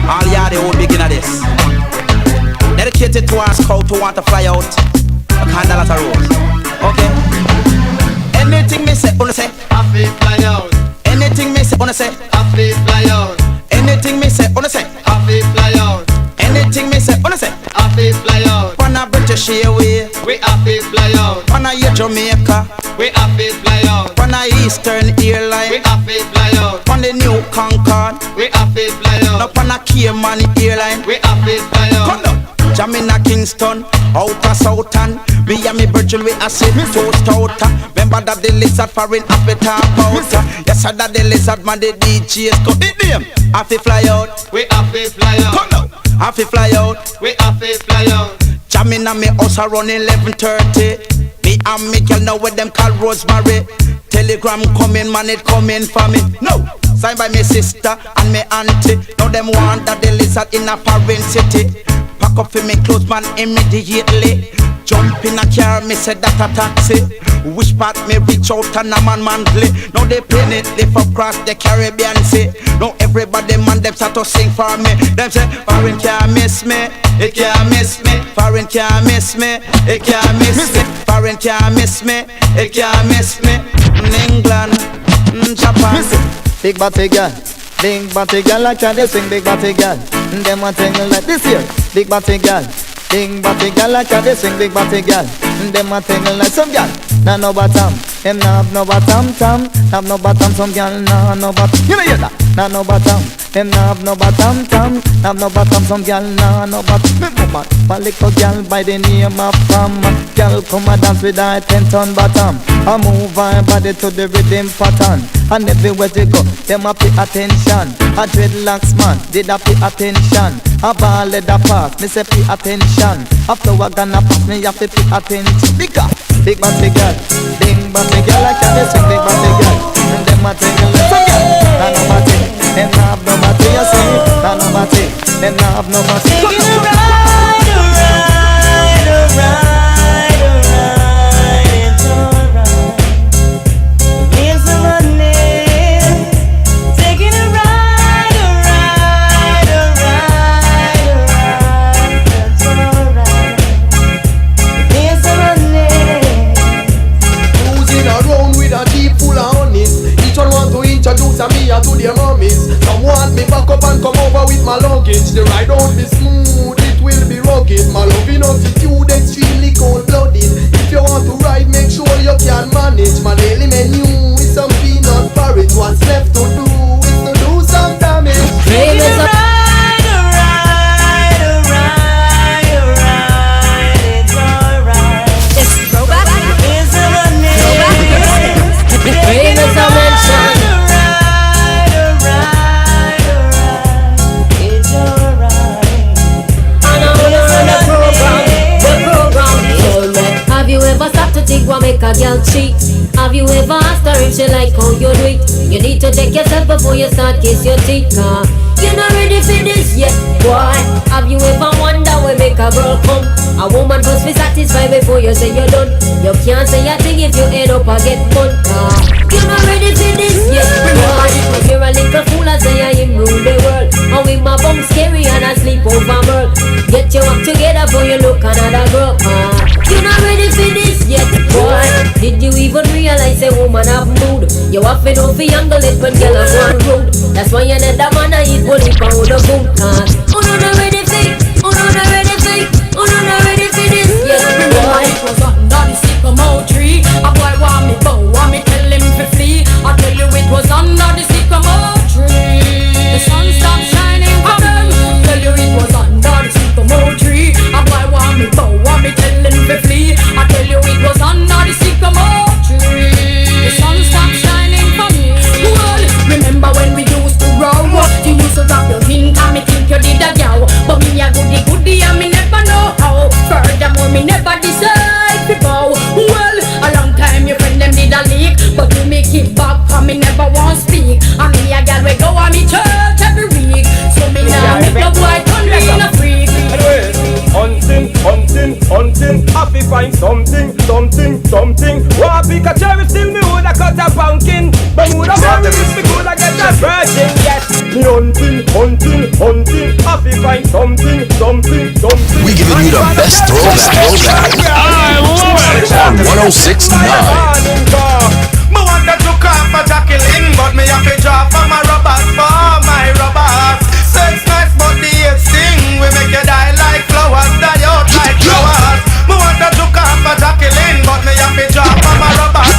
All y'all the old begin of this. Dedicated to our scout who want to fly out a candle at a rose. Okay. Anything me say, wanna say, I feel fly out. anything me say, wanna say, I feel fly out. anything me say, wanna say, I feel fly out. anything me say, wanna say. I feel fly out. On a British Airways, We I feel fly out. on a Jamaica, We I feel fly out. on a Eastern We Airline, I feel fly out. on the New Concorde, We I feel fly out. up on a Cayman Airline. We I feel fly Come out. down, jam in a Kingston, out of Southern. Me and me Virgil we a sit toast out. Remember that the lizard foreign have to talk about. Yes, I that the lizard man the DJs go in them. I fi fly out, We I feel fly out. come down. I fi fly out. We I feel fly out. Jam in a me house around 11:30. Me and me girl know what them call Rosemary. Telegram coming, man, it coming for me. No, signed by me sister and me auntie. Now them want that the lizard in a foreign city. Pack up for me clothes, man, immediately. Jump in a car, me said that a taxi. Which part me reach out and a man monthly. Now they plane it, lift up across the Caribbean Sea. Now everybody man them start to sing for me. Them say, foreign can't miss me, it can't miss me. Foreign can't miss me, it can't miss me. Foreign can't miss me, it can't miss me. In England, in Japan. Big body girl, big body girl, like how they sing big body girl. Them one thing like this here, big body girl, big body girl, like how they sing big body girl. Them one thing like some girl, nah no bottom, them nah have no bottom, have no bottom, some girl nah no bottom. You know hear that? Nah no bottom, them nah have no bottom, have no bottom, some girl nah no bottom. Me woman, my little girl by the name of Pam, girl come a dance with her 10-ton bottom. I move her body to the rhythm pattern. And everywhere they go, them a pay attention. A dreadlocks man, did a pay attention. A ball leather pass, me say pay attention. A flower gonna pass, me have to pay attention. Big body girl, I can't sing big body girl. And them a thing like some girl, nah no body. Them nah have no body, you see, nah no body. Them nah have no body. Taking a ride, it's alright. Here's the money. Taking a ride, it's alright. Here's the money. Cruising around with a jeep full of honeys. Each one want to introduce me to their mummies. Some want me back up and come over with my luggage. The ride won't be smooth, it will be rugged. My loving attitude extremely cold-blooded. If you want to ride, make sure you can manage. My daily menu is some peanut porridge. What's left to do is to do some damage. Taking a ride, it's alright. It's throwback. Here's the money. Famous dimension. It's alright. And I'm the program. Have you ever stopped to think what make a girl cheat? Have you ever asked her if she like how you do it? You need to check yourself before you start kiss your teeth. You're not ready for this yet, boy. Have you ever wondered what make a girl come? A woman must be satisfied before you say you're done. You can't say a thing if you end up and get fun. You're not ready for this yet, boy. You're a little fool as I am rule the world. And with my bum scary and I sleep over world. Get your act together before you look another girl. You're not ready for this yet, boy. Did you even realize a woman have mood? You have to know for younger let when girl are one rude. That's why you need a man I eat bully for the boom. Oh no, not ready for it. Oh no, not ready for it. Oh no, not ready for this yet, boy. It was under the sycamore tree. A boy want me bow, want me tell him to flee. I tell you it was under the sycamore tree. The sun stopped shining for them. Tell you it was under the sycamore tree. A boy want me bow, want me tell him to flee. I tell you it was under the sycamore tree. The sun stopped shining for me. Well, remember when we used to row? You used to drop your hint and me think you did a gal. But me a goody and me never know how. Furthermore, me never decide to bow. Well, a long time your friend them did a leak, but you make it back and me never want speak. And me a gal we go on me church every week. So me now make the boy turn me in a freak. Anyways, hunting, happy find something. Wanna pick a cherry, still me woulda cut a pumpkin. But woulda marry me, me coulda get a virgin, yes. Me hunting, fi find something. We giving you the best throwback. I love it. On 106.9. Me want to look up for Jacqueline, but me have to drop for my robbers, Sex nice, but the hate sting. We make you die like flowers, die out like flowers. Me want to look up for Jacqueline, but me have to drop for my robbers,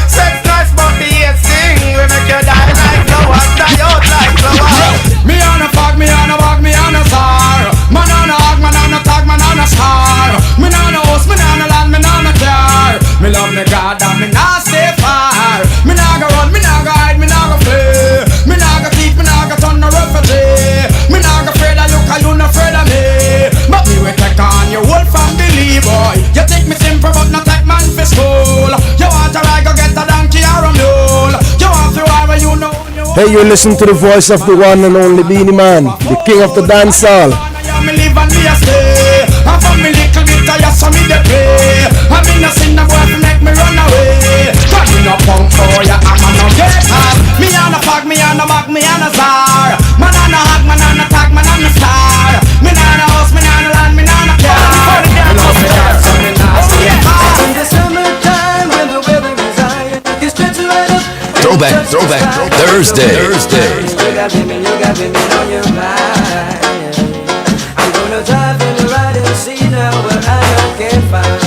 Sex nice, but the hate sting. We make you die like flowers, die out like flowers. Me on a fuck, me on a walk, me on a star. Man on a hug, man on a tag, man on a star. Me on a house, me on a land, me on a car. Me love me God and me not stay far. Me not go run, me not go hide, me not go flee. Me not go thief, me not go turn no refugee. Me not go afraid of you, cause you not afraid of me. But me will take on your whole family, boy. You think me simple, but not take man for school. You want to ride, go get a donkey or a mule. You want to ride, you know. Hey, you listen to the voice of the one and only Beenie Man, the king of the dancehall. Me live and me a stay. And from me little bit I just saw me the pay. I mean a sin a boy to make me run away. But me no punk for ya, I'm a no get hard. Me on a fag, me on a mag, me on a czar. Man on a hug, man on a tag, man on a star. Me on a house, me on a land, me on a car. Me love me God, so me not stay hard. In the summertime when the weather is high, you stretch right up. Throwback Thursday. You got me on your mind. I'm gonna drive in the ride and see now what I can find.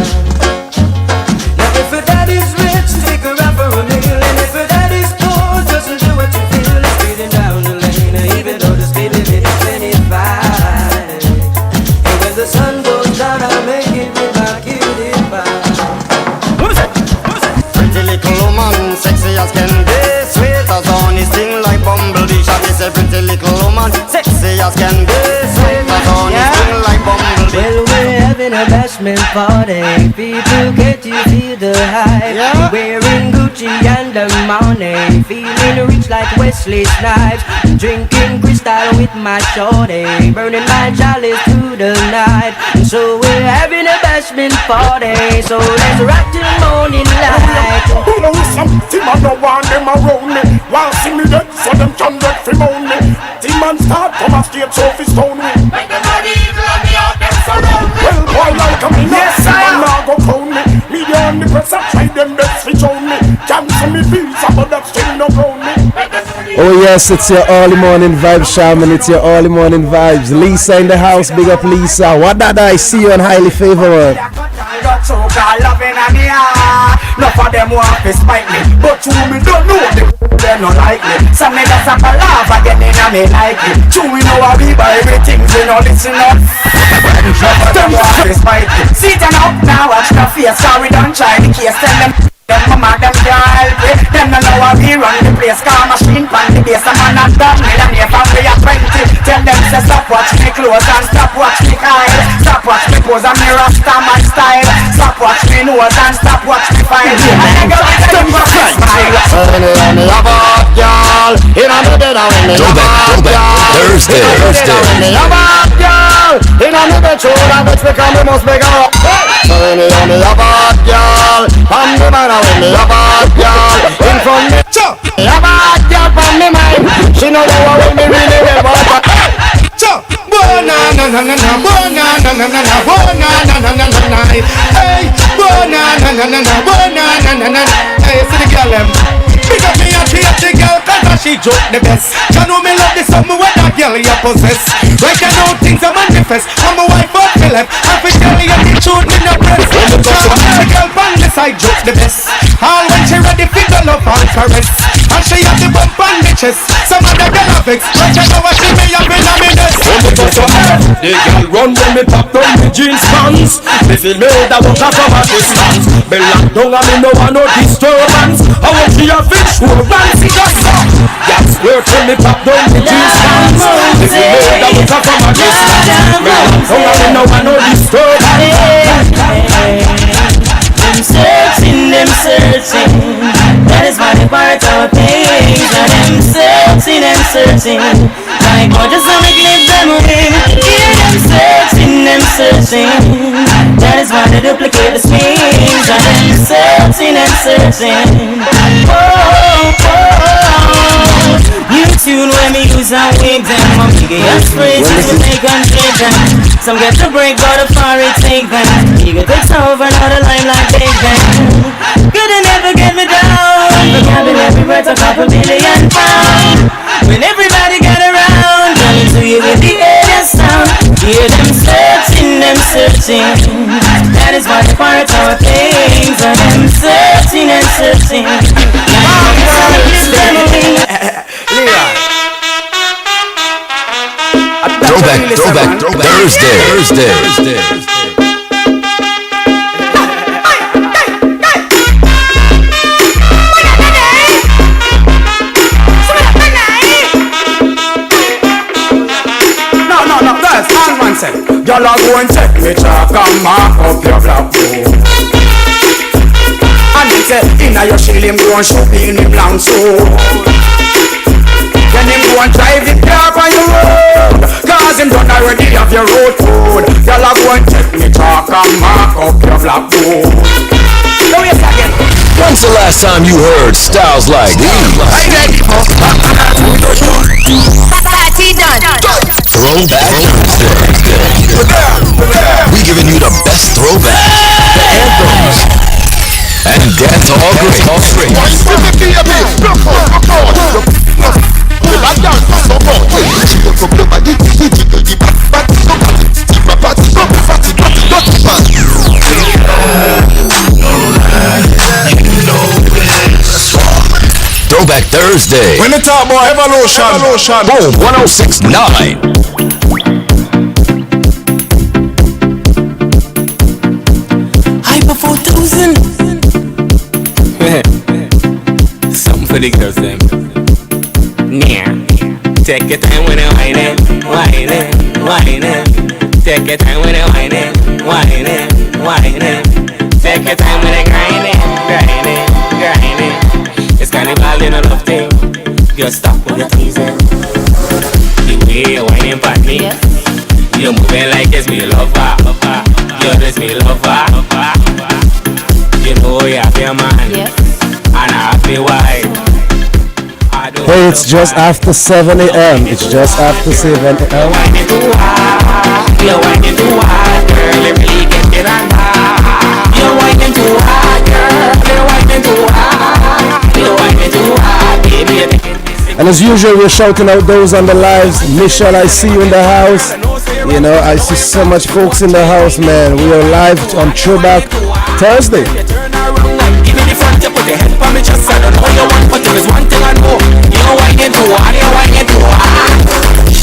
Now if her daddy's rich, take her out for a meal. And if her daddy's poor, just do what you feel. It's speeding down the lane, even though the speed limit is 25. And when the sun goes down, I'll make it with my cutie pie. Pretty little woman, sexy as can be, sweet as honey, sting like bumblebee. Shawty say pretty little woman, sexy as can be, sweet as honey, sting like bumblebee. Well, we're having a bashment party. People, can't you feel the hype? Yeah. Wearing Gucci and the money, feeling rich like Wesley Snipes. Drinking crystal with my shorty, burning my chalice through the night. And so we're having a bashment party. So let's rock till morning light. Who knows something I don't want them around me. Want see me dead so them can get free on me. Team man start from a stage so fi stone me. Make them money evil and me out them surround me. Well boy like a me yes I am now go crown me. Me on the press I try them best fi show me. Cancel me visa but that still no ground me. Oh yes, it's your early morning vibes, Shaman. It's your early morning vibes. Lisa in the house, big up Lisa. What that I see you on Highly Favored. Got so called loving and the heart. Enough of them want to spite me, but you me don't know they not like me. Some niggas have a laugh again in a me like it. You we know how we buy everything, we know listen up. Them want to spite me. Sit down up now, watch the face. Sorry, don't try the case. Tell them mama, them can't help it. Them don't know how we run the place. Car machine pan the base. A man and done millionaire from we are 20. Tell them say stop watch me clothes and stop watch me eyes. Stop watch me pose and me rasta man style. Stop watch me nose and stop watch me file. And I go with them for smile. When me have a hot girl, in a me bed and when me have a hot girl, Thursday. when me have a hot girl, in a me bed shoulder bitch because me must make her up. So when me have a hot girl, from the man and when me have a hot girl, in front me, me have a hot girl from me mind. She know the one when me really well want her. Na na na na na, na na na na na, na na na na na. Hey, na na na na na, na na na na. Hey, see the girl them. Pick up me and she up the girl 'cause she joke the best. You know me love the summer when that girl you possess. Right now things are manifest. I'm a wife of the left. I feel girl you the tune in the breast. The girl on the side joke the best. All when she ready fit the love and caress. And she have the bump on the chest. Some other girl have vex. Right now I see me up in a minute. The girl run when me pop down the jeans pants. Me feel me that walk up from a distance. Me lock down and me no want no disturbance. I want she a fish who dance it just up. Got squirt when me pop down the jeans pants. Me feel me that walk up from a distance. Me lock down and me no want no disturbance. Them searching, that is why they part our page. Now them searching, like God just wanna give them away. Hear them searching, that is why they duplicate the schemes. Now them searching, oh, you too tune when me use and wave them. I'm biggest phrases to make and take them. Some get to break, but a far it take them. Eager takes over, not a limelight take them. Couldn't ever get me down. Vocabulary worth a couple million pounds. When everybody got around, coming to you with the alien sound. Hear them searching. That is why the parts are things. And them searching and searching. Throwback Thursday. Y'all are going to take me chalk and mark up your black book. And he said, inna your shield him go and shoot me in him long suit. Then him go and drive the car on your road, cause him done already have your road food. Y'all are going to take me chalk and mark up your black book. Now yes again. When's the last time you heard styles like these? Throwback Thursday. We giving you the best throwback, the anthems, and dance all great. Throwback Thursday. When the top boy evolution. Boom 1069. Hyper 4000. Something for the girls them. Yeah. Take your time when you're whining. Take your time when you're whining. Take your time when you're grinding. It's carnival in a love thing. Just stop with your teasing. The way you're whining past me, you're moving like it's me lover. You're just me lover. You know you have your man, and I have your wife. Hey, it's just after 7 a.m. It's just after 7 a.m. You're whining too hard, girl. You really get it on hard. You're whining too hard, girl. You're whining too hard. You're whining too hard, baby. And as usual, we're shouting out those on the lives. Michelle, I see you in the house. You know, I see so much folks in the house, man. We are live on Throwback Thursday. Give me the front, you put your head on me chest. I don't know what you want, but there is one thing I know. You're whining too hard, you're whining too hard.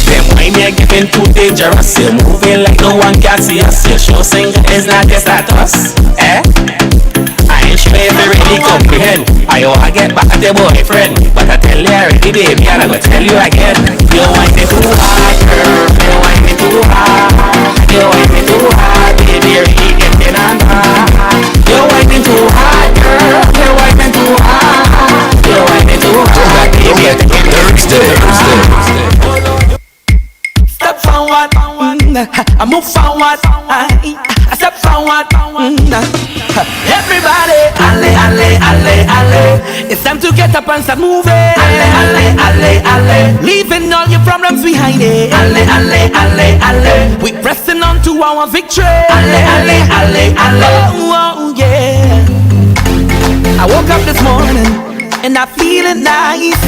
Them wine you're giving too dangerous. You're moving like no one can see us. Your show singer is not your status, eh? I ain't sure if you really comprehend. I wanna get back at your boyfriend, but I tell you already, baby, and I'm gonna tell you again. You're whining too hard, girl. You're whining too hard. You're whining too hard, baby. You're really getting on hard. You're whining too hard, girl. You're whining too hard. You're whining too hard, baby. Thursday. Step forward, I move forward. I step forward. Everybody, alle. It's time to get up and start moving. Alle. Leaving all your problems behind it. Alle. We pressing on to our victory. Alle. Oh, yeah. I woke up this morning and I feeling nice,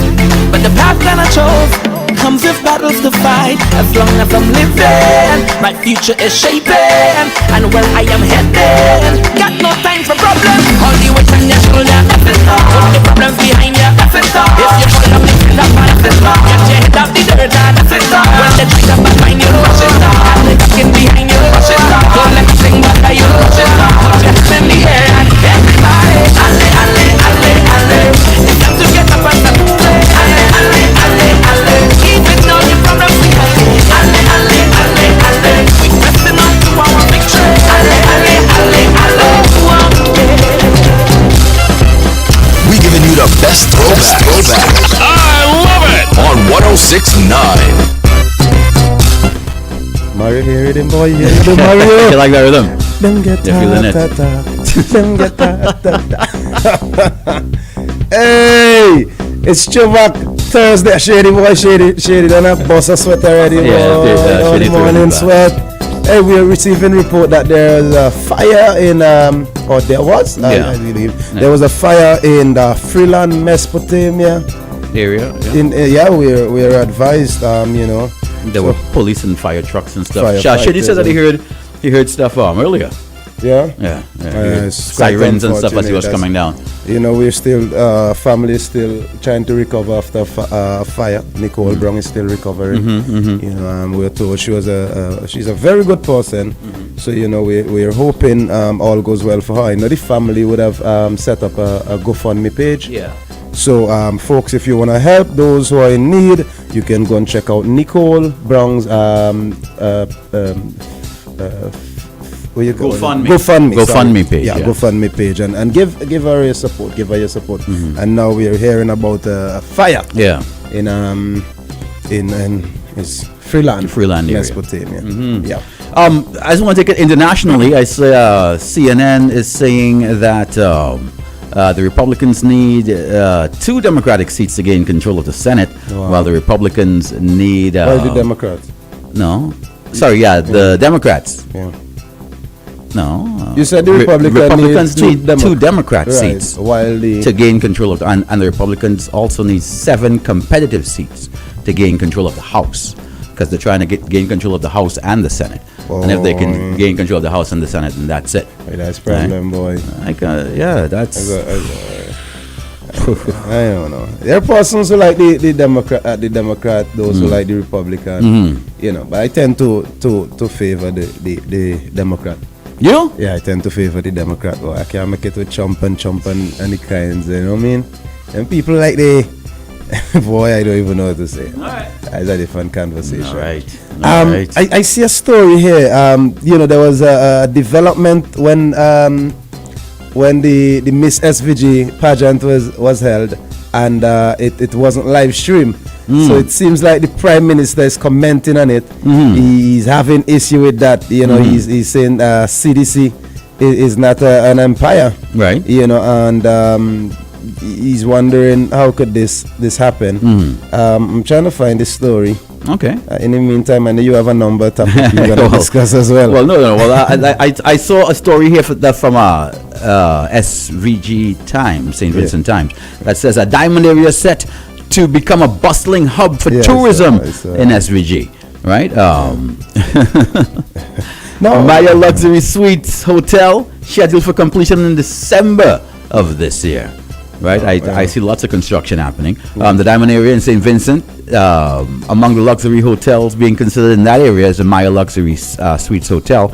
but the path that I chose comes with battles to fight. As long as I'm living, my future is shaping, and where I am headed, got no time for problems. All the weight on your shoulder, all the problems behind you, if you fall up, mix it up, get your head out the dirt, when they try to find you, rush it down, and they talking behind you, rush it down. Don't let me sing back to you, rush it down. Put your hands in the air, and everybody, alle. It's time to get up and start moving. Alle. Even all your problems behind you. Alle. We pressing on to our victory. Alle. We giving you the best throwback. I love it. On 1069. Mario, hear it, boy. You hear it, Mario. You like that rhythm? Them get You're feeling it. Them get Hey, it's Throwback Thursday, Shady boy, Shady done a bust a sweat already. Shady morning sweat. Hey, we are receiving report that there is a fire in or there was, I believe, there was a fire in the Freeland, Mesopotamia area. We're advised, There were police and fire trucks and stuff. Shady said that he heard stuff earlier. Yeah. Sirens and stuff as he was coming down. We're still family is still trying to recover after fire. Nicole Brown is still recovering. We're told she's a very good person. So we're hoping all goes well for her. I know the family would have set up a GoFundMe page. Yeah. So folks, if you want to help those who are in need, you can go and check out Nicole Brown's GoFundMe page. GoFundMe page, and give her your support. Give her your support. And now we are hearing about a fire. Yeah. In it's Freeland area. Mesopotamia. Yeah. I just want to take it internationally. I say CNN is saying that the Republicans need 2 Democratic seats to gain control of the Senate, while the Republicans need. Why the Democrats? No. Sorry, the Democrats. Yeah. No. You said the Republicans need 2 Democrat seats while to gain control of, and the Republicans also need 7 competitive seats to gain control of the House, because they're trying to gain control of the House and the Senate. And if they can gain control of the House and the Senate, then that's it. That's problem, boy. That's. I don't know. There are persons who like the Democrat, those who like the Republican. But I tend to favor the Democrat. You? Yeah, I tend to favor the Democrat. But I can't make it with chump and the kinds, you know what I mean? And people like boy, I don't even know what to say. All right. It's a different conversation. All right. I see a story here. There was a development when the Miss SVG pageant was held, and it wasn't live streamed. So it seems like the Prime Minister is commenting on it. He's having issue with that. He's saying CDC is not an empire, right? And he's wondering how could this happen. I'm trying to find this story. Okay. In the meantime, I know you have a number topic you're gonna discuss as well. Well, no. Well, I saw a story here from SVG Times, St. Vincent Times, that says a diamond area set to become a bustling hub for tourism in SVG, right? Maya Luxury Suites Hotel scheduled for completion in December of this year. Right, I see lots of construction happening. The Diamond area in St. Vincent, among the luxury hotels being considered in that area is the Maya Luxury Suites Hotel.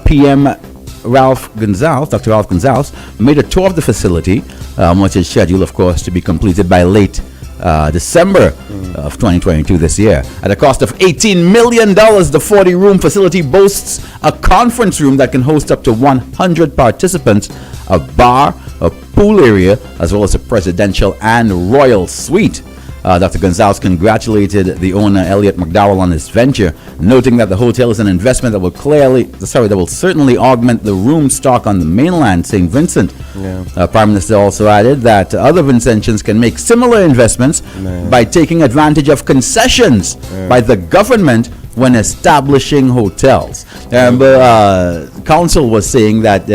PM Dr. Ralph Gonzalez, made a tour of the facility, which is scheduled, of course, to be completed by late December of 2022 this year. At a cost of $18 million, the 40-room facility boasts a conference room that can host up to 100 participants, a bar, a pool area, as well as a presidential and royal suite. Dr. Gonzalez congratulated the owner, Elliot McDowell, on this venture, noting that the hotel is an investment that will certainly augment the room stock on the mainland, St. Vincent. Prime Minister also added that other Vincentians can make similar investments by taking advantage of concessions by the government when establishing hotels. Council was saying that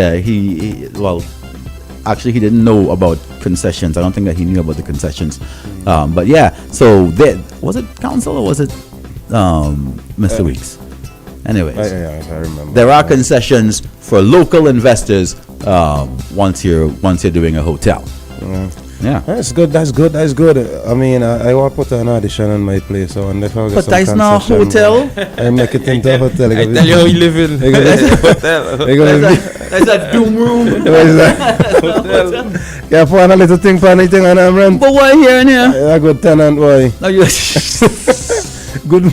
actually he didn't know about concessions. I don't think that he knew about the concessions. But yeah, so was it council or was it Mr. Weeks? Anyways, I remember. There are concessions for local investors once you're doing a hotel. Yeah, that's good. I mean, I want to put an audition on my place. So if I get but that's not a hotel. I make it into a hotel. I tell you how you live in. That's a doom room. Yeah, for a little thing, for anything, and I'm rent. But why here and here? A good tenant, boy. No, you. Good.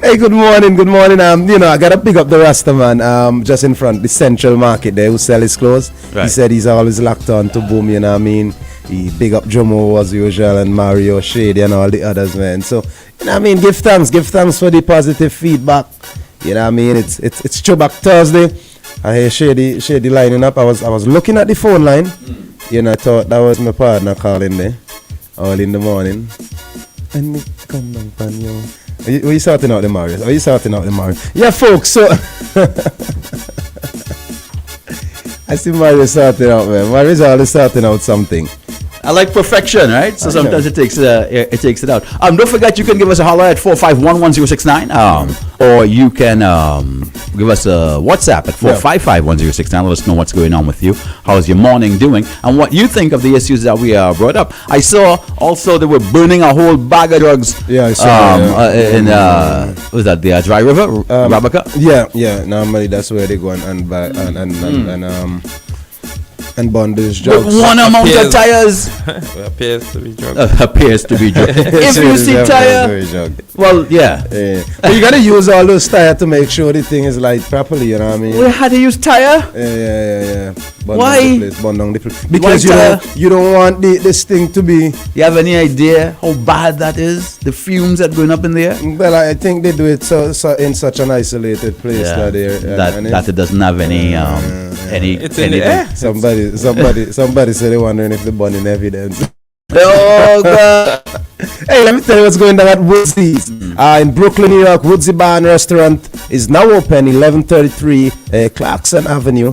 Hey, good morning. I gotta pick up the Rasta man. Just in front, the Central Market there, who sell his clothes. Right. He said he's always locked on to Boom. You know what I mean? He big up Jomo as usual, and Mario, Shady, and all the others, man. So, you know what I mean? Give thanks for the positive feedback. You know what I mean? It's Throwback Thursday. I hear Shady lining up. I was looking at the phone line. I thought that was my partner calling me. all in the morning. And me come down pan you. Are you sorting out the Marius? Yeah, folks, so I see Marius sorting out, man. Marius always sorting out something. I like perfection, right? So sometimes it takes it out. Don't forget, you can give us a holler at 451-1069, or you can give us a WhatsApp at 455-1069. Let us know what's going on with you. How's your morning doing, and what you think of the issues that we brought up. I saw also they were burning a whole bag of drugs. Yeah, I saw. In was that the Dry River, Rabaca? Yeah. Normally that's where they go and buy and bondage drugs. With one amount of tires. Appears to be drug. If you see tire, well, yeah. But you gotta use all those tire to make sure the thing is light properly. You know what I mean? We had to use tire. Yeah. Why? Bond down the place. Because you don't want this thing to be. You have any idea how bad that is? The fumes that going up in there. Well, I think they do it so in such an isolated place that it doesn't have any It's in the air. Somebody said they're wondering if they're burning evidence. Oh God. Hey, let me tell you what's going on at Woodsy's. In Brooklyn, New York, Woodsy Bar and Restaurant is now open, 1133 Clarkson Avenue,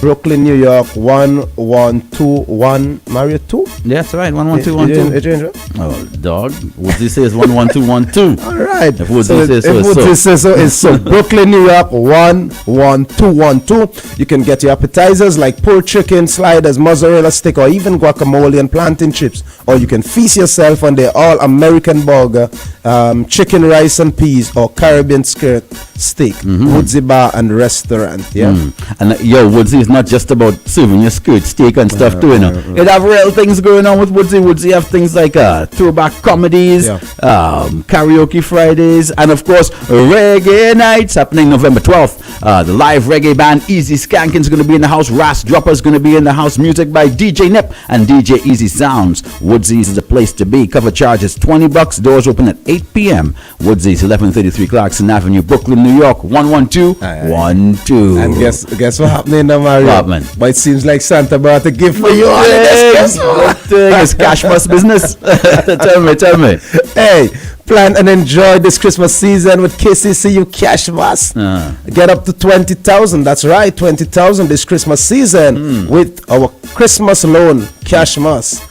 Brooklyn, New York, 1121 Marriott 2. Yeah, that's right, 11212. Oh, dog. Woodsy says 11212. All right. If Woodsy says so, it's so. Brooklyn, New York, 11212. You can get your appetizers like pulled chicken, sliders, mozzarella stick, or even guacamole and plantain chips. Or you can feast yourself on the all-American burger, chicken, rice, and peas, or Caribbean skirt steak. Woodsy Bar and Restaurant. Yeah. And Woodsy is not just about serving your skirt steak and stuff too. You know, it have real things going on with Woodsy. Woodsy have things like throwback comedies, karaoke Fridays, and of course reggae nights happening November 12th. The live reggae band Easy Skanking is going to be in the house. Ras Dropper is going to be in the house. Music by DJ Nip and DJ Easy Sounds. Woodsy's is the place to be. Cover charge is $20. Doors open at 8 p.m. Woodsy's, 1133 Clarkson Avenue, Brooklyn, New York, 11212. And guess what happening now, Mario? But it seems like Santa brought a gift for you. It's cash plus business. Tell me. Hey, plan and enjoy this Christmas season with KCCU Cash Mas. Get up to 20,000. That's right, 20,000 this Christmas season with our Christmas loan Cash Mas.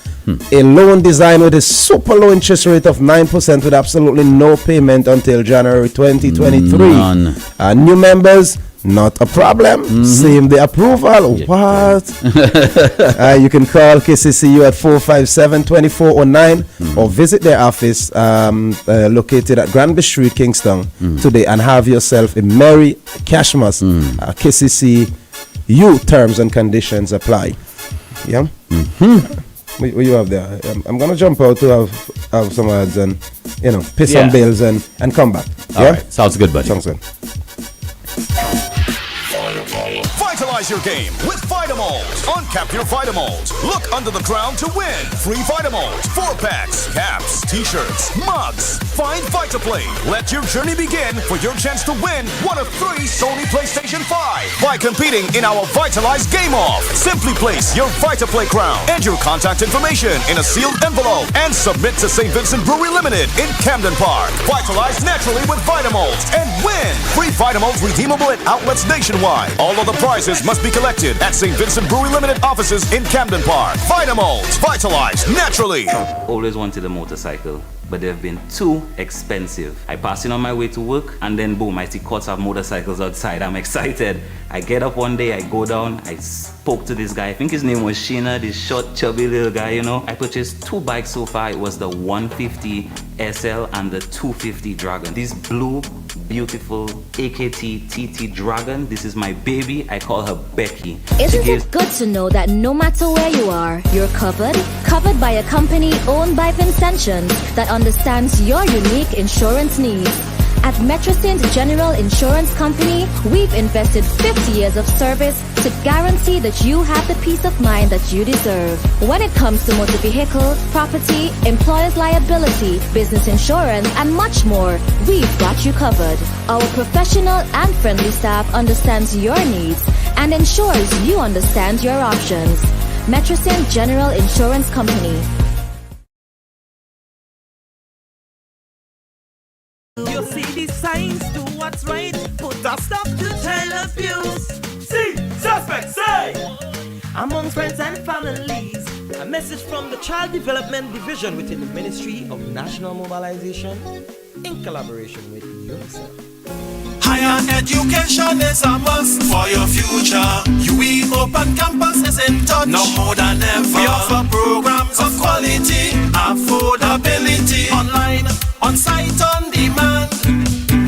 A loan designed with a super low interest rate of 9% with absolutely no payment until January 2023. New members, not a problem. Same day approval. What? You can call KCCU at 457-2409 or visit their office located at Granby Street, Kingston today and have yourself a merry Cashmas. KCCU terms and conditions apply. Yeah. What you have there? I'm gonna jump out to have some ads and pay some bills and come back. All right. Sounds good, buddy. Sounds good. Vitalize your game with Vitamalt. Uncap your Vitamalt. Look under the ground to win. Free Vitamalt. 4-packs, caps, t-shirts, mugs. Find Vitaplay. Let your journey begin for your chance to win one of 3 Sony PlayStation 5 by competing in our Vitalize Game Off. Simply place your Vitaplay crown and your contact information in a sealed envelope and submit to St. Vincent Brewery Limited in Camden Park. Vitalize naturally with Vitamalt and win. Free Vitamalt redeemable at outlets nationwide. All other prizes must be collected at St. Vincent Brewery Limited offices in Camden Park. Vitamalt. Vitalize naturally. Always wanted a motorcycle, but they've been too expensive. I pass in on my way to work, and then boom, I see courts of motorcycles outside. I'm excited. I get up one day, I go down, I spoke to this guy. I think his name was Sheena, this short, chubby little guy, I purchased 2 bikes so far. It was the 150 SL and the 250 Dragon. This blue, beautiful AKT TT Dragon. This is my baby. I call her Becky. Isn't it good to know that no matter where you are, you're covered? Covered by a company owned by Vincentians that understands your unique insurance needs. At Metrosint General Insurance Company, we've invested 50 years of service to guarantee that you have the peace of mind that you deserve. When it comes to motor vehicle, property, employer's liability, business insurance, and much more, we've got you covered. Our professional and friendly staff understands your needs and ensures you understand your options. Metrosint General Insurance Company. You see the signs, do what's right. Put a stop to child abuse. See, suspect, say! Among friends and families, a message from the Child Development Division within the Ministry of National Mobilization in collaboration with UNICEF. Higher education is a must for your future. UE Open Campus is in touch, no more than ever. We offer programs of quality, affordability, online, on-site, on demand.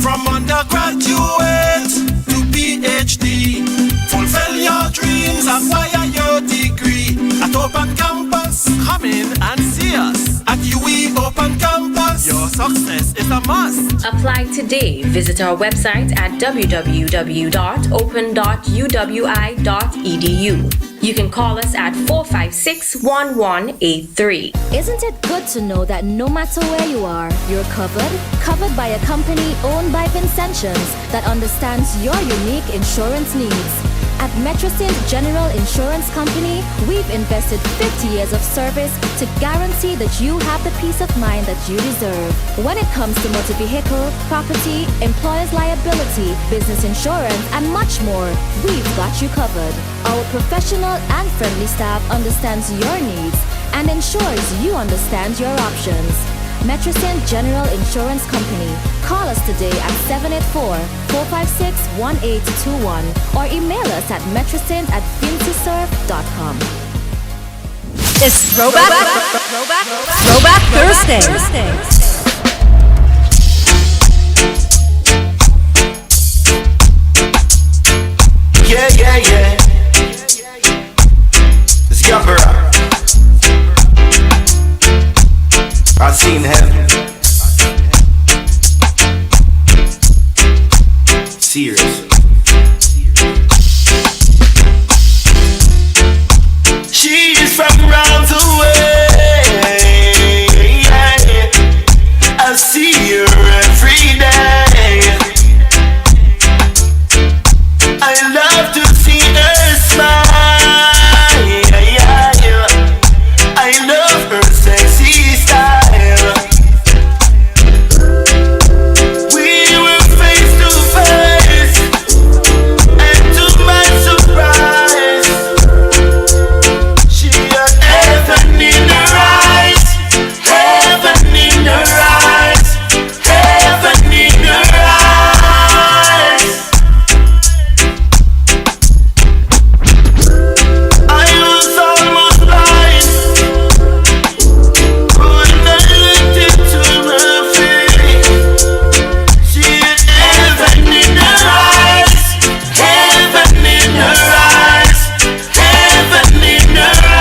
From undergraduate to PhD, fulfill your dreams, acquire your degree. At Open Campus, come in and see us. At UE Open Campus, your success is a must. Apply today. Visit our website at www.open.uwi.edu. You can call us at 456-1183. Isn't it good to know that no matter where you are, you're covered? Covered by a company owned by Vincentians that understands your unique insurance needs. At Metrosint General Insurance Company, we've invested 50 years of service to guarantee that you have the peace of mind that you deserve. When it comes to motor vehicle, property, employer's liability, business insurance, and much more, we've got you covered. Our professional and friendly staff understands your needs and ensures you understand your options. Metrosint General Insurance Company. Call us today at 784-456-1821 or email us at metrosint@vincisurf.com. It's Throwback Thursday. Yeah. It's Gabra. I seen heaven. Serious. She's from round the way. I see her every day. I love to see her smile. I love her sexy style. We were face to face, and to my surprise, she had heaven in her eyes, heaven in her eyes, heaven in her eyes. I was almost blind when I looked into her face. She had heaven in her eyes, heaven in her eyes, heaven in her eyes.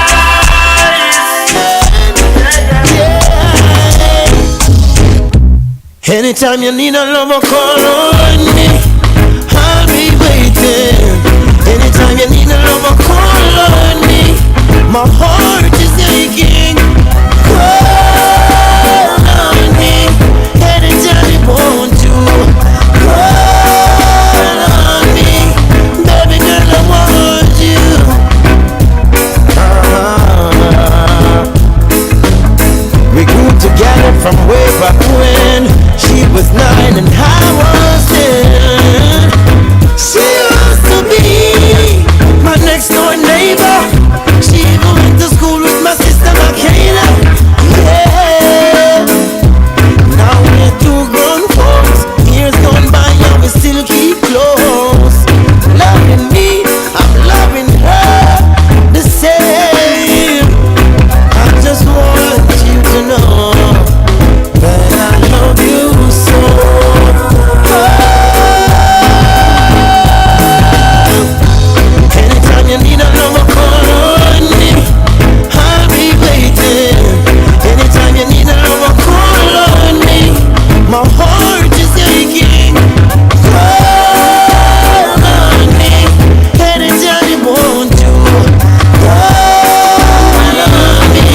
Anytime you need a lover, call on me. I'll be waiting. Anytime you need a lover, call on me. My heart is aching. Call on me. Anytime you want to. Call on me. Baby girl, I want you. We grew together from way back when she was 9 and I was 10. She used to be my next door neighbor. She even went to school with my sister Makayla. Yeah. Now we're two grown folks. Years gone by and we still keep close. Loving me, I'm loving her the same. I just want you to know that I love you so. Anytime you need a lover, call on me. I'll be waiting. Anytime you need a lover, call on me. My heart is aching. Call on me. Anytime you want to. Call on me.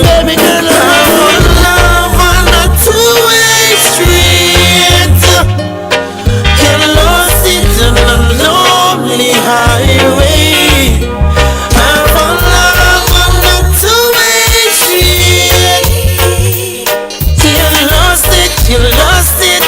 Baby girl, I'm love on a two-way street. Get lost into the lonely highway. I'm in love on a two-way street. You lost it,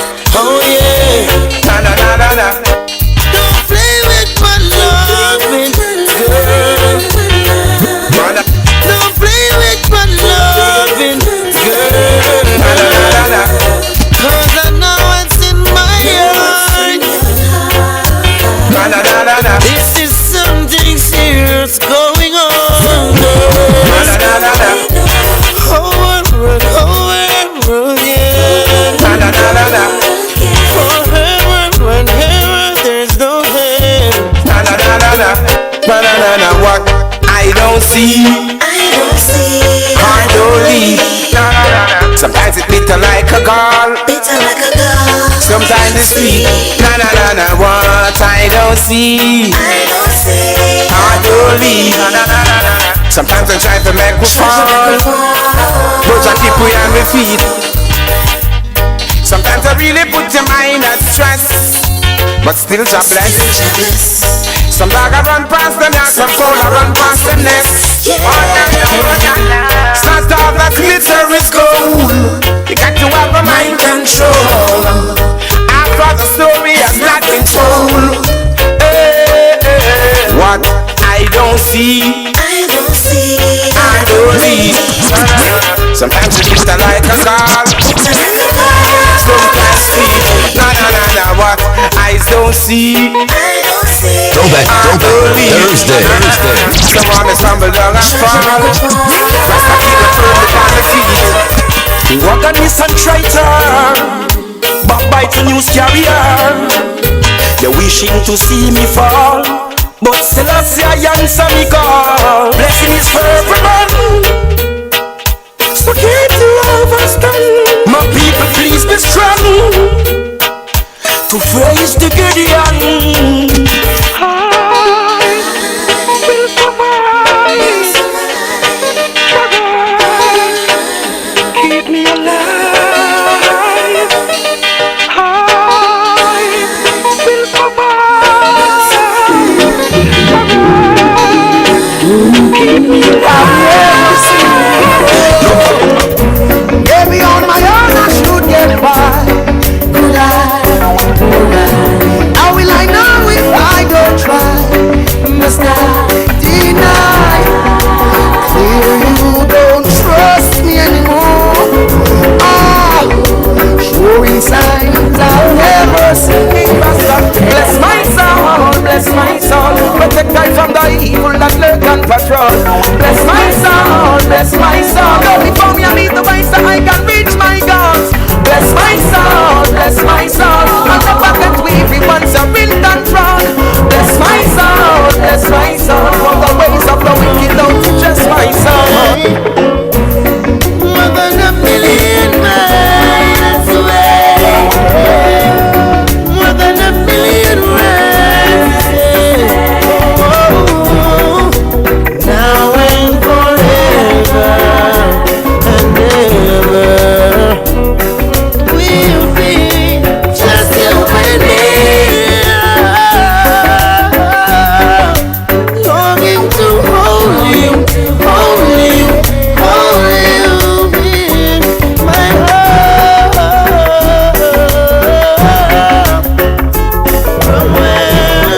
don't see. Hardly. Sometimes it's bitter like a gall. Sometimes it's sweet. What I don't see. Hardly. Sometimes I try to make me fall, but I keep me on my feet. Sometimes I really put your mind at stress, but still just bless. Some dog I run past the neck, some soul I run past the nest. Start off that glitter is gold. You got to have a mind control. After the story has not been told. What I don't see, I don't see. Sometimes it's just like a call. Sometimes sweet. What eyes don't see. Throwback Thursday. Some want me stumble down and fall. Rasta people throw me down the feet. We walk on this and traitor, backbite a news carrier. They're wishing to see me fall, but still I see I answer me call. Blessing is for everyone, so keep the overstand. My people please be strong, to praise the Gideon. Keep me alive. I will survive. Keep me alive. Maybe on my own I should get by. How will I know if I don't try? Must I deny? Clear you don't trust me anymore. Showing signs I'll never see. Bless my soul, bless my soul. Protect I from the evil that lurk and patrol. Bless my soul, bless my soul. Go before me and lead the way so I can reach my goals. Bless my soul, bless my soul. On the bucket we everyone's in control. Bless my soul, bless my soul. From the ways of the wicked don't just my soul. More than a million miles away. More than a million miles away. Oh, now and forever and ever we'll be just you and me. Longing to hold you in my heart. From when?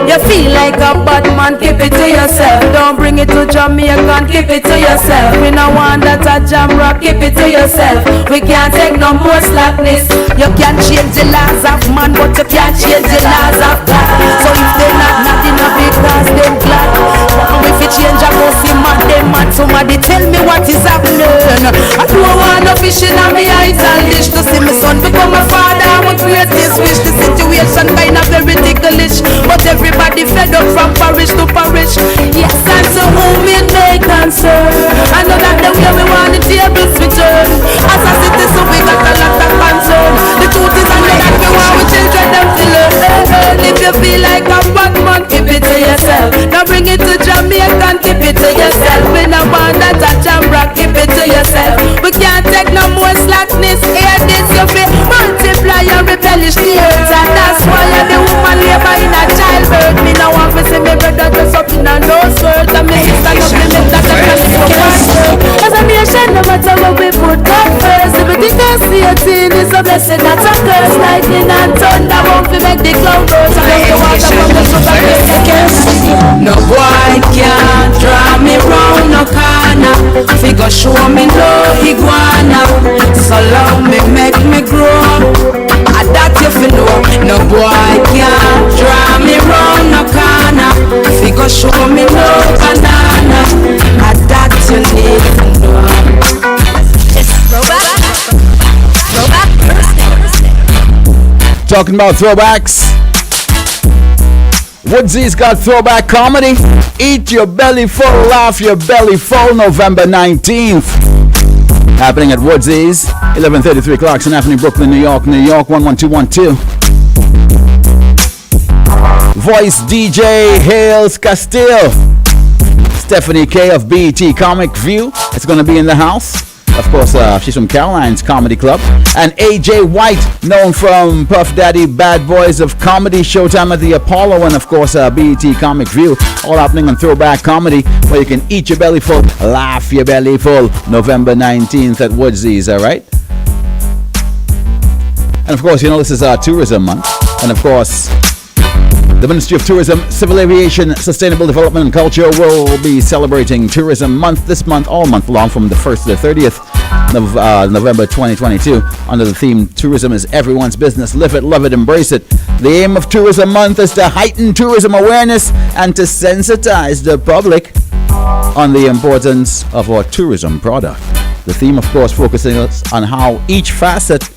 You feel like a bad man, keep it to yourself. Don't bring it to Jamaica, keep it to yourself. We no want that a jam rock, keep it to yourself. We can't take no more slackness. You can change the laws of man, but you can't change the laws of God. So if they're not nothing because they're glad. And if you change a pussy man, they mad. Somebody tell me what is happening. I don't want no fish in my eyes and dish to see my son become a father. I would create this wish. The situation kind of very ticklish, but everybody fed up from parish to parish. Yes, and to whom it may concern. I know that the way we want the tables return. As a citizen we got a lot of concern. The truth is I know that we want our children them to learn. If you feel like a bad man, keep it to yourself. Now bring it to Jamaica, keep it to yourself. We no want that a jam rock, keep it to yourself. We can't take no more slackness. Hear this, you feel multiply and replenish the earth. And that's why the woman labor in a childbirth. Me no want to see me brother dress up in a nose skirt. And me sister no me make that can be so fast. As a nation, no matter what we put God first. If we think I see a thing, it's a blessing, that's a curse. Lightning and thunder won't fi make the cloud burst. And if the water from the source of the curse. No boy can't draw me round no corner. Figure show me no iguana. So love me, make me grow. And that you feel know. No boy can't draw me round no corner. Figure show me no banana. And that you need to know. Talking about throwbacks. Woodsy's got throwback comedy. Eat your belly full, laugh your belly full, November 19th. Happening at Woodsy's, 1133 Clarkson Avenue, Brooklyn, New York, 11212. Voice DJ Hales Castile. Stephanie K of BET Comic View. It's going to be in the house. Of course, she's from Caroline's Comedy Club. And AJ White, known from Puff Daddy, Bad Boys of Comedy, Showtime at the Apollo, and of course, BET Comic View. All happening on Throwback Comedy, where you can eat your belly full, laugh your belly full. November 19th at Woodsy's, all right? And of course, you know, this is Tourism Month. And of course, the Ministry of Tourism, Civil Aviation, Sustainable Development and Culture will be celebrating Tourism Month this month, all month long, from the 1st to the 30th of November 2022, under the theme, Tourism is Everyone's Business. Live it, love it, embrace it. The aim of Tourism Month is to heighten tourism awareness and to sensitize the public on the importance of our tourism product. The theme, of course, focusing on how each facet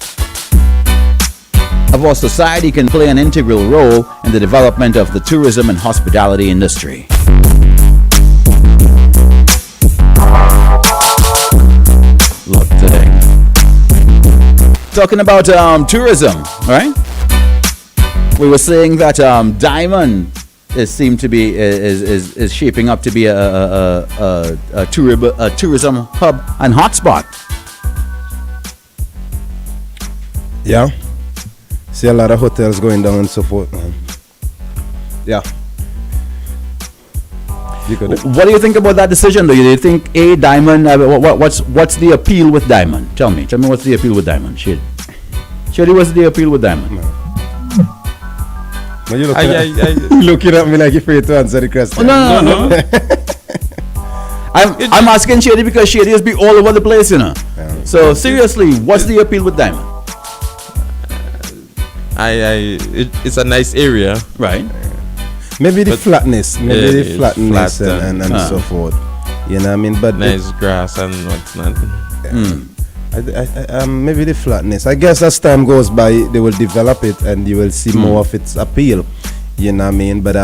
of our society can play an integral role in the development of the tourism and hospitality industry. Look today. Talking about tourism, right? We were saying that Diamond is shaping up to be a tourism hub and hotspot. Yeah. See a lot of hotels going down and so forth, man. Yeah. What do you think about that decision, though? Do you think Diamond? What's the appeal with Diamond? Tell me what's the appeal with Diamond? Shady, what's the appeal with Diamond? No, you looking at me like you're afraid to answer the question. No. I'm asking Shady because Shady has been all over the place, you know. Yeah. So seriously, what's the appeal with Diamond? It's a nice area, right? Maybe the flatness, and so forth. You know what I mean? But nice grass and what's not. Maybe the flatness. I guess as time goes by, they will develop it, and you will see more of its appeal. You know what I mean? But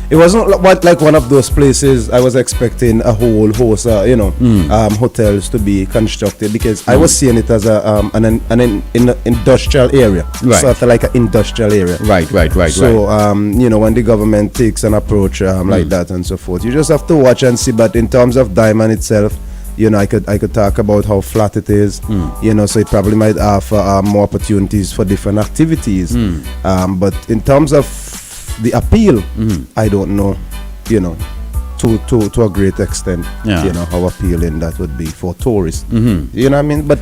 it wasn't like one of those places I was expecting a whole host, hotels to be constructed, because I was seeing it as an industrial area, sort of like an industrial area. Right. So when the government takes an approach like that and so forth, you just have to watch and see. But in terms of Diamond itself, I could talk about how flat it is. So it probably might offer more opportunities for different activities. But in terms of the appeal, I don't know, to a great extent, how appealing that would be for tourists. You know what I mean? But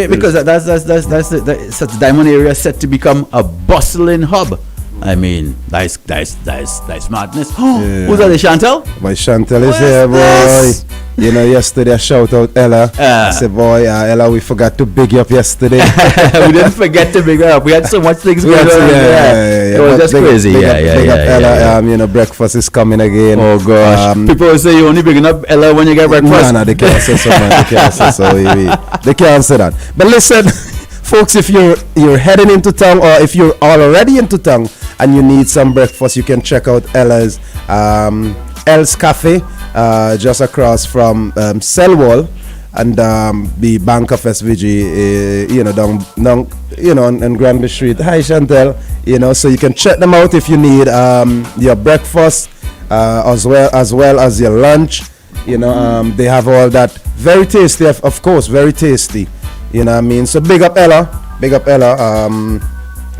because that's the Diamond area set to become a bustling hub. I mean, that's madness. Who's that, Chantel? My Chantel is here, boy. Yesterday I shout out Ella. I said, boy, Ella, we forgot to big you up yesterday. We didn't forget to big her up. We had so much things going on. It was just crazy. Ella, breakfast is coming again. Oh gosh. People will say you only bigging up Ella when you get breakfast. No, they can't say so, man. They can't say so. They can't say that. But listen, folks, if you're heading into town, or if you're already into town and you need some breakfast, you can check out Ella's El's Cafe, just across from Selwall and the Bank of SVG, down on Granby Street. Hi, Chantel. So you can check them out if you need your breakfast as well as your lunch. They have all that. Very tasty, of course, very tasty. You know what I mean? So big up Ella.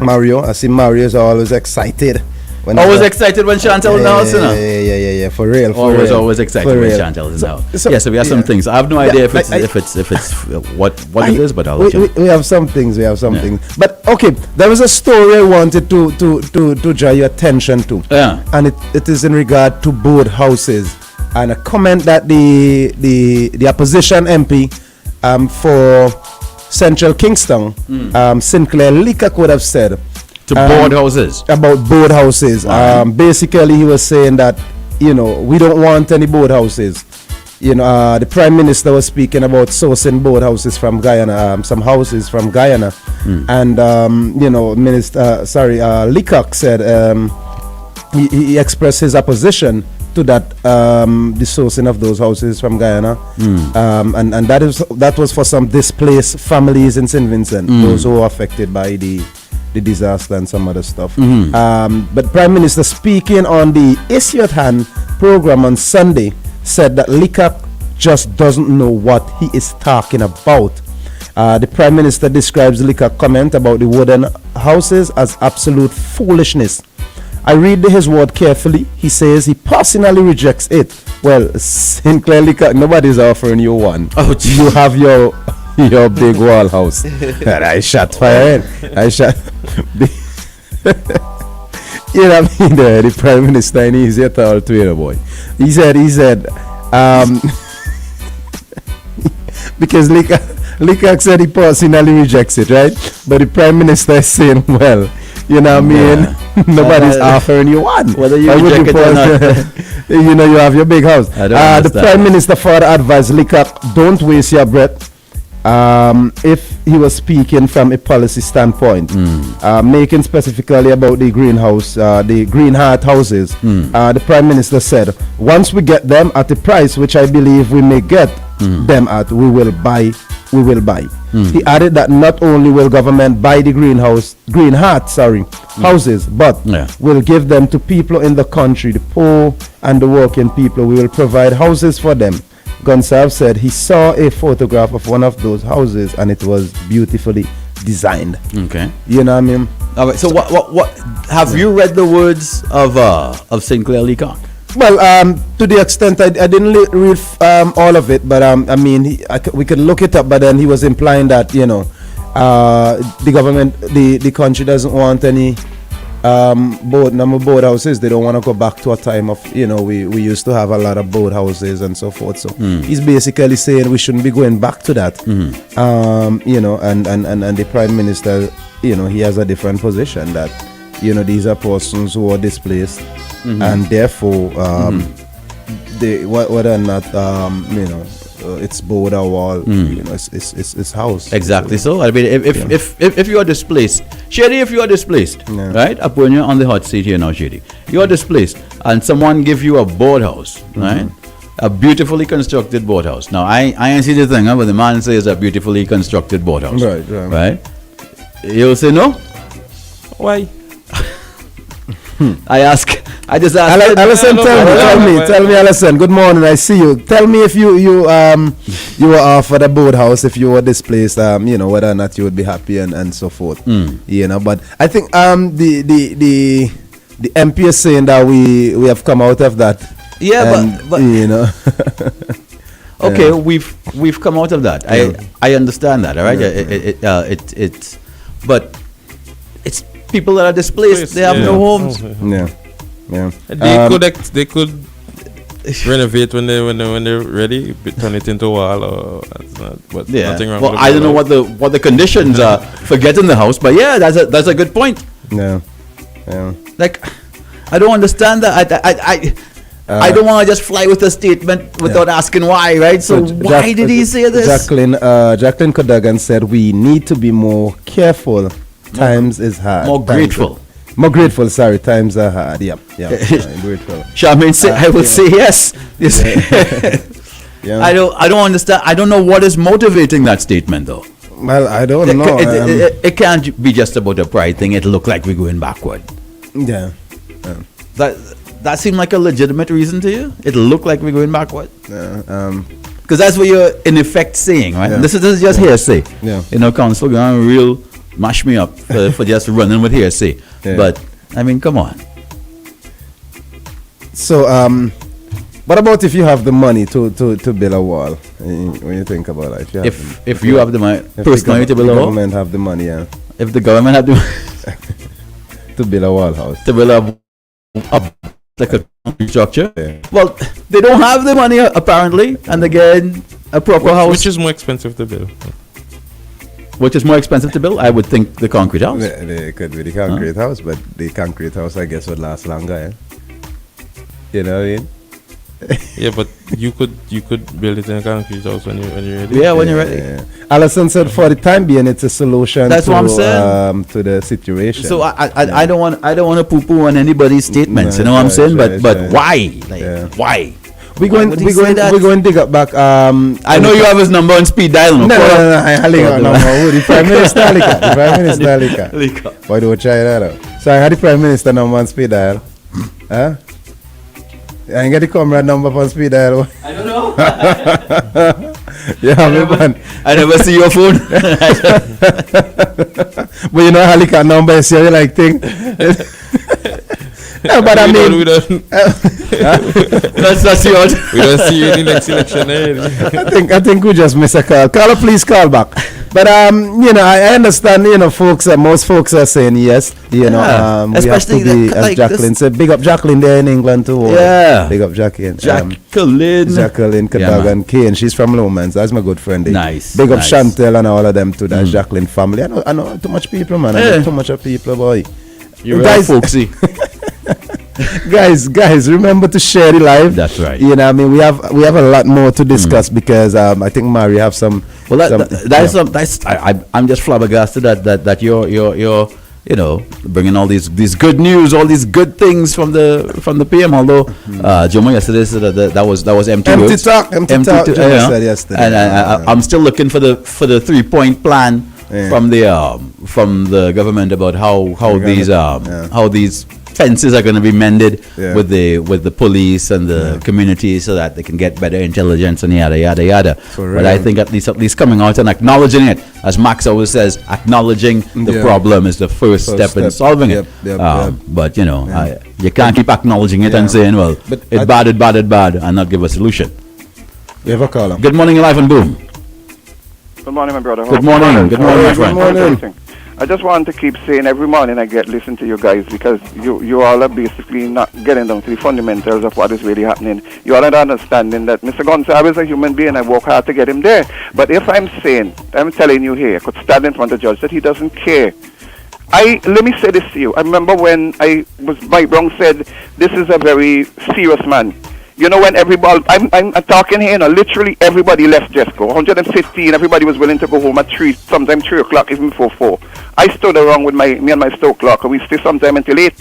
Mario, I see Mario is always excited. Always excited when Chantel is in the house, Yeah, for real. Always excited when Chantel is in the house. So we have some things. I have no idea if it's what it is, but I'll let you know. We have some things. But okay, there was a story I wanted to draw your attention to. Yeah. And it is in regard to board houses, and a comment that the opposition MP for Central Kingston, Sinclair Leacock would have said board houses. About board houses. Basically, he was saying that we don't want any board houses. The Prime Minister was speaking about sourcing board houses from Guyana, some houses from Guyana, and Leacock said he expressed his opposition to that the sourcing of those houses from Guyana, and that was for some displaced families in St. Vincent, those who were affected by the disaster and some other stuff. But Prime Minister, speaking on the issue at hand program on Sunday, said that LICAC just doesn't know what he is talking about. The Prime Minister describes the LICAC comment about the wooden houses as absolute foolishness. I read his word carefully. He says he personally rejects it. Well, Sinclair LICAC, nobody's offering you one. Oh, you have your big wall house. And I shot fire in. I shot. You know what I mean? The Prime Minister, and he's a tall Twitter boy. He said, because LICAC said he personally rejects it, right? But the Prime Minister is saying, well, you know what I mean? Nobody's offering you one. Whether you reject it or not. You know, you have your big house. The Prime Minister further advised LICAC, don't waste your breath. If he was speaking from a policy standpoint, making specifically about the greenhouse, the Green Heart houses, the Prime Minister said, once we get them at the price which I believe we may get them at, we will buy. He added that not only will government buy the Green Heart houses, but will give them to people in the country, the poor and the working people. We will provide houses for them. Gonsalves said he saw a photograph of one of those houses and it was beautifully designed. Okay. You know what I mean? All right. So what have you read the words of Sinclair LICAC? Well, to the extent I didn't read all of it, but I mean, we could look it up. But then he was implying that, you know, the government, the country doesn't want any boat houses. They don't want to go back to a time of, you know, we used to have a lot of boat houses and so forth. So he's basically saying we shouldn't be going back to that. You know, and the Prime Minister, you know, he has a different position that, you know, these are persons who are displaced. And therefore, they whether or not you know, it's board or wall, you know, it's house. Exactly. So I mean, if you are displaced, Shady, if you are displaced, right? I put you on the hot seat here now, Shady. You are displaced, and someone give you a board house, right? A beautifully constructed board house. Now I ain't see the thing, but the man says a beautifully constructed board house, right? You'll say no. Why? I just asked. Alison, tell me, Alison. Good morning. I see you. Tell me if you were offered a boat house, if you were displaced, you know, whether or not you would be happy and so forth. You know, but I think the MP is saying that we have come out of that. Yeah, but you know. Okay, we've come out of that. I understand that. All right. But it's people that are displaced. They have no homes. They could renovate when they're ready, turn it into a wall or but nothing wrong. Well, I don't know what the conditions are for getting the house, but yeah, that's a good point. Yeah. Like, I don't understand that. I don't want to just fly with a statement without asking why, right? So why did he say this? Jacqueline Kodagan said we need to be more careful. Times is hard. More grateful. More grateful. Sorry, times are hard. Yeah. Grateful. Charmaine said, "I will say yes." I don't understand. I don't know what is motivating that statement, though. Well, I don't know. It can't be just about a pride thing. It look like we're going backward. Yeah. That seemed like a legitimate reason to you. It looked like we're going backward. Because that's what you're in effect saying, right? This is just hearsay. Yeah. You know, council going real mash me up for just running with hearsay. But I mean, come on. So, what about if you have the money to build a wall? When you think about it, if you have the money personally to build a wall, government have the money, yeah. If the government have the to build a wall house, to build like a structure. Well, they don't have the money apparently, and again, a proper house, which is more expensive to build. Which is more expensive to build? I would think the concrete house. It could be the concrete house, but the concrete house, I guess, would last longer. You know what I mean? Yeah, but you could build it in a concrete house when you're ready. Yeah, when you're ready. Yeah. Alison said for the time being, it's a solution. That's what I'm saying. To the situation. So I don't want to poo-poo on anybody's statements. You know what I'm saying? But why? Like why? We're going to dig up back. I know you have his number on speed dial. No. I got number. The Prime Minister Alika. Why do we try that out? So I had the Prime Minister number on speed dial. Huh? I ain't get the comrade number on speed dial. I don't know. I never see your phone. But you know Alika number is here like thing. No, but I mean, we don't that's yours. We don't see you in the next election. I think we just miss a call. Caller, please call back. But I understand. Most folks are saying yes. We have to be, as Jacqueline said, big up Jacqueline there in England too. Yeah, big up Jacqueline. Jacqueline Cadogan Kane. She's from Lomans. That's my good friend. Nice. Big up Chantel and all of them too. That's Jacqueline family. I know too much people, man. I know too much of people, boy. You're guys, folksy. guys, remember to share the live. That's right. We have a lot more to discuss because I think Mari have some. Well, I'm just flabbergasted that you're bringing all these good news, all these good things from the PM. Although Jomo yesterday said that was empty talk. Said yesterday. And I'm still looking for the 3-point plan from the government about how these fences are going to be mended with the police and the community so that they can get better intelligence and yada yada yada. But I think at least coming out and acknowledging it, as Max always says, acknowledging the problem is the first step in solving it. But you can't keep acknowledging it and saying, well, it's bad, and not give a solution. We have a caller. Good morning, Live and Boom. Good morning, my brother. Good morning, my friend. Good morning. I just want to keep saying every morning I listen to you guys because you all are basically not getting down to the fundamentals of what is really happening. You all are understanding that Mr. Gonsalves is a human being. I work hard to get him there. But if I'm telling you here, I could stand in front of the judge that he doesn't care. Let me say this to you. I remember when Mike Brown said, this is a very serious man. You know, when everybody, I'm talking here, literally everybody left Jesco. 115, everybody was willing to go home at 3, sometimes 3 o'clock, even before 4. I stood around with me and my store clock, and we stayed sometime until 8.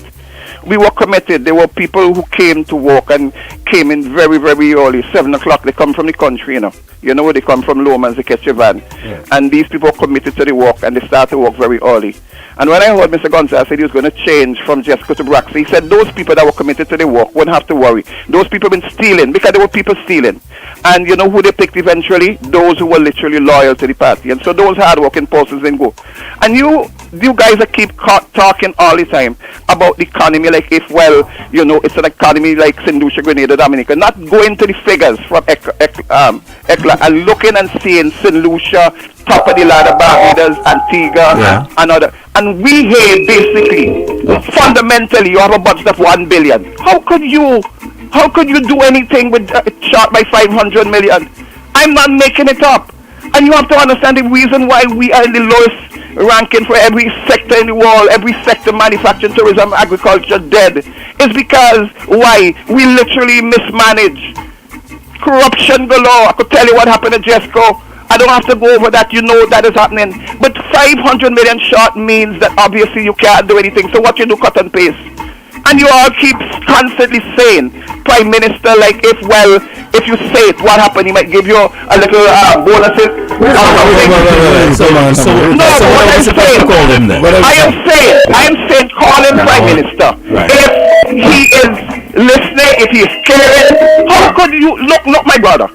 We were committed. There were people who came to work and came in very, very early, 7 o'clock. They come from the country, they come from Lomans, they catch a van. Yeah. And these people are committed to the work, and they start to work very early. And when I heard Mr. Gonsalves said he was going to change from Jesco to Braxton, he said those people that were committed to the work wouldn't have to worry. Those people been stealing because there were people stealing. And you know who they picked eventually? Those who were literally loyal to the party. And so those hard-working persons didn't go. And you guys keep talking all the time about the economy, like it's an economy like St. Lucia, Grenada, Dominica. Not going to the figures from ECLA and looking and seeing St. Lucia, top of the ladder, Barbados, Antigua, and other. And we here basically, fundamentally, you have a budget of $1 billion. How could you do anything with short by 500 million? I'm not making it up. And you have to understand the reason why we are in the lowest ranking for every sector in the world, every sector, manufacturing, tourism, agriculture, dead, is because why? We literally mismanage. Corruption galore. I could tell you what happened at Jesco. I don't have to go over that, that is happening. But 500 million short means that obviously you can't do anything. So what you do, cut and paste. And you all keep constantly saying, Prime Minister, like if you say it, what happened? He might give you a little bonuses. I am saying, call him Prime Minister. Right. If he is listening, if he is caring, how could you look, my brother?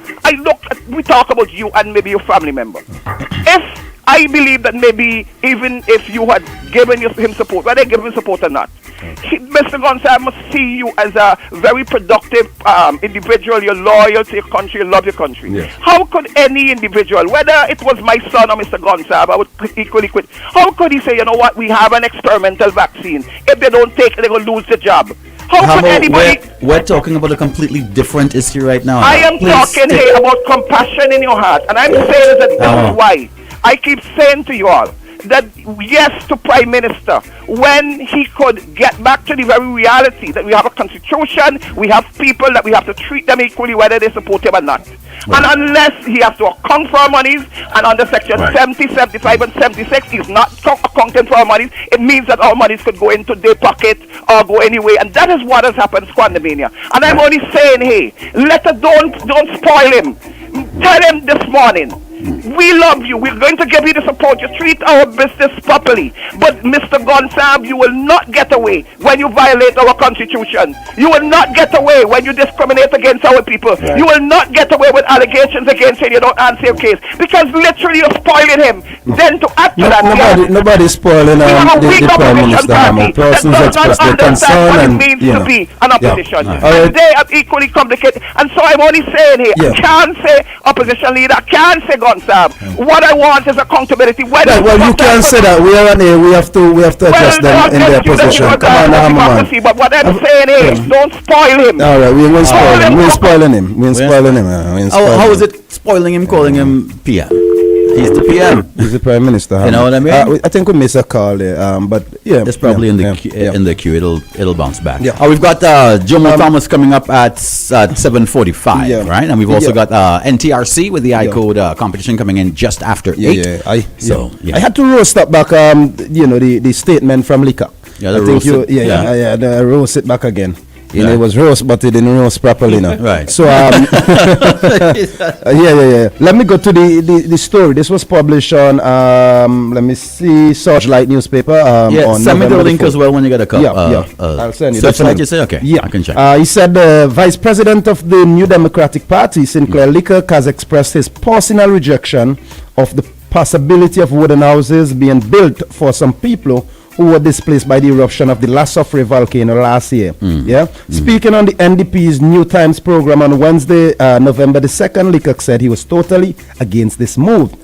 We talk about you and maybe your family member. If I believe that maybe even if you had given him support, whether they give him support or not, Mr. Gonsalves must see you as a very productive individual. You're loyal to your country, you love your country. Yes. How could any individual, whether it was my son or Mr. Gonsalves, I would equally quit. How could he say, you know what, we have an experimental vaccine. If they don't take it, they're going to lose the job. How could anybody... We're talking about a completely different issue right now. I am talking here about compassion in your heart. And I'm saying that this is why. I keep saying to you all, that yes to Prime Minister when he could get back to the very reality that we have a constitution, we have people that we have to treat them equally whether they support him or not. Right. And unless he has to account for our monies, and under section 70, 75 and 76 he's not accounting for our monies, it means that our monies could go into their pocket or go anyway, and that is what has happened to Squandermania. And I'm only saying, hey, don't spoil him. Tell him this morning, we love you. We're going to give you the support. You treat our business properly. But Mr. Gonsab, you will not get away when you violate our constitution. You will not get away when you discriminate against our people. Right. You will not get away with allegations against him. You don't answer your case. Because literally you're spoiling him. Then to act to that. Nobody's spoiling the Prime Minister. Persons express their concern and what it means to be an opposition. Yeah. And they are equally complicated. And so I'm only saying here, I can't say opposition leader, I can't say Gonsab. What I want is accountability. Well, you can't say that. We are on here. We have to address them in their position. Come on, man. But what I'm saying is, don't spoil him. All right, we won't spoil him. We're spoiling him. We're spoiling him. How is it spoiling him? Calling him PM? He's the PM. He's the Prime Minister. You know what I mean? I think we missed a call there. But yeah, it's probably in the queue. It'll bounce back. Yeah. We've got Jomo Thomas coming up at 7:45, right? And we've also got NTRC with the iCode competition coming in just after 8. I had to roast up back. The statement from Lika. Yeah, the roast it back again. It was roast, but it didn't roast properly now. Right. So, let me go to the story. This was published on, let me see, Searchlight newspaper. Send me the link as well when you get a call. I'll send you. Searchlight, you say? Okay. Yeah. I can check. He said the Vice President of the New Democratic Party, Sinclair Leacock, has expressed his personal rejection of the possibility of wooden houses being built for some people who were displaced by the eruption of the La Soufrière volcano last year. Speaking on the NDP's New Times program on Wednesday, November the 2nd, Leacock said he was totally against this move.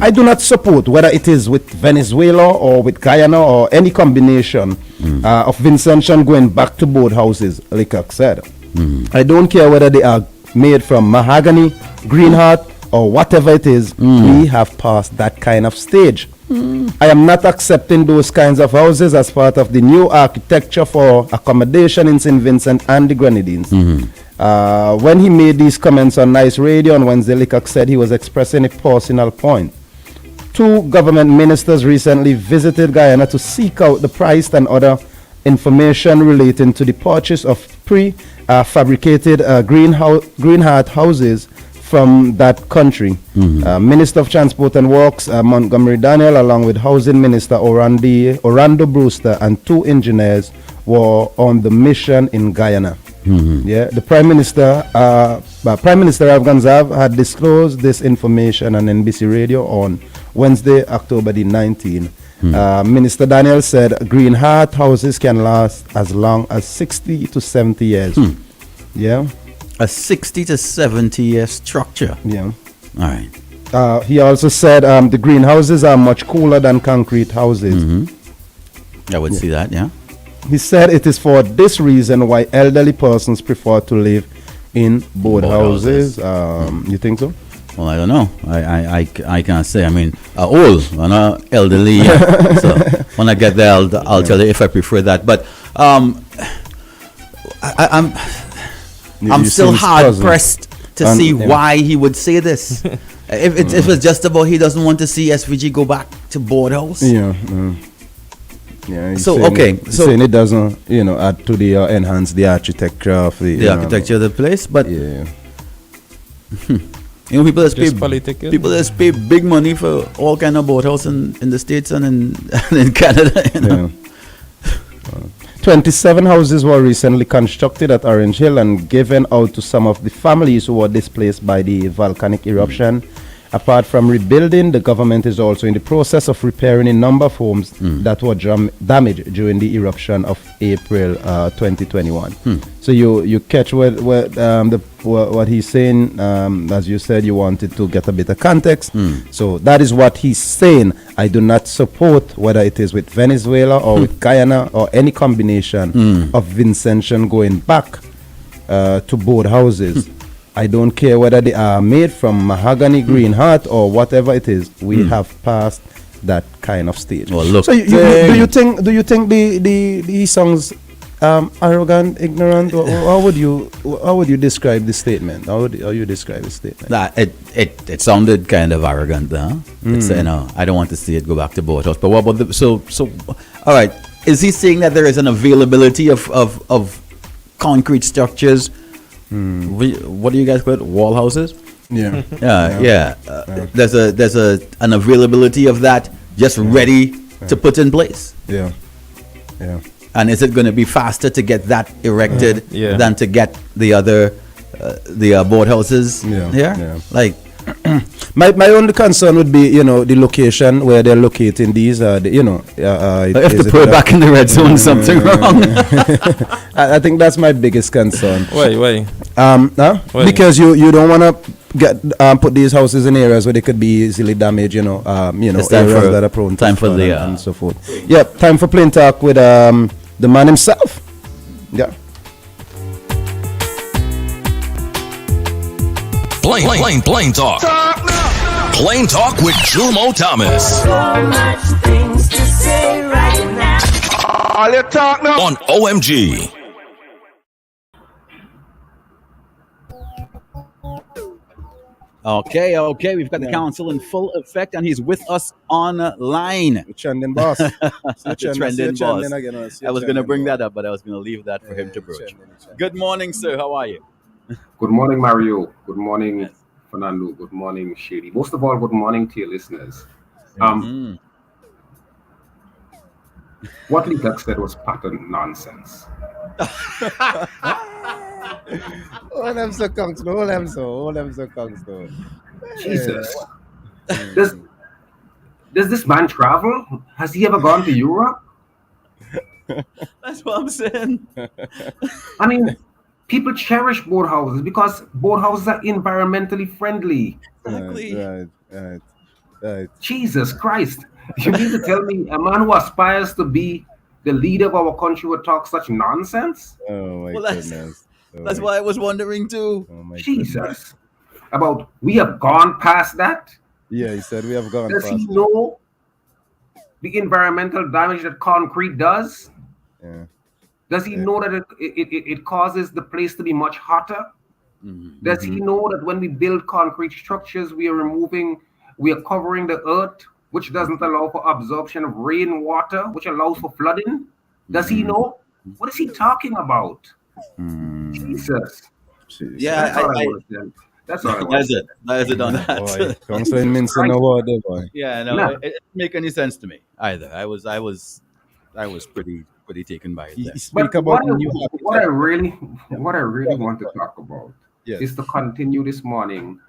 I do not support whether it is with Venezuela or with Guyana or any combination of Vincentian going back to both houses, Leacock said. I don't care whether they are made from mahogany, green heart, or whatever it is. We have passed that kind of stage. I am not accepting those kinds of houses as part of the new architecture for accommodation in St. Vincent and the Grenadines. When he made these comments on Nice Radio on Wednesday, Leacock said he was expressing a personal point. 2 government ministers recently visited Guyana to seek out the price and other information relating to the purchase of pre-fabricated green heart houses from that country. Minister of Transport and Works Montgomery Daniel, along with Housing Minister Orlando Brewster and 2 engineers, were on the mission in Guyana. The Prime Minister Rav Gonsalve had disclosed this information on NBC Radio on Wednesday, October the 19th. Minister Daniel said green heart houses can last as long as 60 to 70 years. A 60 to 70 year structure. Yeah. All right. He also said the greenhouses are much cooler than concrete houses. I would see that, yeah. He said it is for this reason why elderly persons prefer to live in board houses. You think so? Well, I don't know. I can't say. I mean, old, I'm not elderly. So when I get there, I'll tell you if I prefer that. But I'm still hard pressed to see why he would say this. If it's just about he doesn't want to see SVG go back to board house. So saying it doesn't, add to the enhance the architecture of the architecture of the place, but people that pay big money for all kind of boathouse in the States and in Canada. 27 houses were recently constructed at Orange Hill and given out to some of the families who were displaced by the volcanic eruption. Apart from rebuilding, the government is also in the process of repairing a number of homes that were damaged during the eruption of April 2021. So you catch what he's saying. As you said, you wanted to get a bit of context. So that is what he's saying. I do not support whether it is with Venezuela or with Guyana or any combination of Vincentian going back to board houses. I don't care whether they are made from mahogany, green heart, or whatever it is. We have passed that kind of stage. Well, look, so do you think these songs arrogant, ignorant, or how would you describe the statement? How you describe the statement? It sounded kind of arrogant, huh? It's, I don't want to see it go back to Boathouse. But what about so all right, is he saying that there is an availability of concrete structures? What do you guys call it? Wall houses? Yeah. There's an availability of that just ready to put in place. Yeah. And is it going to be faster to get that erected than to get the other boathouses here? Yeah. Like, my only concern would be, the location where they're locating these. If they put it back in the red zone, something wrong. I think that's my biggest concern. Why? Because you don't want to put these houses in areas where they could be easily damaged. Areas that are prone to flood and so forth. Yeah, time for plain talk with the man himself. Yeah. Plain talk. Plain talk with Jumo Thomas. So much things to say right now. All your talk now on OMG. Okay, we've got the council in full effect, and he's with us online. Trending boss. Trending boss. I was going to bring that up, but I was going to leave that for him to broach. Good morning, sir. How are you? Good morning, Mario. Good morning, Fernando. Good morning, Shady. Most of all, good morning to your listeners. What Leak said was pattern nonsense. All them so comfortable. Jesus. Does this man travel? Has he ever gone to Europe? That's what I'm saying. I mean, people cherish boathouses because boathouses are environmentally friendly. Exactly. Right. Jesus Christ. You mean to tell me a man who aspires to be the leader of our country would talk such nonsense? Oh, my goodness. That's why I was wondering too. Jesus. About we have gone past that? Yeah, he said we have gone past. Does he know the environmental damage that concrete does? Yeah. Does he know that it causes the place to be much hotter? Does he know that when we build concrete structures, we are covering the earth, which doesn't allow for absorption of rainwater, which allows for flooding? Does he know? What is he talking about? Jesus. Yeah, that's all I want. That is it on that. Councilman Minson, no word there, boy. Yeah, no, it didn't make any sense to me either. I was pretty taken by it. But what I really want to talk about is to continue this morning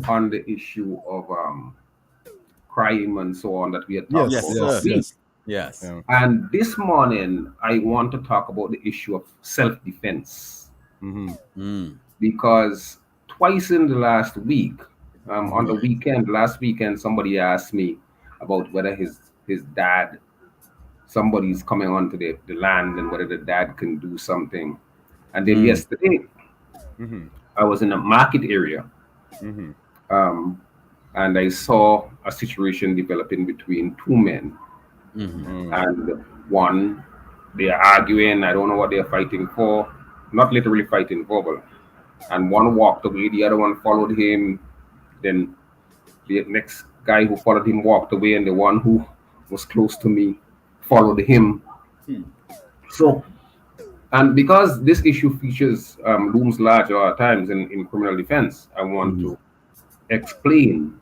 on the issue of crime and so on that we had talked about. Yes. And this morning, I want to talk about the issue of self-defense. Because twice in the last week, on the weekend, last weekend, somebody asked me about whether his dad, somebody's coming onto the land and whether the dad can do something. And then yesterday, I was in a market area. And I saw a situation developing between two men. And one, they are arguing. I don't know what they are fighting for. Not literally fighting, verbal. And one walked away. The other one followed him. Then the next guy who followed him walked away, and the one who was close to me followed him. So, and because this issue looms large at times in criminal defense, I want to explain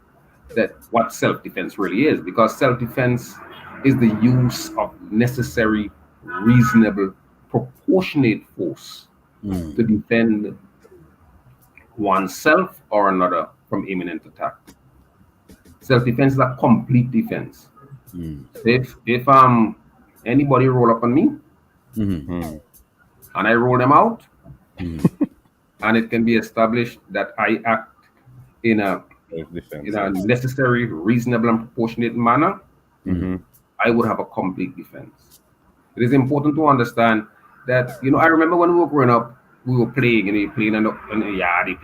that what self-defense really is, because self-defense is the use of necessary, reasonable, proportionate force to defend oneself or another from imminent attack. Self-defense is a complete defense. If anybody roll up on me and I roll them out, and it can be established that I act in a necessary, reasonable, and proportionate manner, I would have a complete defense. It is important to understand that, I remember when we were growing up, we were playing, you playing in the yard, you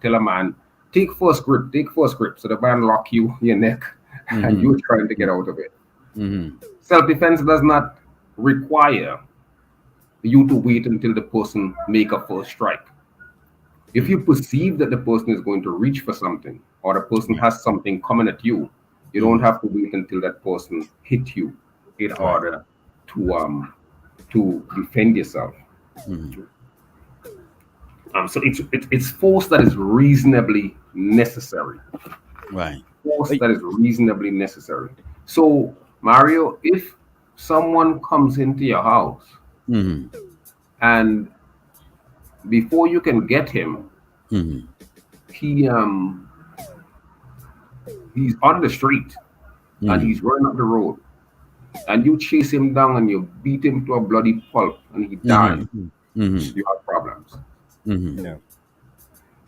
tell a man, take first grip, so the man lock your neck, and you're trying to get out of it. Self-defense does not require you to wait until the person make a first strike. If you perceive that the person is going to reach for something, or the person has something coming at you, you don't have to wait until that person hit you in order to defend yourself. So it's force that is reasonably necessary. Right. Force that is reasonably necessary. So, Mario, if someone comes into your house and before you can get him, he's on the street and he's running up the road, and you chase him down and you beat him to a bloody pulp and he dies, you have problems. Yeah.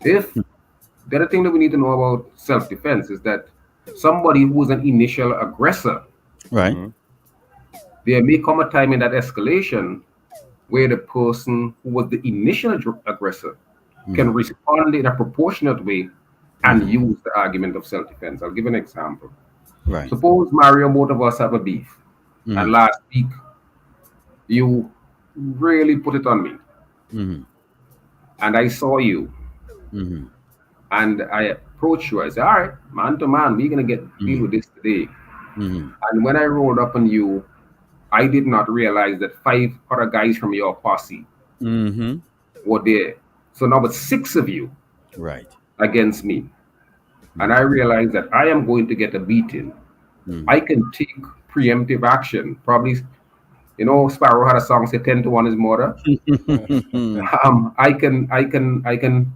If the other thing that we need to know about self-defense is that somebody who is an initial aggressor, right, there may come a time in that escalation where the person who was the initial aggressor can respond in a proportionate way and use the argument of self-defense. I'll give an example. Right. Suppose, Mario, both of us have a beef, and last week you really put it on me, and I saw you, and I approached you. I said, all right, man to man, we're going to deal with this today. And when I rolled up on you, I did not realize that 5 other guys from your posse were there. So now it's 6 of you against me. And I realized that I am going to get a beating. I can take preemptive action. Probably, Sparrow had a song say 10 to 1 is murder. I can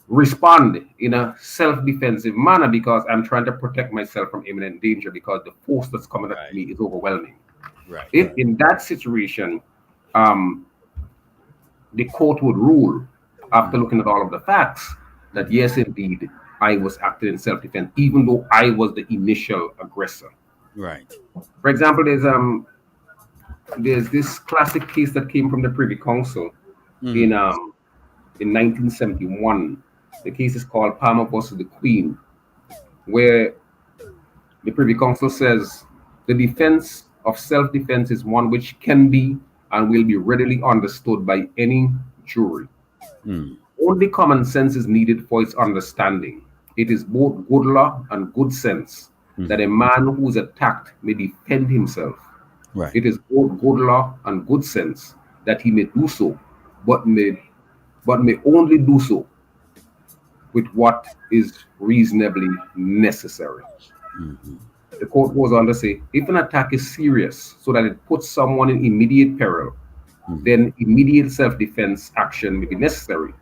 respond in a self-defensive manner because I'm trying to protect myself from imminent danger because the force that's coming at me is overwhelming. If in that situation, the court would rule after looking at all of the facts that yes, indeed, I was acting in self-defense, even though I was the initial aggressor. Right. For example, there's this classic case that came from the Privy Council in 1971. The case is called Palmer versus the Queen, where the Privy Council says the defense of self-defense is one which can be and will be readily understood by any jury. Only common sense is needed for its understanding. It is both good law and good sense that a man who is attacked may defend himself. Right. It is both good law and good sense that he may do so, but may only do so with what is reasonably necessary. The court goes on to say, if an attack is serious so that it puts someone in immediate peril, then immediate self-defense action may be necessary.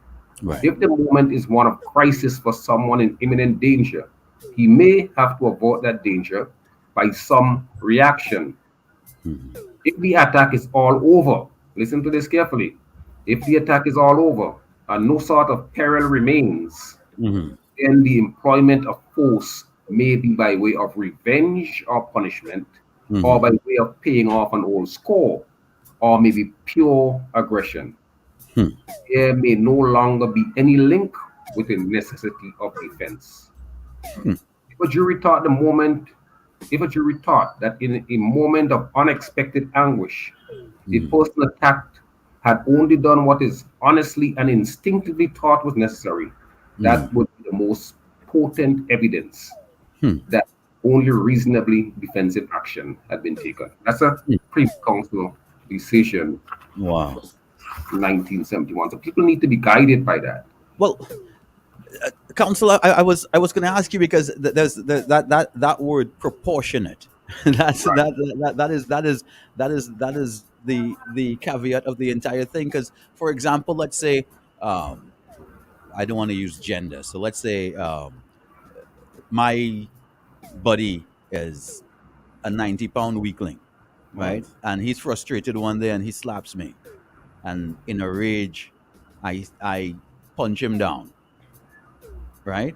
Right. If the moment is one of crisis for someone in imminent danger, he may have to avoid that danger by some reaction. If the attack is all over, listen to this carefully. If the attack is all over and no sort of peril remains, then the employment of force may be by way of revenge or punishment, or by way of paying off an old score, or maybe pure aggression. There may no longer be any link with the necessity of defense. If a jury thought that in a moment of unexpected anguish, the person attacked had only done what is honestly and instinctively thought was necessary, that would be the most potent evidence that only reasonably defensive action had been taken. That's a Privy Council decision. Wow. 1971. So people need to be guided by that. Well, Counselor, I was going to ask you because there's that word proportionate. That's Right. that is the caveat of the entire thing. Because, for example, let's say I don't want to use gender, so let's say my buddy is a 90-pound weakling, right? And he's frustrated one day and he slaps me, and in a rage, I punch him down. Right?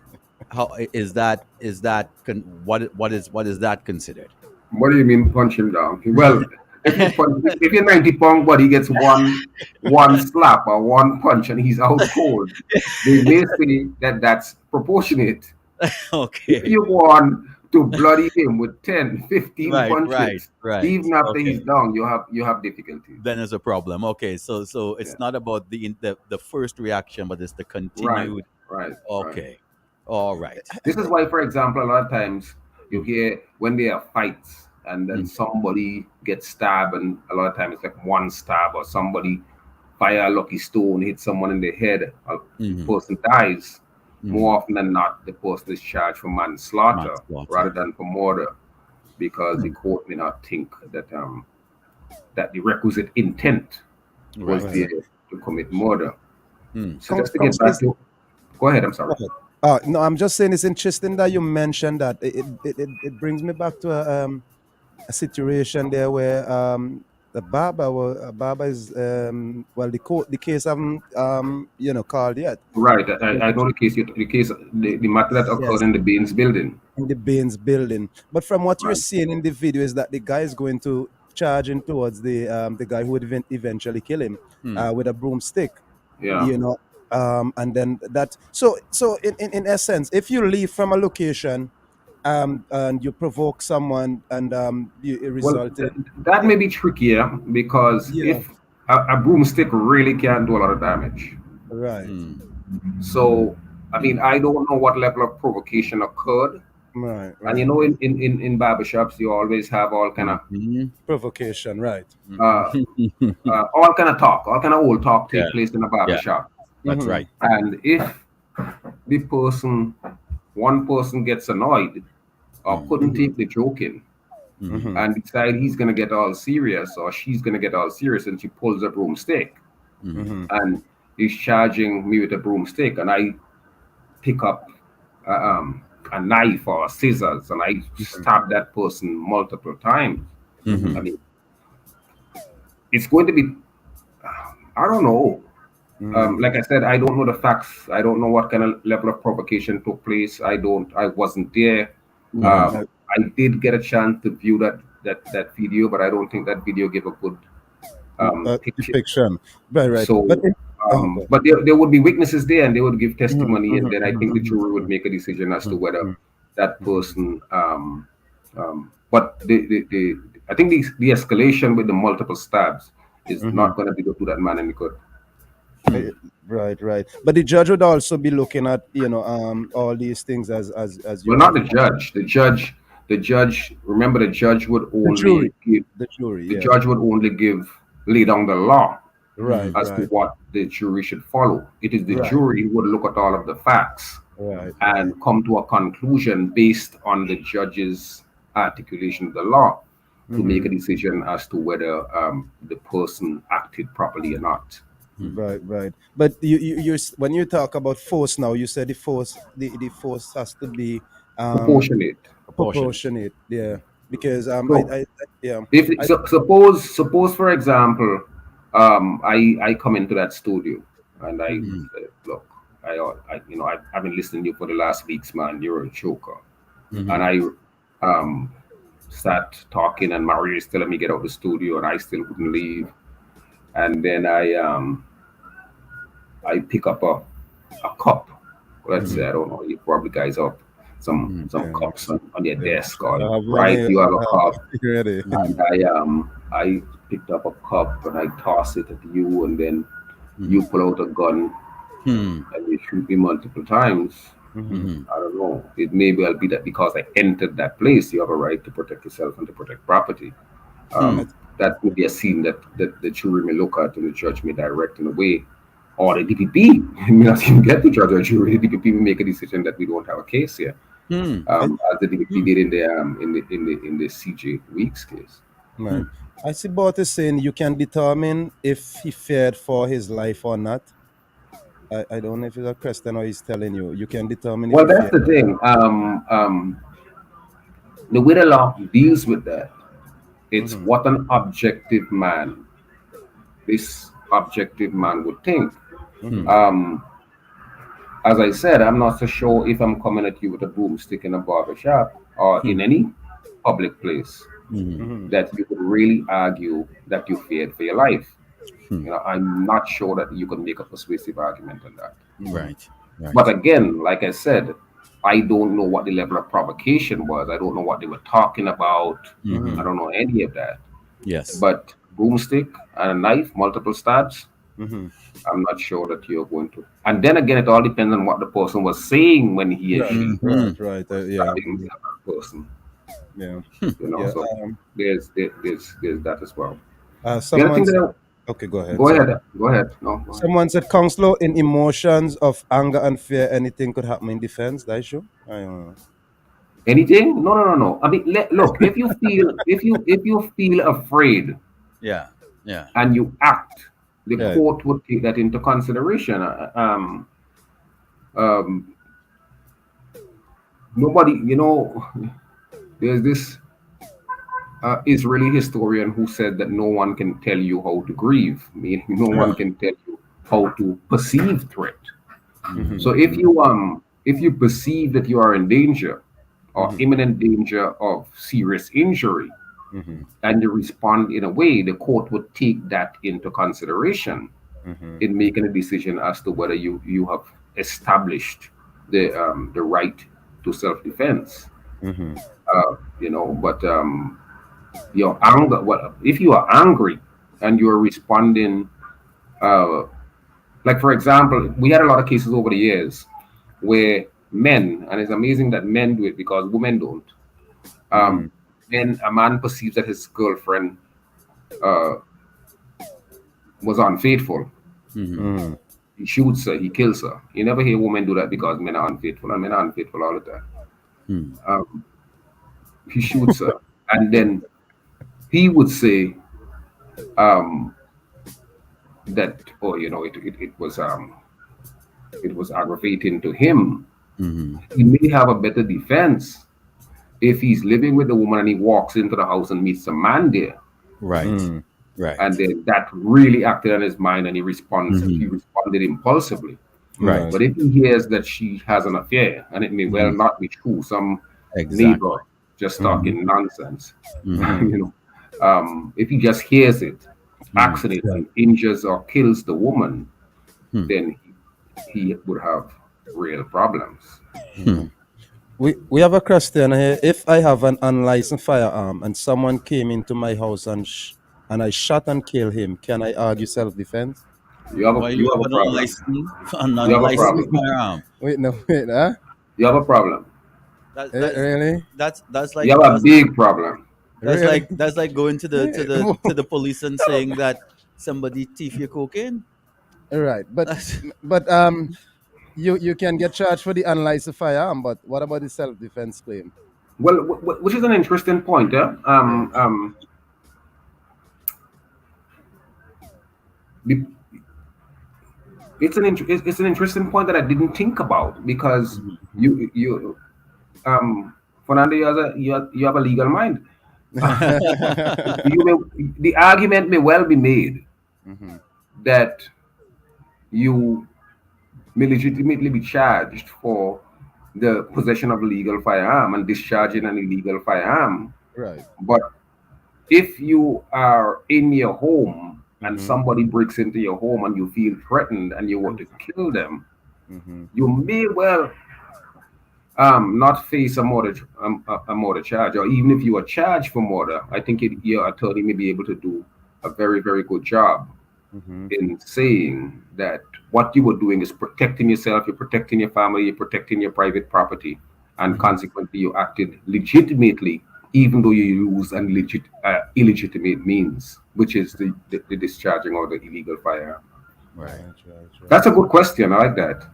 How is that? What is that considered? What do you mean punch him down? Well, if you're 90 pound body gets one slap or one punch and he's out cold, they may say that that's proportionate. Okay. If you go on to bloody him with 10, 15 Right, punches, right. even after Okay. he's down, you have difficulty. Then there's a problem. Okay, so it's not about the first reaction, but it's the continued. Right. Okay. All right. This is why, for example, a lot of times you hear when there are fights and then somebody gets stabbed, and a lot of times it's like one stab, or somebody fire a lucky stone, hit someone in the head, the person dies. More often than not, the person is charged for manslaughter rather than for murder, because the court may not think that that the requisite intent was there to commit murder. So just to get back to, go ahead. I'm sorry. No, I'm just saying it's interesting that you mentioned that. It brings me back to a situation there where the barber is the case haven't called yet. Right, I know the case. The matter that occurred in the Baines building. In the Baines building, but from what you're seeing in the video is that the guy is going to charge in towards the guy who would eventually kill him with a broomstick. Yeah. And then that. So in essence, if you leave from a location, and you provoke someone, and it resulted. That may be trickier because if a broomstick really can do a lot of damage. Right. So, I mean, I don't know what level of provocation occurred. Right. And you know, in barbershops, you always have all kind of provocation, right? All kind of talk, all kind of old talk take place in a barbershop. That's right. And if one person gets annoyed or couldn't take the joking and decide he's going to get all serious, or she's going to get all serious, and she pulls a broomstick and is charging me with a broomstick, and I pick up a knife or scissors and I stab that person multiple times. I mean, it's going to be, I don't know. Like I said, I don't know the facts. I don't know what kind of level of provocation took place. I wasn't there. I did get a chance to view that video, but I don't think that video gave a good depiction. Right. So, but there would be witnesses there, and they would give testimony, and then I think the jury would make a decision as to whether that person. But I think the escalation with the multiple stabs is not going to be to that man any good. Right. But the judge would also be looking at all these things as you. Well, not the judge. The judge. Remember, the judge would only judge would only lay down the law as to what the jury should follow. It is the jury who would look at all of the facts and come to a conclusion based on the judge's articulation of the law to make a decision as to whether the person acted properly or not. Right. But you when you talk about force now, you said the force has to be proportionate. Yeah, because suppose for example, I come into that studio and I say, look, I've been listening to you for the last weeks, man. You're a joker, and I start talking, and Mario is telling me get out of the studio, and I still wouldn't leave. And then I pick up a cup. Let's say, I don't know, you probably guys have some cups on your desk, or you have a cup. And I picked up a cup and I toss it at you, and then you pull out a gun and you shoot me multiple times. I don't know. It may well be that because I entered that place, you have a right to protect yourself and to protect property. That would be a scene that the jury may look at, and the judge may direct in a way, or the DPP may not even get the judge or jury. The DPP will make a decision that we don't have a case here, as the DPP did in the CJ Weeks case. Right. I see Bart is saying you can determine if he feared for his life or not. I don't know if it's a question or he's telling you. You can determine. Well, that's the thing. The way the law deals with that, it's what an objective man, this objective man would think. As I said, I'm not so sure if I'm coming at you with a broomstick in a barbershop or in any public place that you could really argue that you feared for your life. I'm not sure that you can make a persuasive argument on that. Right. But again, like I said, I don't know what the level of provocation was. I don't know what they were talking about. I don't know any of that. Yes. But broomstick and a knife, multiple stabs, I'm not sure that you're going to. And then again, it all depends on what the person was saying when he or she Right. Yeah. the other person. Yeah. You know, Yeah, so there's that as well. The other Someone thing said, that okay, go ahead. Go Sorry. ahead. Go ahead. No. Go ahead. Someone said, Counselor, in emotions of anger and fear, anything could happen in defense. That is true? I don't know. Anything? No. I mean, look. If you feel afraid, yeah, and you act, the court would take that into consideration. Nobody, you know, there's this Israeli historian who said that no one can tell you how to grieve, meaning no one can tell you how to perceive threat. So if you perceive that you are in danger or imminent danger of serious injury, and you respond in a way, the court would take that into consideration in making a decision as to whether you have established the right to self-defense. You know, but your anger. Well, if you are angry and you are responding, like for example, we had a lot of cases over the years where men, and it's amazing that men do it because women don't. Then a man perceives that his girlfriend was unfaithful. He shoots her, he kills her. You never hear women do that because men are unfaithful, and men are unfaithful all the time. He shoots her, and then he would say that, oh, you know, it was aggravating to him. He may have a better defense if he's living with the woman and he walks into the house and meets a man there. Right. Right. And then that really acted on his mind and he responded impulsively. Right. But if he hears that she has an affair, and it may well not be true, some neighbor just talking nonsense, you know, if he just hears it, accidentally injures or kills the woman, then he would have real problems. We have a question here. If I have an unlicensed firearm and someone came into my house and I shot and killed him, can I argue self-defense? You have a problem. Firearm. Wait, huh? You have a problem. Really? That's like you have a big problem. That's like going to the police and saying that somebody thief your cocaine. Right, but you can get charged for the unlicensed firearm, but what about the self-defense claim? Well, which is an interesting point. It's an interesting point that I didn't think about because you Fernando, you have a legal mind. The argument may well be made that you may legitimately be charged for the possession of a legal firearm and discharging an illegal firearm. Right. But if you are in your home and somebody breaks into your home and you feel threatened and you want to kill them, you may well not face a murder charge, or even if you are charged for murder, I think your attorney may be able to do a very, very good job in saying that what you were doing is protecting yourself, you're protecting your family, you're protecting your private property, and consequently you acted legitimately, even though you used illegitimate means, which is the discharging of the illegal firearm. Right. That's a good question. I like that.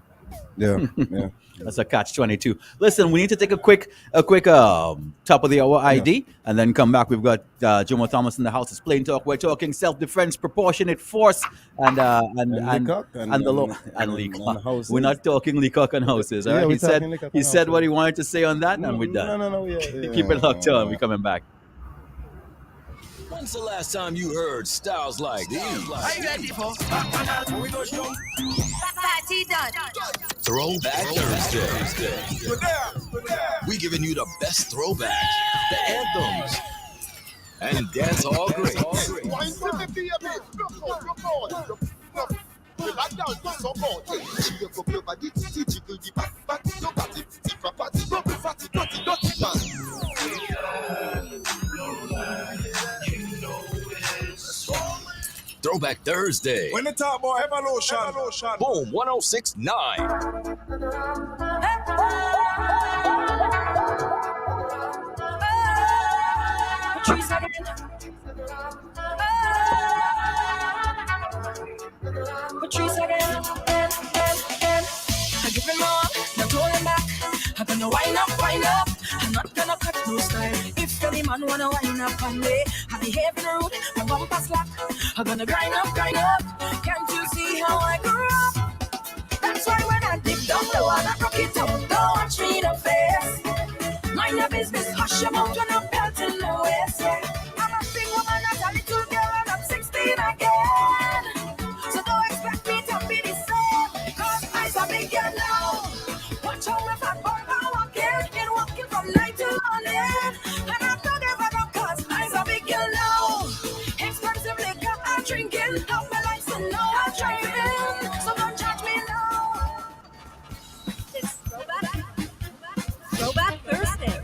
Yeah. That's a catch-22. Listen, we need to take a quick top of the hour ID and then come back. We've got Jomo Thomas in the house. It's Plain Talk. We're talking self-defense, proportionate force, and the law and Leacock. We're not talking Leacock and houses. All right? He said what he wanted to say on that, and we're done. No. Keep it locked on. We're coming back. When's the last time you heard styles like these? Are you ready for? Party done. Throwback Thursday. We giving you the best throwbacks, the anthems, and dance hall greats. You like down for some more. Jiggle up your body, jiggle the back, your body, if a party, go be fatty, dirty man. Throwback Thursday. When they talk about evolution. Boom 1069. Patrice again. I give him more, not holding back. I'm gonna wind up. I'm not gonna cut no style. If any man wanna wind up on me, I behave rude, my bumper slack. I'm gonna grind up. Can't you see how I grew up? That's why when I dip down the wall, I rock it up. Don't watch me in the face. Mind your business, hush your mouth when I'm pelting the waist. Yeah. I'm a big woman, not a little girl, and I'm 16 again. So don't expect me to be the same, cause I's a big girl now. Watch how my fat boy walking from night till morning. And I'm not ever gonna cause I's a big girl now. Expensive liquor I'm drinking, have my license now I'm driving. So don't judge me now. It's Throwback Thursday.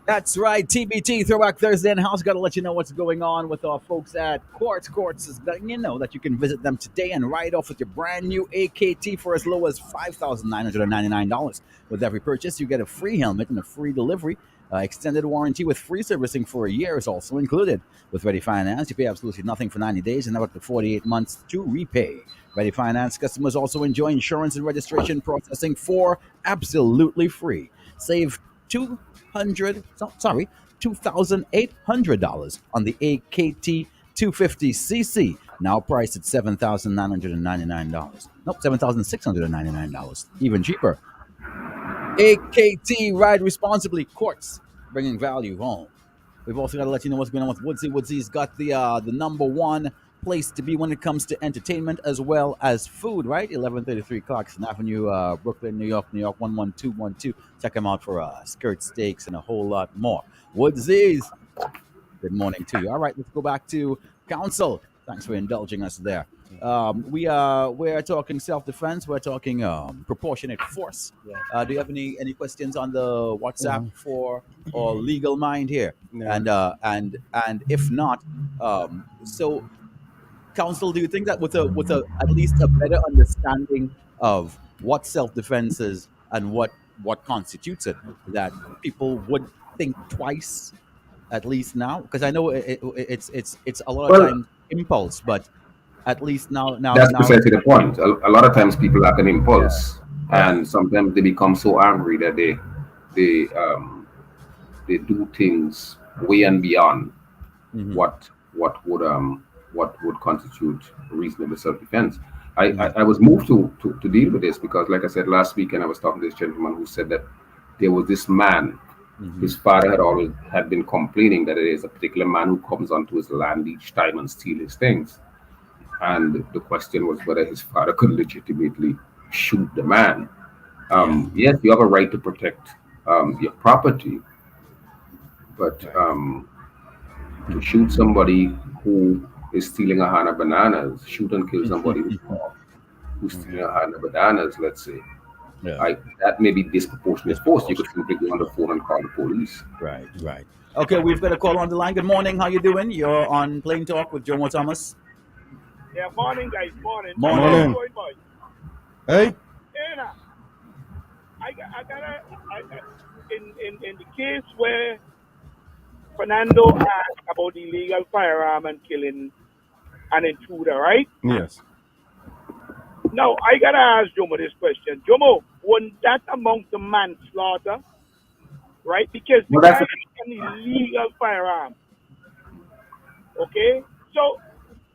That's right, TBT, Throwback Thursday in the house. Got to let you know what's going on with our folks at Quartz. Quartz is letting you know that you can visit them today and ride off with your brand new AKT for as low as $5,999. With every purchase, you get a free helmet and a free delivery. Extended warranty with free servicing for a year is also included. With Ready Finance, you pay absolutely nothing for 90 days and up to 48 months to repay. Ready Finance customers also enjoy insurance and registration processing for absolutely free. Save $2,800 on the AKT 250cc, now priced at $7,999. Nope, $7,699, even cheaper. AKT, ride responsibly. Quartz, bringing value home. We've also got to let you know what's going on with Woodsy. Woodsy's got the number one place to be when it comes to entertainment as well as food, right? 1133 Clarkson Avenue, Brooklyn, New York 11212. Check them out for skirt steaks and a whole lot more. Woodsy's, good morning to you. All right, let's go back to council. Thanks for indulging us there. We're talking self-defense. We're talking proportionate force. Do you have any questions on the WhatsApp for or legal mind here? No. And if not, so council, do you think that with a at least a better understanding of what self-defense is and what constitutes it, that people would think twice at least now? Because I know it's a lot of times impulse, but at least now that's precisely the point. A lot of times people have an impulse, and sometimes they become so angry that they do things way and beyond what would constitute reasonable self-defense. I was moved to deal with this because, like I said last week, and I was talking to this gentleman who said that there was this man. His father had been complaining that there is a particular man who comes onto his land each time and steals his things. And the question was whether his father could legitimately shoot the man. Yes, you have a right to protect your property, but to shoot somebody who is stealing a hand of bananas, shoot and kill somebody who's stealing a hand of bananas, let's say, that may be disproportionate force. You could simply go on the phone and call the police. Right. Okay, we've got a call on the line. Good morning. How you doing? You're on Plain Talk with Jomo Thomas. Yeah, morning, guys. Morning. Hey. I gotta in the case where Fernando asked about the illegal firearm and killing an intruder, right? Yes. Now, I gotta ask Jomo this question. Jomo, wouldn't that amount to manslaughter? Right? Because the guy is an illegal firearm. Okay? So,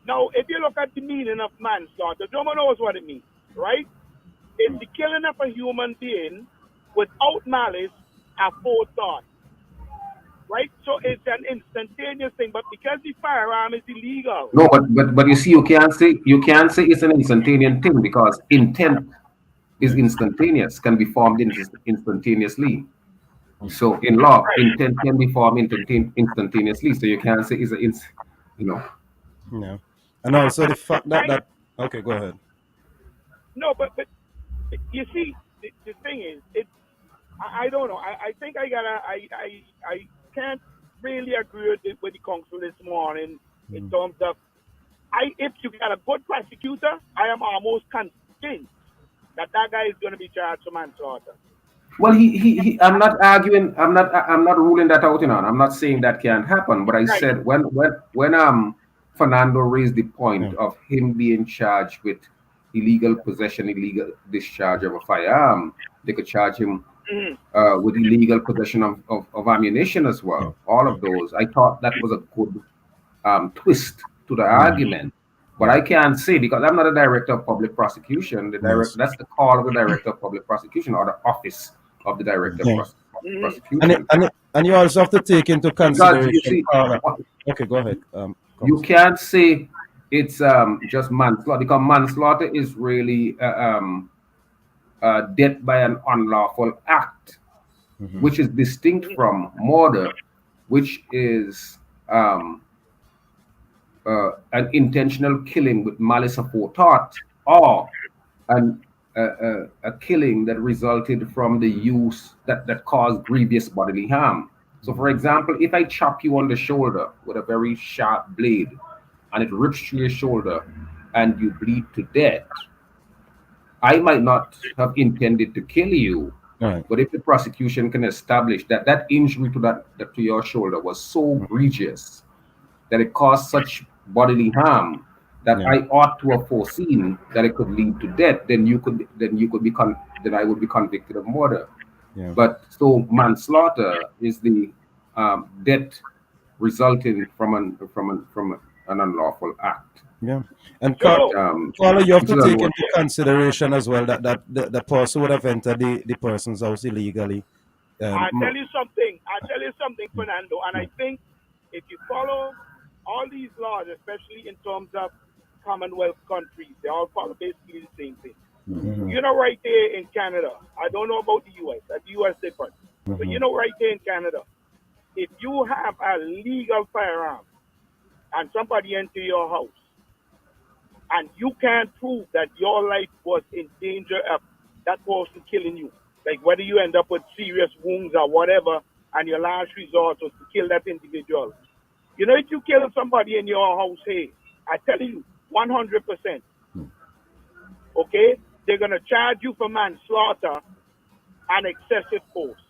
now, if you look at the meaning of manslaughter, Jomo knows what it means, right? It's the killing of a human being without malice aforethought. Right? So it's an instantaneous thing, but because the firearm is illegal. No, but you see, you can't say it's an instantaneous thing because intent is instantaneous, can be formed instantaneously. So in law, intent can be formed instantaneously. So you can't say it's No. And also the fact that Okay, go ahead. No, but you see, the thing is, I don't know. I think I can't really agree with the council this morning in terms of if you got a good prosecutor, I am almost convinced that guy is going to be charged for manslaughter. Well, I'm not arguing. I'm not ruling that out. I'm not saying that can't happen. But I said when Fernando raised the point of him being charged with illegal possession, illegal discharge of a firearm, they could charge him with illegal possession of ammunition as well. All of those. I thought that was a good twist to the argument. But I can't say, because I'm not a director of public prosecution. That's the call of the director of public prosecution, or the office of the director of prosecution. And you also have to take into consideration. Okay, go ahead. You can't say it's just manslaughter, because manslaughter is really death by an unlawful act, which is distinct from murder, which is an intentional killing with malice aforethought, or a killing that resulted from the use that caused grievous bodily harm. So, for example, if I chop you on the shoulder with a very sharp blade and it rips through your shoulder and you bleed to death, I might not have intended to kill you. Right. But if the prosecution can establish that injury to your shoulder was so egregious that it caused such bodily harm that I ought to have foreseen that it could lead to death, then I would be convicted of murder. Yeah. But so manslaughter is the death resulting from an unlawful act. Yeah, and Carla, you have to take into consideration as well that the person would have entered the person's house illegally. I'll tell you something, Fernando, and I think if you follow all these laws, especially in terms of Commonwealth countries, they all follow basically the same thing. You know, right there in Canada, I don't know about the US, the US different, but you know, right there in Canada, if you have a legal firearm and somebody enter your house and you can't prove that your life was in danger of that person killing you, like whether you end up with serious wounds or whatever, and your last resort was to kill that individual. You know, if you kill somebody in your house, hey, I tell you, 100%, okay, they're going to charge you for manslaughter and excessive force.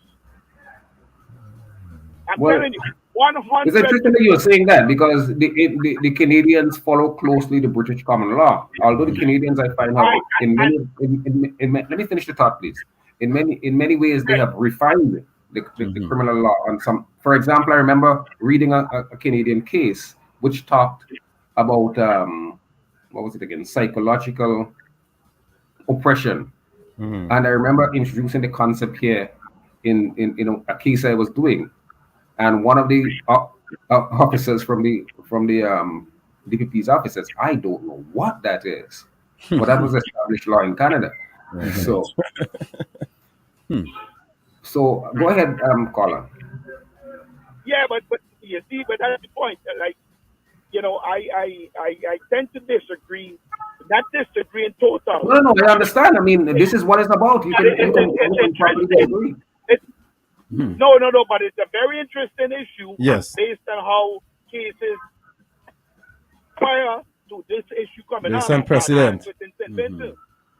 I'm telling you, 100%. It's interesting that you're saying that, because the Canadians follow closely the British common law. Although the Canadians, I find out, let me finish the thought, please. In many ways, they have refined the criminal law on some. For example, I remember reading a Canadian case which talked about what was it again? Psychological oppression, and I remember introducing the concept here in a case I was doing, and one of the officers from the DPP's office says, "I don't know what that is," but that was established law in Canada. So. So go ahead, caller. Yeah, but you see, but that's the point. Like, you know, I tend to disagree. Not disagree in total. No, I understand. I mean, this is what it's about. You can probably agree. No, but it's a very interesting issue. Yes. Based on how cases prior to this issue coming out. There's some precedent.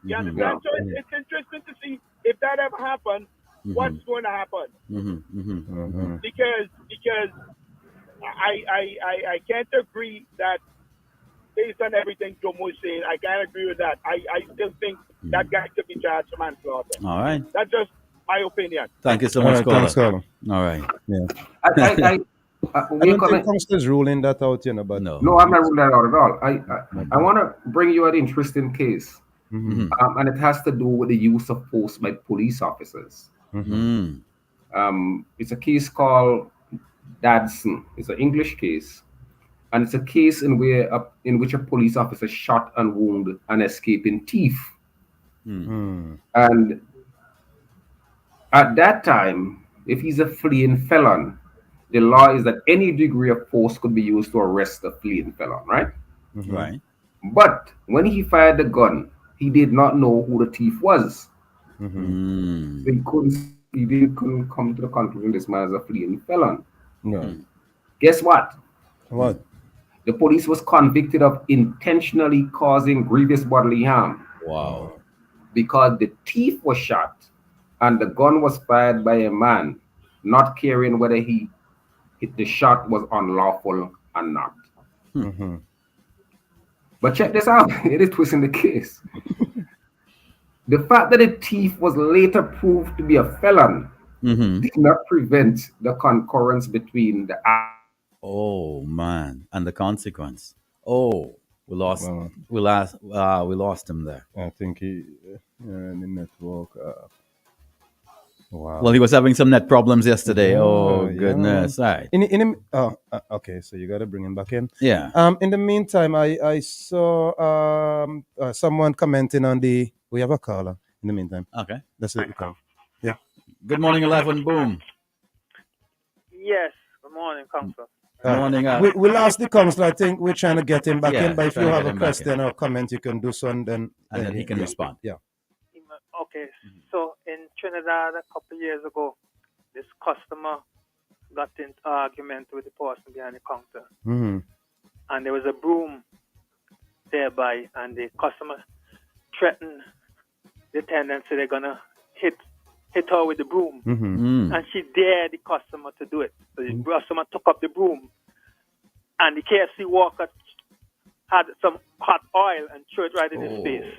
You understand? So it's interesting to see if that ever happens. What's going to happen? Because I can't agree that based on everything Jomo is saying, I can't agree with that. I still think that guy should be charged for manslaughter. All right. That's just my opinion. Thank you so much, caller. Thanks, caller. All right. Yeah. I don't think Constance ruling that out, you know, but no, I'm not ruling that out at all. I want to bring you an interesting case, and it has to do with the use of force by police officers. It's a case called Dadson. It's an English case, and it's a case in which a police officer shot and wounded an escaping thief. And at that time, if he's a fleeing felon, the law is that any degree of force could be used to arrest a fleeing felon, right? Right. But when he fired the gun, he did not know who the thief was. Mm-hmm. So he couldn't come to the conclusion this man is a fleeing felon. No. Guess what? What? The police was convicted of intentionally causing grievous bodily harm. Wow. Because the thief was shot and the gun was fired by a man, not caring whether the shot was unlawful or not. Mm-hmm. But check this out. It is twisting the case. The fact that the thief was later proved to be a felon did not prevent the concurrence between the act. Oh man, and the consequence. Oh, we lost him there. I think the network. Wow. Well, he was having some net problems yesterday. Yeah, Oh yeah. goodness! Right. Okay, so you got to bring him back in. Yeah. In the meantime, I saw someone commenting on the. We have a caller. In the meantime. Okay. That's it. Yeah. Good morning, 11 Boom. Yes. Good morning, Council. Good morning. We lost the council. I think we're trying to get him back Yeah, in. But if you trying to have get a him back question or comment, you can do so, and then he can respond. Yeah. Okay. So in Trinidad a couple of years ago, this customer got into argument with the person behind the counter, Mm-hmm. and there was a broom thereby, and the customer threatened the attendant, so they're gonna hit her with the broom, and she dared the customer to do it. So the customer took up the broom, and the KFC worker had some hot oil and threw it right in his face.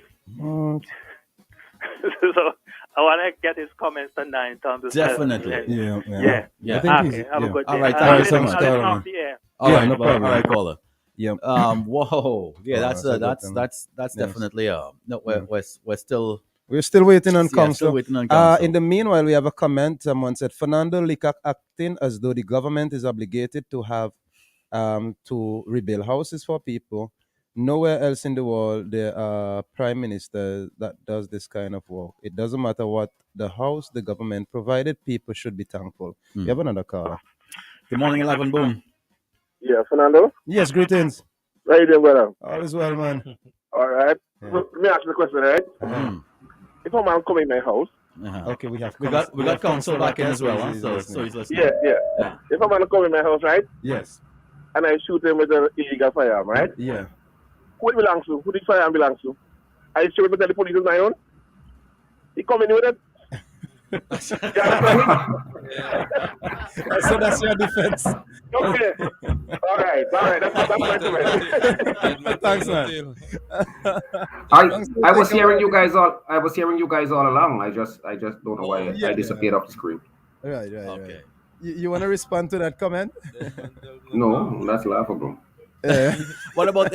So I want to get his comments on that in terms of Definitely. Yeah. Yeah. Okay. Have a good day. All right. Thank you so much. I'll off the air. All right. no problem. All right, caller. Yeah. Whoa. Yeah. That's Yes. definitely no. We're still. We're still waiting on Yeah, council. still waiting on council. In the meanwhile, we have a comment. Someone said Fernando Licak acting as though the government is obligated to have to rebuild houses for people. Nowhere else in the world there are prime ministers that does this kind of work. It doesn't matter what the house the government provided. People should be thankful. You have another caller. Good morning, 11 Boom. Yeah, Fernando. Yes, greetings. How you doing, brother? All is well, man. All right. So, let me ask you a question, right? If a man come in my house, Okay, we have We got council back in as well. Huh? So he's listening. yeah. If a man come in my house, right? Yes. And I shoot him with an illegal firearm, right? Yeah. Who it belongs to? Who the firearm belongs to? I sure tell the police is my own. He come in with it. So that's your defense. Okay. All right. That's my comment. Thanks, man. I was hearing you guys all. I was hearing you guys all along. I just don't know why I disappeared off the screen. Right. You want to respond to that comment? No, that's laughable. What about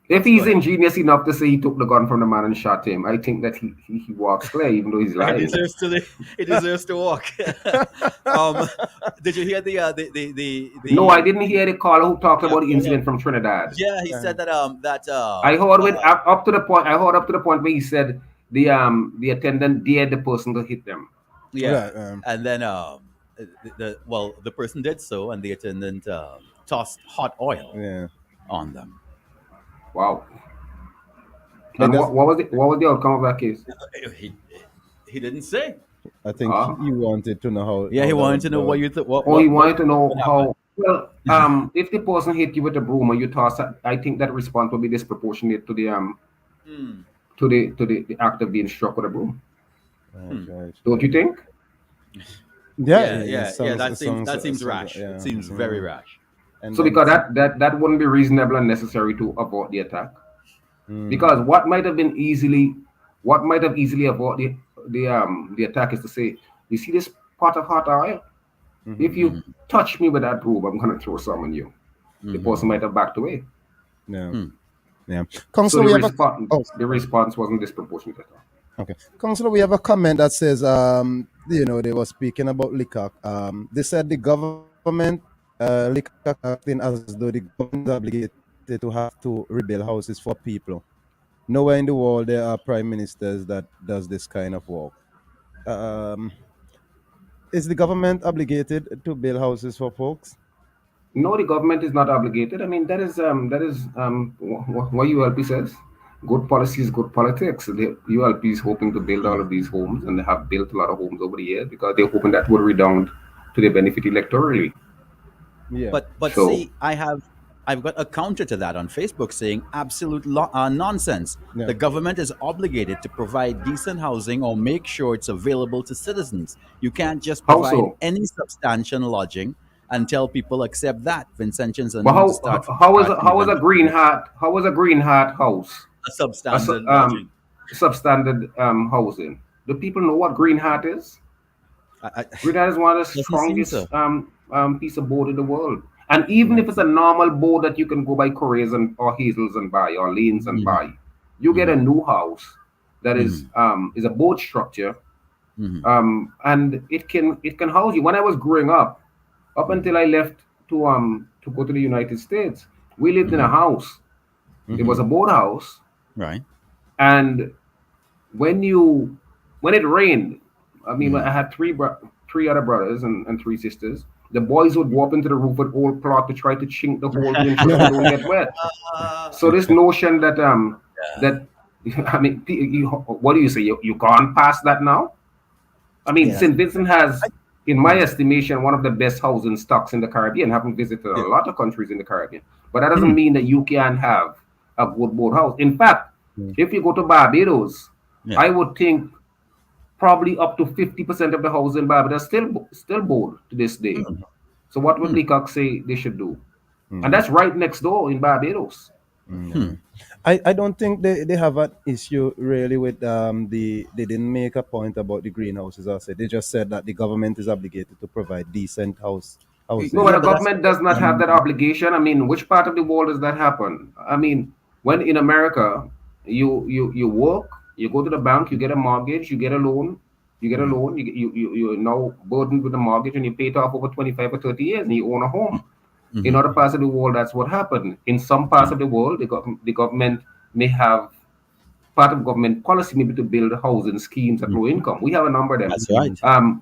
If he's ingenious enough to say he took the gun from the man and shot him, I think that he walks clear, even though he's lying. He deserves to walk. Did you hear the No, I didn't hear the caller who talked about the incident from Trinidad. Yeah, he said that I heard up to the point. I heard up to the point where he said the attendant dared the person to hit them. Yeah, and then the person did so, and the attendant tossed hot oil on them. Wow. And what was the outcome of that case? He didn't say. I think he wanted to know how. Yeah, he wanted to know what you thought. He wanted to know how. Well, if the person hit you with a broom and you toss, I think that response will be disproportionate to the to the act of being struck with a broom. Don't you think? Yeah. That seems rash. It seems very rash. So because that wouldn't be reasonable and necessary to abort the attack. Because what might have easily avoided the attack is to say, you see this pot of hot oil? If you touch me with that broom, I'm gonna throw some on you. The person might have backed away. Yeah. So the response wasn't disproportionate at all. Okay. Councillor, we have a comment that says, they were speaking about Licak. They said the government, Licak acting as though the government is obligated to have to rebuild houses for people. Nowhere in the world there are prime ministers that does this kind of work. Is the government obligated to build houses for folks? No, the government is not obligated. I mean, that is what ULP says. Good policy is good politics. The ULP is hoping to build all of these homes, and they have built a lot of homes over the years because they're hoping that would redound to their benefit electorally. Yeah. But So- see, I've got a counter to that on Facebook saying absolute nonsense. Yeah. The government is obligated to provide decent housing or make sure it's available to citizens. You can't just How provide so? any substantial lodging and tell people accept that. Vincentians and But how is a green heart house a substandard a lodging? substandard housing? Do people know what green heart is? Green heart is one of the Doesn't seem strongest so. piece of board in the world. And even if it's a normal board that you can go by Correas or Hazels and buy or Lanes and buy, you get a new house that is a board structure, and it can house you. When I was growing up until I left to go to the United States, we lived in a house. It was a board house, Right. and when it rained, I mean, I had three other brothers and three sisters. The boys would go up into the roof with old cloth to try to chink the hole in so they don't get wet. So this notion that that I mean, what do you say? You can't pass that now? I mean, Yeah. St. Vincent has, in my estimation, one of the best housing stocks in the Caribbean. Having visited a lot of countries in the Caribbean, but that doesn't mean that you can have a good board house. In fact, if you go to Barbados, I would think probably up to 50% of the houses in Barbados still board to this day. So what would Leacock say they should do? And that's right next door in Barbados. I don't think they have an issue really with they didn't make a point about the greenhouses. I said they just said that the government is obligated to provide decent housing. No, but the government does not have that obligation. I mean, which part of the world does that happen? I mean, when in America, you work, you go to the bank, you get a mortgage, you get a loan, you're now burdened with a mortgage and you pay it off over 25 or 30 years and you own a home. In other parts of the world, that's what happened. In some parts of the world, the government may have part of government policy maybe to build housing schemes at low income. We have a number of them. That's right.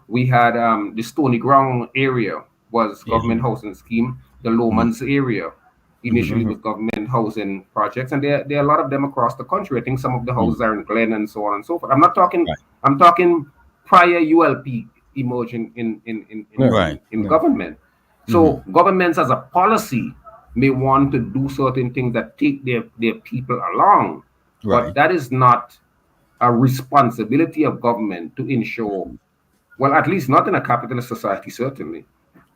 We had the Stony Ground area was government housing scheme. The Lomans area initially was government housing projects, and there are a lot of them across the country. I think some of the houses are in Glen and so on and so forth. I'm not talking. I'm talking prior ULP emerging in government. So governments as a policy may want to do certain things that take their people along, but that is not a responsibility of government to ensure, well, at least not in a capitalist society, certainly,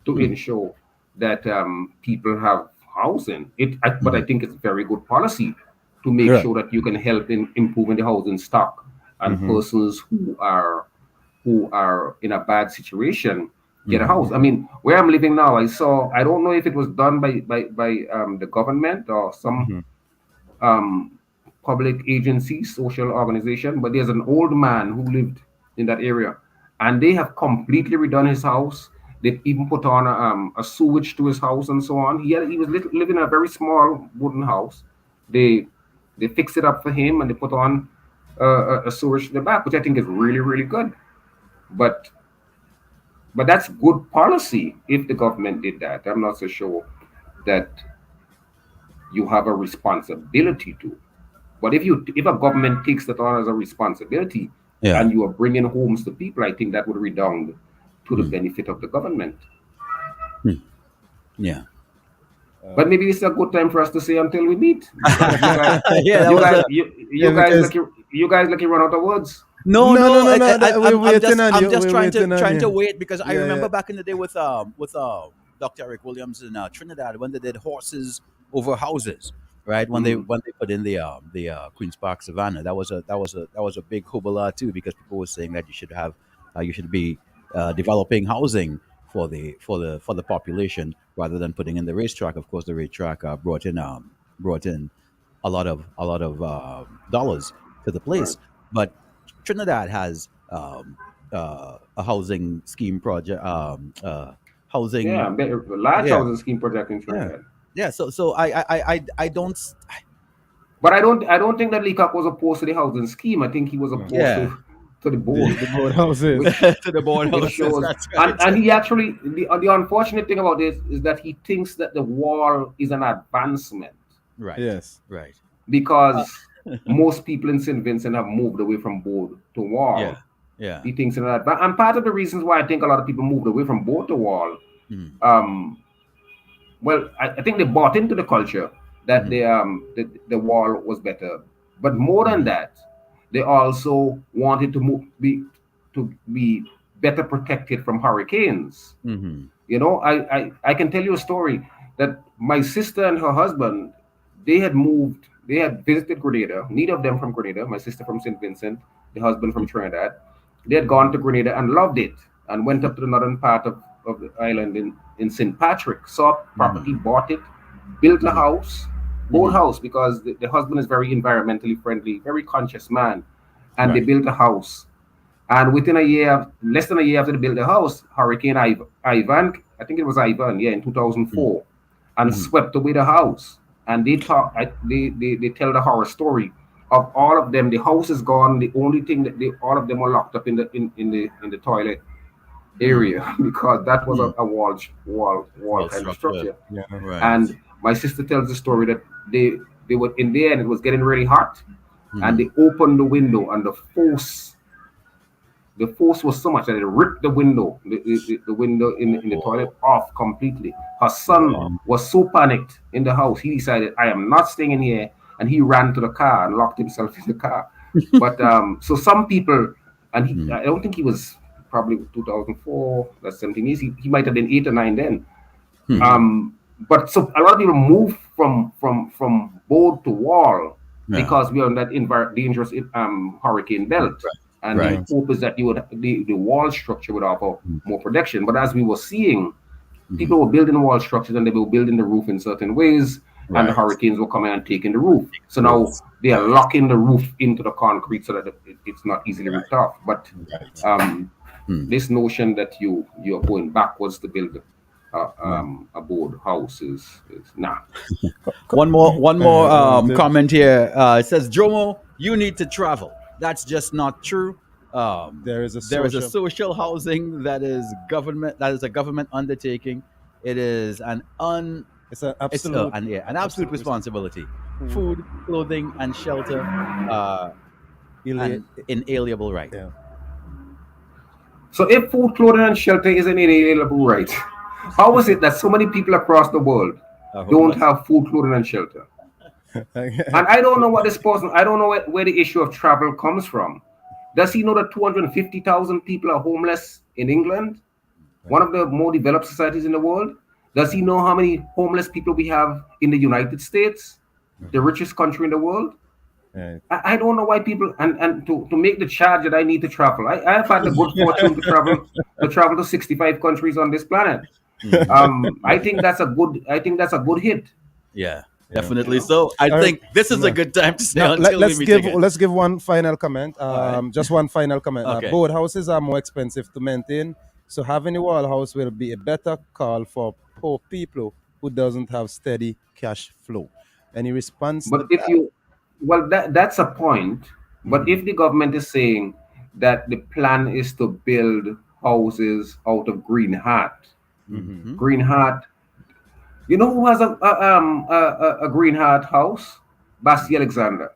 to ensure that people have housing. But I think it's very good policy to make sure that you can help in improving the housing stock and persons who are in a bad situation get a house. I mean, where I'm living now, I don't know if it was done by the government or some public agency, social organization, but there's an old man who lived in that area, and they have completely redone his house. They've even put on a sewage to his house and so on. He was living in a very small wooden house. They fixed it up for him and they put on a sewage to the back, which I think is really, really good. But that's good policy if the government did that. I'm not so sure that you have a responsibility to. But if a government takes that on as a responsibility and you are bringing homes to people, I think that would redound to the benefit of the government. Yeah. But maybe this is a good time for us to say until we meet. You guys like you run out of words. No. I'm just We're trying to you. wait because I remember back in the day with Dr. Eric Williams in Trinidad when they did horses over houses, right? When they put in the Queens Park Savannah, that was a big hoopla too, because people were saying that you should be developing housing for the population rather than putting in the racetrack. Of course, the racetrack brought in a lot of dollars to the place, but Trinidad has a housing scheme project, housing. Yeah, a large housing scheme project in Trinidad. Yeah. So I don't. But I don't think that Leacock was opposed to the housing scheme. I think he was opposed to to the board. The board houses. To the board Which houses. shows- That's right. and he actually, the unfortunate thing about this is that he thinks that the wall is an advancement. Right. Yes. Right. Because most people in St. Vincent have moved away from board to wall. Yeah. Yeah. He thinks in that. And part of the reasons why I think a lot of people moved away from board to wall, well, I think they bought into the culture that the wall was better. But more than that, they also wanted to be better protected from hurricanes. You know, I can tell you a story that my sister and her husband, they had visited Grenada, neither of them from Grenada, my sister from St. Vincent, the husband from Trinidad. They had gone to Grenada and loved it and went up to the northern part of the island in St. Patrick, saw property, bought it, built a house, boat house, because the husband is very environmentally friendly, very conscious man. And they built a house. And within a year, less than a year after they built the house, Hurricane Ivan, I think it was Ivan, in 2004, and swept away the house. And they tell the horror story of all of them. The house is gone. The only thing that all of them were locked up in the toilet area because that was a wall kind of structure. Yeah, right. And my sister tells the story that they were in there and it was getting really hot, and they opened the window and the force was so much that it ripped the window, the window in the toilet off completely. Her son was so panicked in the house, he decided, I am not staying in here, and he ran to the car and locked himself in the car. But so some people, and I don't think he was probably 2004, that's 17 years, he might have been 8 or 9 then. But so a lot of people move from board to wall because we are on that dangerous hurricane belt. And the hope is that the wall structure would offer more protection. But as we were seeing, people were building wall structures and they were building the roof in certain ways, and the hurricanes were coming and taking the roof. So now they are locking the roof into the concrete so that it's not easily ripped off. But this notion that you are going backwards to build a board house is nah. One more comment here. It says, Jomo, you need to travel. That's just not true. There is a social housing that is a government undertaking. It is an absolute responsibility. Food, clothing, and shelter an inalienable right. Yeah. So if food, clothing, and shelter is an inalienable right, how is it that so many people across the world don't have food, clothing, and shelter? And I don't know what this person, I don't know where the issue of travel comes from. Does he know that 250,000 people are homeless in England, one of the more developed societies in the world? Does he know how many homeless people we have in the United States, the richest country in the world? I don't know why people, and to make the charge that I need to travel. I have had the good fortune to travel to 65 countries on this planet. I think that's a good hit. Yeah. Definitely so. I think this is a good time to stay until let's we meet again. Let's give one final comment. Just one final comment. Okay. Board houses are more expensive to maintain, so having a wall house will be a better call for poor people who doesn't have steady cash flow. Any response? But that's a point. But if the government is saying that the plan is to build houses out of Green Heart, Green Heart. You know who has a Green Heart house? Basti Alexander.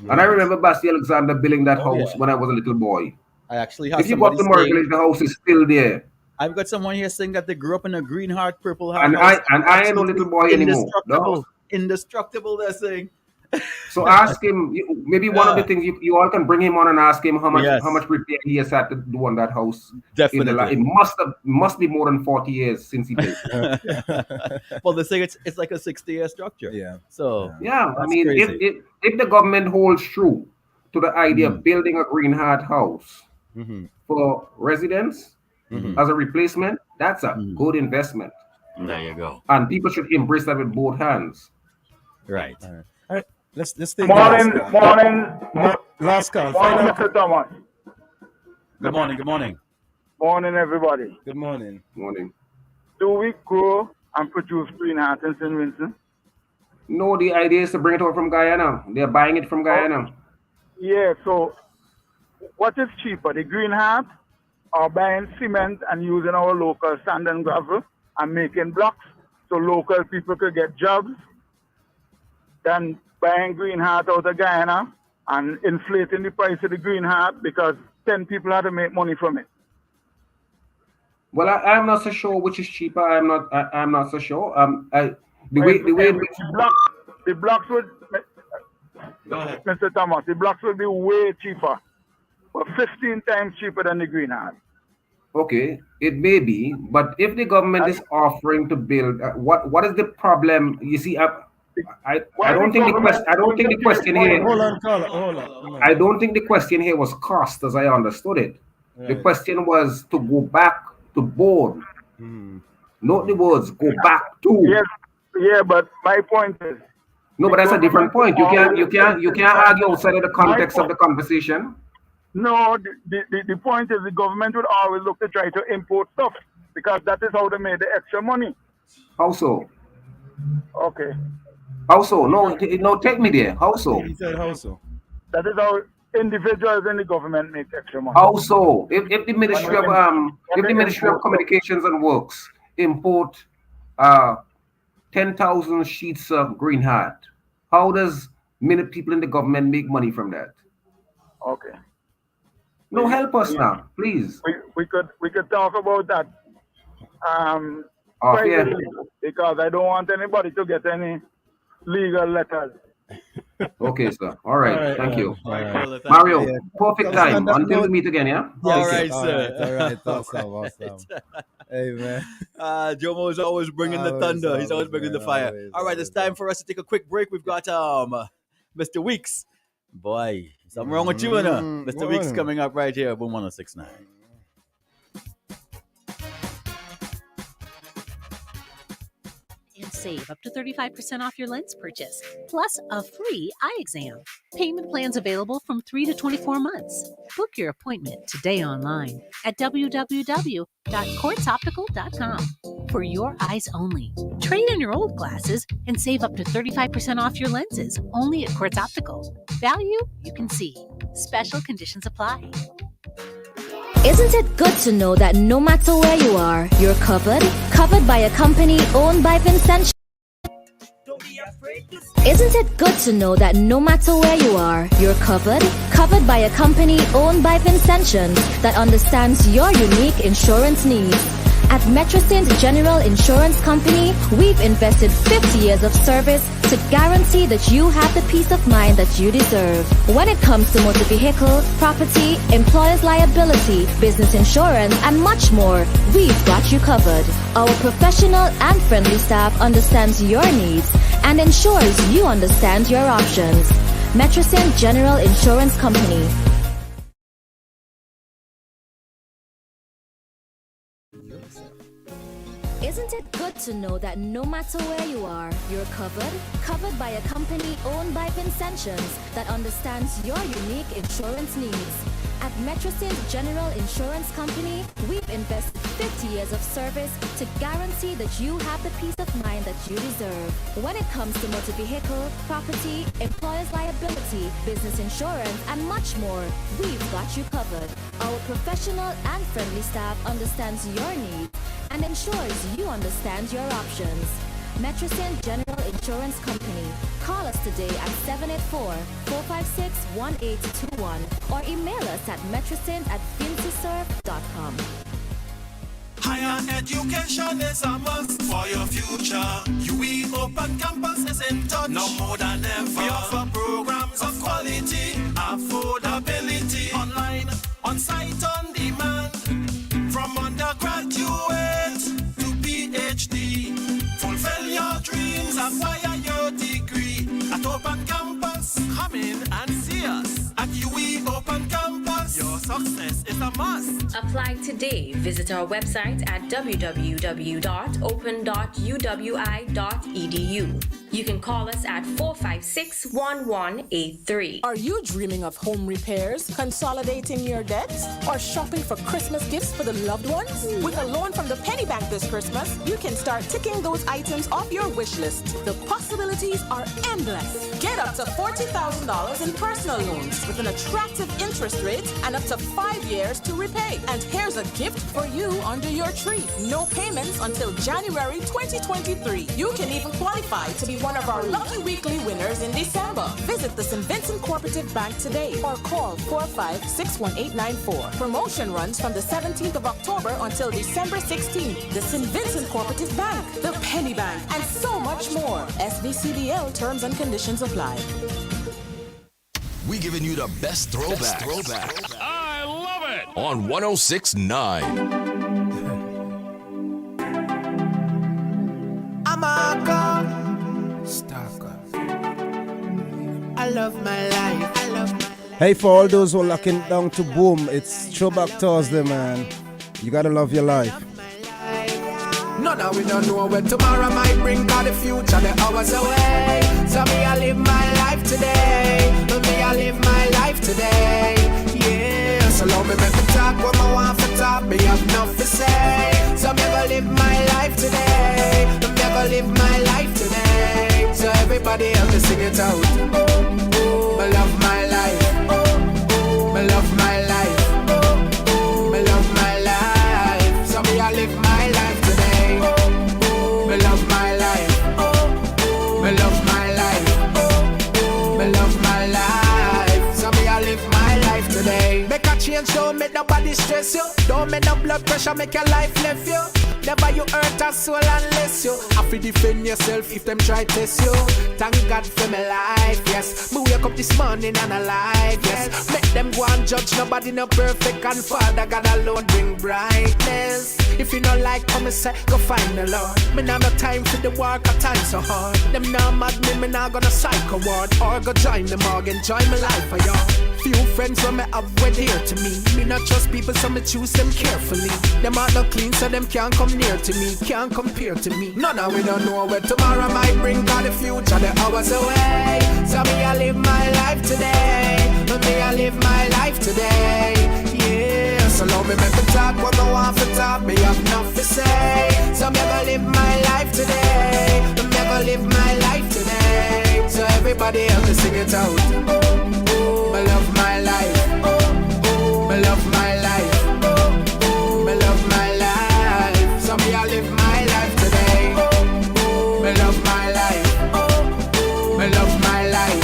And I remember Basti Alexander building that house when I was a little boy. I actually have. If you go up to Murray, the house is still there. I've got someone here saying that they grew up in a Green Heart, Purple Heart. And I ain't no little boy anymore. No. Indestructible, they're saying. So ask him. Maybe one of the things you all can bring him on and ask him how much repair he has had to do on that house. Definitely, it must be more than 40 years since he built. Well, they say it's like a 60-year structure. Yeah. So I mean, if the government holds true to the idea of building a Green Heart house for residents as a replacement, that's a good investment. There you go. And people should embrace that with both hands. Right. All right. Let's take morning. Last call. Morning, Mr. Thomas. Good morning. Morning, everybody. Good morning. Morning. Do we grow and produce Green Heart in St. Vincent? No, the idea is to bring it over from Guyana. They're buying it from Guyana. Yeah, so what is cheaper, the Green Heart or buying cement and using our local sand and gravel and making blocks so local people could get jobs than buying Green Heart out of Guyana and inflating the price of the Green Heart because 10 people had to make money from it? Well, I'm not so sure which is cheaper. I'm not so sure. The blocks would, Mr. Thomas, the blocks would be way cheaper, but 15 times cheaper than the Green Heart. Okay, it may be, but if the government is offering to build, what is the problem? You see, I don't think the question here. Hold on, Carla. Hold on. I don't think the question here was cost, as I understood it. Right. The question was to go back to board. Not the words go back to. Yes, yeah, but my point is. No, but that's a different point. You can't argue outside of the context of the conversation. No, the point is the government would always look to try to import stuff because that is how they made the extra money. How so? Okay. How so? No, take me there. How so? He said how so? That is how individuals in the government make extra money. How so? If the Ministry of Communications and Works import 10,000 sheets of Green Heart, how does many people in the government make money from that? Okay. No, help us now, please. We could talk about that privately, because I don't want anybody to get any legal letters. Okay, sir. All right. Thank you. All right. Mario, Yeah. perfect time. Until we meet again, yeah? All right, sir. All right. Awesome. Hey, man. Jomo is always bringing the thunder. He's always bringing the fire. All right, it's time for us to take a quick break. We've got Mr. Weeks. Boy, something wrong with you, Mr. Weeks coming up right here, Boom 1069. And save up to 35% off your lens purchase, plus a free eye exam. Payment plans available from 3 to 24 months. Book your appointment today online at www.quartzoptical.com. For your eyes only. Trade in your old glasses and save up to 35% off your lenses only at Quartz Optical. Value you can see. Special conditions apply. Isn't it good to know that no matter where you are, you're covered by a company owned by Vincentians? Isn't it good to know that no matter where you are, you're covered by a company owned by Vincentians that understands your unique insurance needs? At Metrosint General Insurance Company, we've invested 50 years of service to guarantee that you have the peace of mind that you deserve. When it comes to motor vehicle, property, employer's liability, business insurance, and much more, we've got you covered. Our professional and friendly staff understands your needs and ensures you understand your options. Metrosint General Insurance Company. Isn't it good to know that no matter where you are, you're covered by a company owned by Vincentians that understands your unique insurance needs? At Metrosint General Insurance Company, we've invested 50 years of service to guarantee that you have the peace of mind that you deserve. When it comes to motor vehicle, property, employer's liability, business insurance, and much more, we've got you covered. Our professional and friendly staff understands your needs and ensures you understand your options. Metrosint General Insurance Company. Call us today at 784-456-1821 or email us at metrosint@vincisurf.com. Higher education is a must for your future. UE Open Campus is in touch now more than ever. We offer programs of quality, affordability, online, on-site, on demand, from undergraduate to PhD. Fulfill your dreams, acquire your degree at Open Campus. Come in and see us at UE Open Campus. Your success is a must. Apply today. Visit our website at www.open.uwi.edu. You can call us at 456-1183. Are you dreaming of home repairs, consolidating your debts, or shopping for Christmas gifts for the loved ones? With a loan from the Penny Bank this Christmas, you can start ticking those items off your wish list. The possibilities are endless. Get up to $40,000 in personal loans with an attractive interest rate and up to 5 years to repay. And here's a gift for you under your tree. No payments until January 2023. You can even qualify to be one of our lucky weekly winners in December. Visit the St. Vincent Cooperative Bank today or call 4561894. Promotion runs from the 17th of October until December 16th. The St. Vincent Cooperative Bank, the Penny Bank, and so much more. SVCDL terms and conditions apply. We giving you the best throwback. I love it. On 106.9. Stalker. I love my life. Hey, for all those who are locking down to Boom, it's Throwback Thursday, man. You gotta love your life. No, now we don't know what tomorrow might bring, cause the future, the hours away. So me, I live my life today. Me, I live my life today. Yeah, so long me make me talk what I want to talk. Me have enough to say. So me gonna live my life today. Me gonna live my life today. So everybody help me sing it out. Me love my life. Me love my life. Me love my life. So me I live my life today. Me love my life. Me love my life. Me love my life. So me I live my life today. Make a change, don't make nobody stress you. Don't make no blood pressure, make your life left you. Never you hurt a soul unless you have to defend yourself if them try test you. Thank God for my life, yes. Me wake up this morning and alive, yes. Make them go and judge, nobody no perfect. And Father God alone bring brightness. If you don't like come and say, go find the Lord. Me now no time for the work, a time so hard. Them now mad me now gonna psycho ward. Or go join the morgue, enjoy my life for y'all. Few friends when me have were dear to me. Me not trust people, so me choose them carefully. Them are not clean, so them can't come near to me, can't compare to me. No, now we don't know where tomorrow might bring, cause the future, the hours away. So me, I live my life today. Me, I live my life today. Yeah, so long me make me talk what I want to talk. Me have enough to say. So me gonna live my life today. Me gonna live my life today. So everybody help me sing it out. Me love my life. Me love my life. Me love my life. So me I live my life today. Me love my life. Me love my life.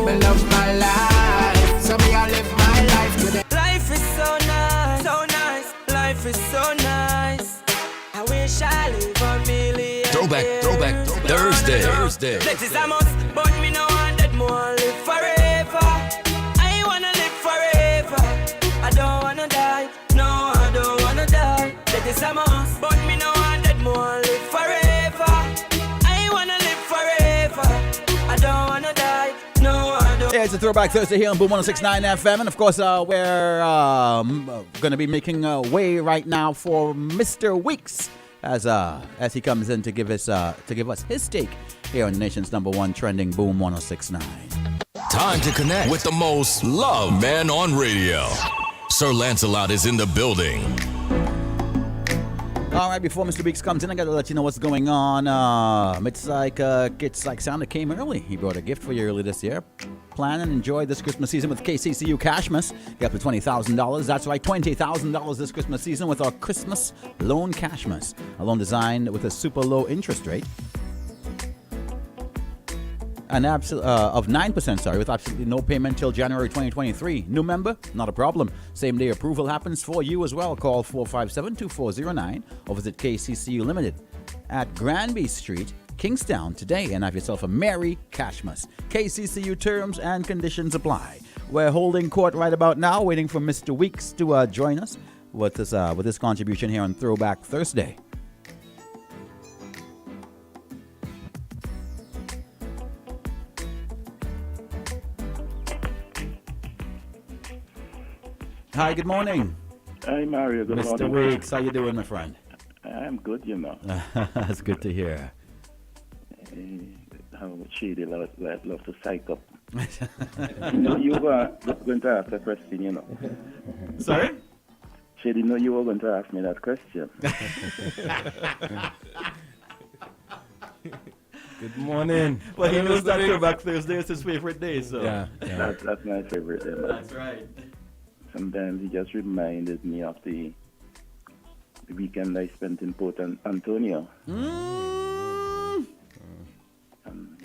Me love my life. So me I live my life today. Life is so nice, so nice. Life is so nice. I wish I live a million. Throwback Thursday. That is a must, but me no want that more. Live forever. I wanna live forever. I don't wanna die. No, I don't wanna die. That is a must, but me no want that more. Live forever. I wanna live forever. I don't wanna die. No, I don't. Yeah, it's a Throwback Thursday here on Boom 106.9 FM. And of course, we're going to be making way right now for Mr. Weeks as he comes in to give us his take here on the nation's #1 trending Boom 106.9. Time to connect with the most loved man on radio. Sir Lancelot is in the building. All right, before Mr. Weeks comes in, I got to let you know what's going on. It's like Santa came early. He brought a gift for you early this year. Plan and enjoy this Christmas season with KCCU Cashmas. Get up to $20,000. That's right, $20,000 this Christmas season with our Christmas Loan Cashmas. A loan designed with a super low interest rate. Of 9%, with absolutely no payment till January 2023. New member? Not a problem. Same day approval happens for you as well. Call 457-2409 or visit KCCU Limited at Granby Street, Kingstown today and have yourself a Merry Cashmas. KCCU terms and conditions apply. We're holding court right about now, waiting for Mr. Weeks to join us with this contribution here on Throwback Thursday. Hi, good morning. Hi, Mario. Good Mr. morning. Weeks, how you doing, my friend? I'm good, you know. That's good to hear. How shady love to psych up. You were going to ask a question, you know. Sorry? Shady, no, you were going to ask me that question. Good morning. Well, he knows that Throwback Thursday is his favorite day, so. Yeah. That's my favorite day, man. That's right. Sometimes he just reminded me of the weekend I spent in Port Antonio. You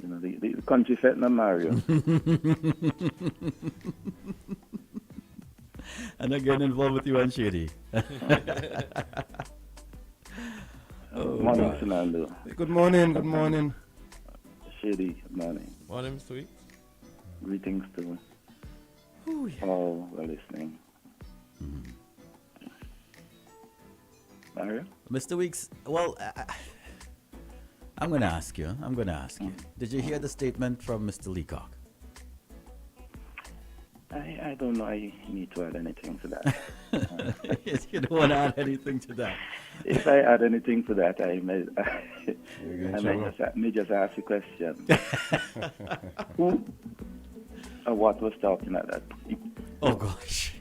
know, the country set na Mario. And again involved with you and Shady. Morning, Fernando. Good morning. Good morning. Shady, good morning. Morning, Mr. Weeks. Greetings to all who are listening. Mario? Mr. Weeks, well, I'm going to ask you. Did you hear the statement from Mr. Leacock? I don't know I need to add anything to that. You don't want to add anything to that? If I add anything to that, I may just ask a question. Who or what was talking at that? Oh, gosh.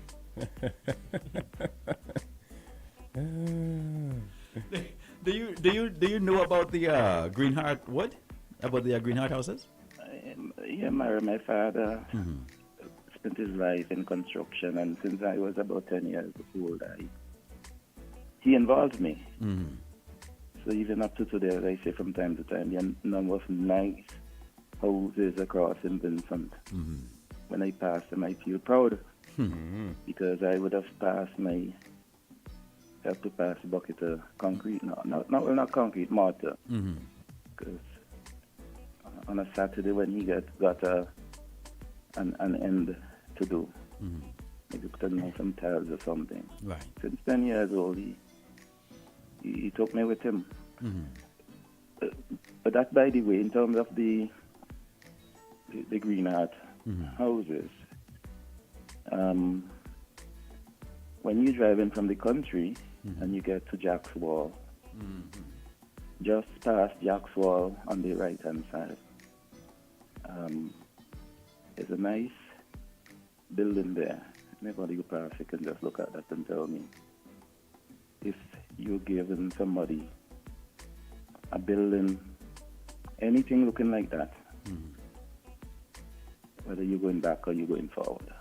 Do you know about the Green Heart Wood? About the Green Heart houses? Yeah, my father spent his life in construction, and since I was about 10 years old, he involved me. So even up to today, as I say from time to time, the number of nice houses across in Vincent. When I pass them, I feel proud because I would have have to pass a bucket of concrete, not concrete, mortar. Because on a Saturday when he got an end to do, maybe put on some tiles or something. Right. Since 10 years old, he took me with him. But that, by the way, in terms of the Green Heart houses, when you drive in from the country and you get to Jack's Wall, just past Jack's Wall on the right-hand side, there's a nice building there. Anybody who pass, you can just look at that and tell me if you're giving somebody a building, anything looking like that, whether you're going back or you're going forward.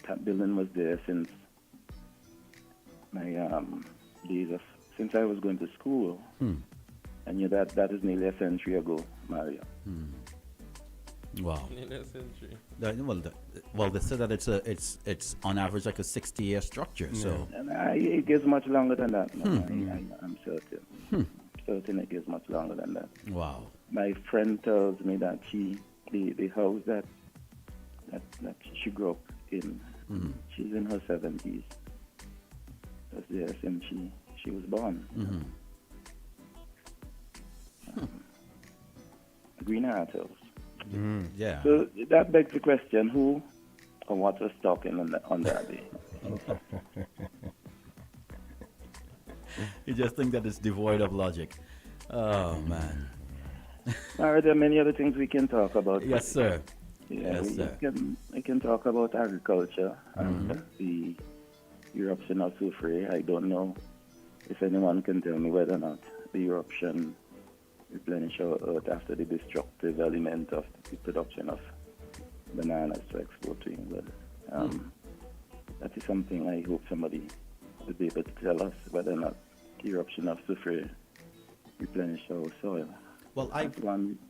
That building was there since my days of, since I was going to school. And that is nearly a century ago, Mario. Wow. Nearly a century. Well, they said that it's on average like a 60-year structure. Yeah. So it gets much longer than that. I'm certain. Certain it gets much longer than that. Wow. My friend tells me that the house that she grew up in, she's in her 70s. That's there since she was born. Green Heart House. Yeah. So that begs the question: who or what was talking on that day? You just think that it's devoid of logic. Oh man. Are there many other things we can talk about? Yes, sir. Yeah, yes, sir. We can talk about agriculture and the eruption of Soufriere. I don't know if anyone can tell me whether or not the eruption replenish our earth after the destructive element of the production of bananas to export to England. That is something I hope somebody will be able to tell us whether or not the eruption of Soufriere replenish our soil. Well,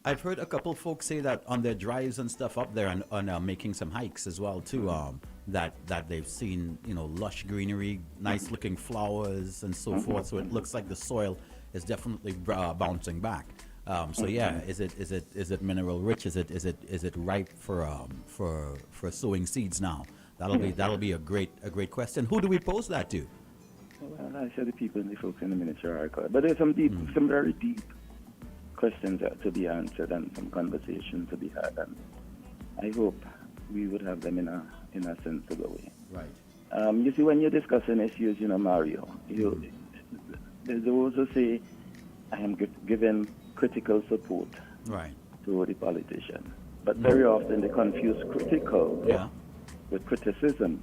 I've heard a couple folks say that on their drives and stuff up there and making some hikes as well too. That they've seen lush greenery, nice looking flowers and so forth. So it looks like the soil is definitely bouncing back. So yeah, is it mineral rich? Is it ripe for sowing seeds now? That'll be a great question. Who do we pose that to? Well, I said the people and the folks in the Ministry Archive, but there's some very deep questions to be answered and some conversation to be had, and I hope we would have them in a sensible way. Right. You see, when you're discussing issues, Mario, there's those who say, I am giving critical support to the politician. But very often they confuse critical with criticism.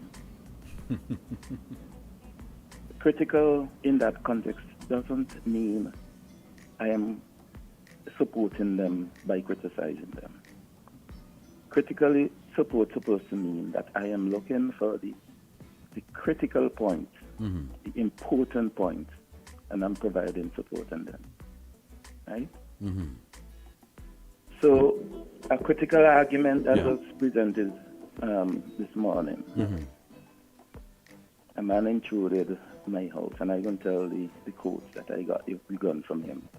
Critical in that context doesn't mean I am supporting them by criticizing them. Critically support supposed to mean that I am looking for the critical point, the important point, and I'm providing support on them. Right? So a critical argument that was presented this morning. A man intruded my house, and I can tell the quotes that I got the gun from him.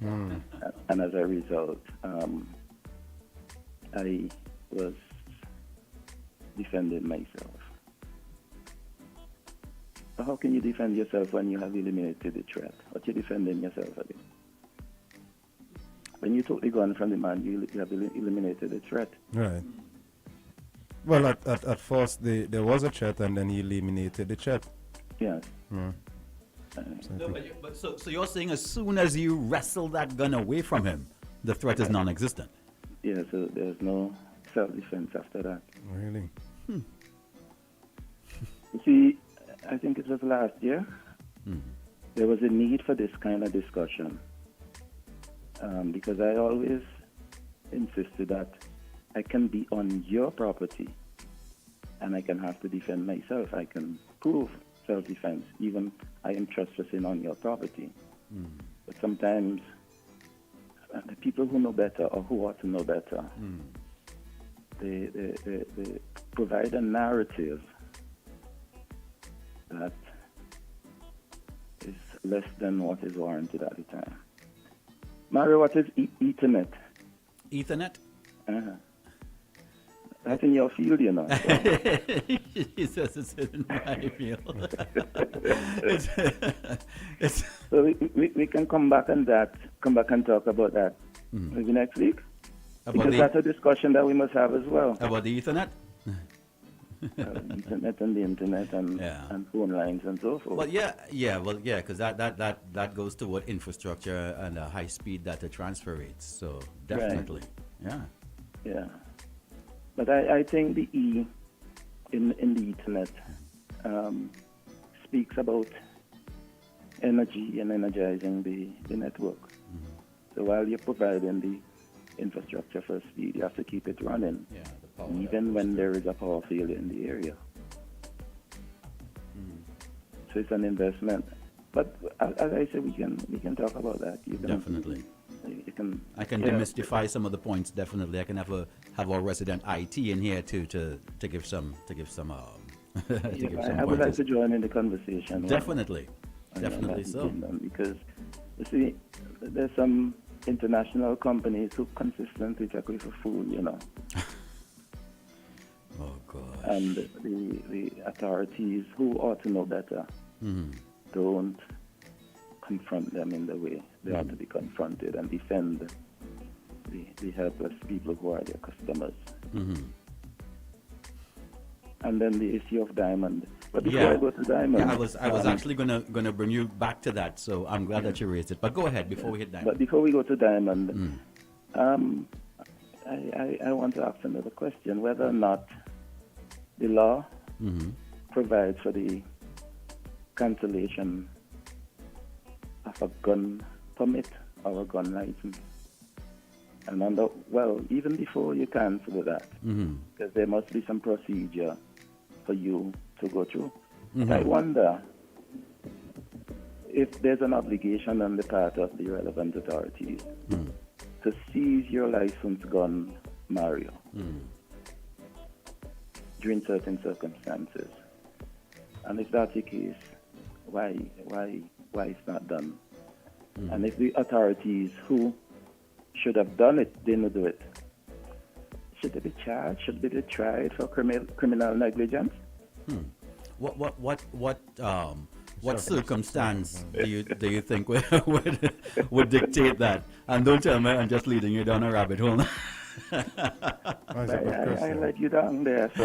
And as a result, I was defending myself. But how can you defend yourself when you have eliminated the threat? What you defending yourself against? When you took the gun from the man, you have eliminated the threat. Right. Well, at first there was a threat, and then he eliminated the threat. Yes. So you're saying as soon as you wrestle that gun away from him, the threat is non-existent? Yeah, so there's no self-defense after that. Really? You see, I think it was last year, there was a need for this kind of discussion. Because I always insisted that I can be on your property and I can have to defend myself. I can prove self-defense, even I am trespassing on your property. But sometimes the people who know better or who ought to know better, they provide a narrative that is less than what is warranted at the time. Mario, what is Ethernet? Ethernet? That's in your field, you know. He says it's in my field. So we can come back and talk about that maybe next week. Because that's a discussion that we must have as well. About the Ethernet? Internet and the internet and phone lines and so forth. Well, because that goes toward infrastructure and high-speed data transfer rates. So definitely, yeah. But I think the E in the internet speaks about energy and energizing the network. So while you're providing the infrastructure for speed, you have to keep it running, even when there is a power failure in the area. So it's an investment. But as I said, we can talk about that. Definitely. I can yeah. demystify some of the points. Definitely, I can have our resident IT in here to give some I would like to join in the conversation. Definitely, so. Because you see, there's some international companies who consistently check with a fool, you know. Oh God. And the authorities who ought to know better don't confront them in the way they ought to be confronted and defend the helpless people who are their customers. And then the issue of Diamond. But before I go to Diamond, I was actually gonna bring you back to that. So I'm glad that you raised it. But go ahead before we hit Diamond. But before we go to Diamond, I want to ask another question: whether or not the law provides for the cancellation of a gun permit or a gun license. And even before you cancel that, because there must be some procedure for you to go through. I wonder if there's an obligation on the part of the relevant authorities to seize your licensed gun, Mario, during certain circumstances. And if that's the case, why it's not done? And if the authorities who should have done it didn't do it, should they be charged? Should they be tried for criminal negligence? What circumstance do you think would dictate that? And don't tell me I'm just leading you down a rabbit hole. I let you down there, so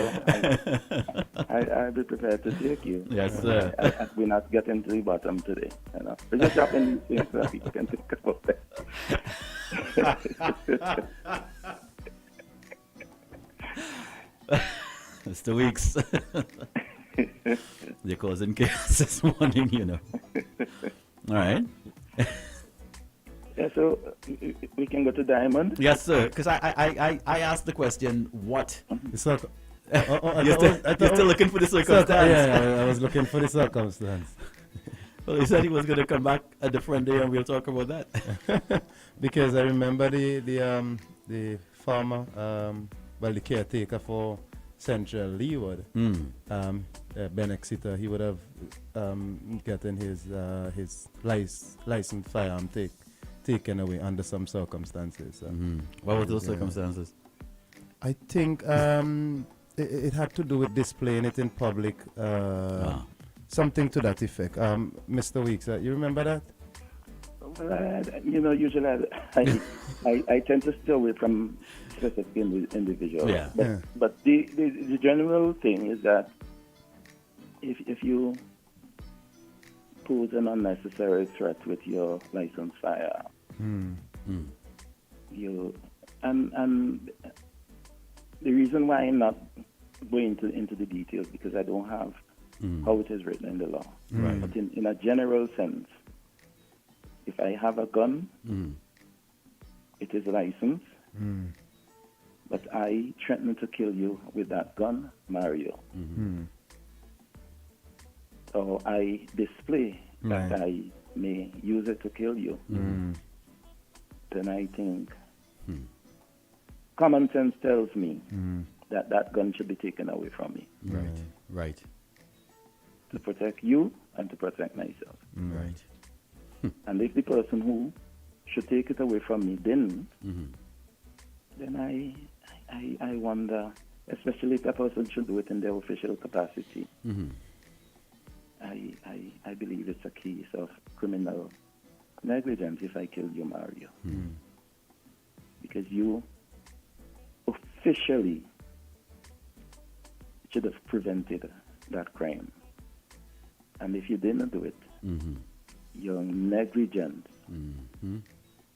I'll be prepared to take you. Yes, sir. We're not getting to the bottom today. You know? We're just dropping these things so that we can think about that. Mr. Weeks. They're causing chaos this morning, you know. All right. Yeah, so we can go to Diamond. Yes, sir. Because I asked the question, what? You're still looking for the circumstance. Yeah, I was looking for the circumstance. Well, he said he was going to come back a different day, and we'll talk about that. Because I remember the farmer, the caretaker for Central Leeward, Ben Exeter, he would have gotten his licensed firearm taken away under some circumstances. What were those circumstances? I think it had to do with displaying it in public, something to that effect. Mr. Weeks, you remember that? Well, usually I tend to stay away from specific individuals. Yeah. But the general thing is that if you pose an unnecessary threat with your licensed firearm, you and the reason why I'm not going into the details because I don't have how it is written in the law. Right. But in a general sense, if I have a gun, it is licensed, but I threaten to kill you with that gun, Mario. Or I display that I may use it to kill you. Then I think common sense tells me that gun should be taken away from me. Right. To protect you and to protect myself. Right. And if the person who should take it away from me didn't, then I wonder, especially if that person should do it in their official capacity. I believe it's a case of criminal negligence if I killed you, Mario. Because you officially should have prevented that crime. And if you didn't do it, your negligence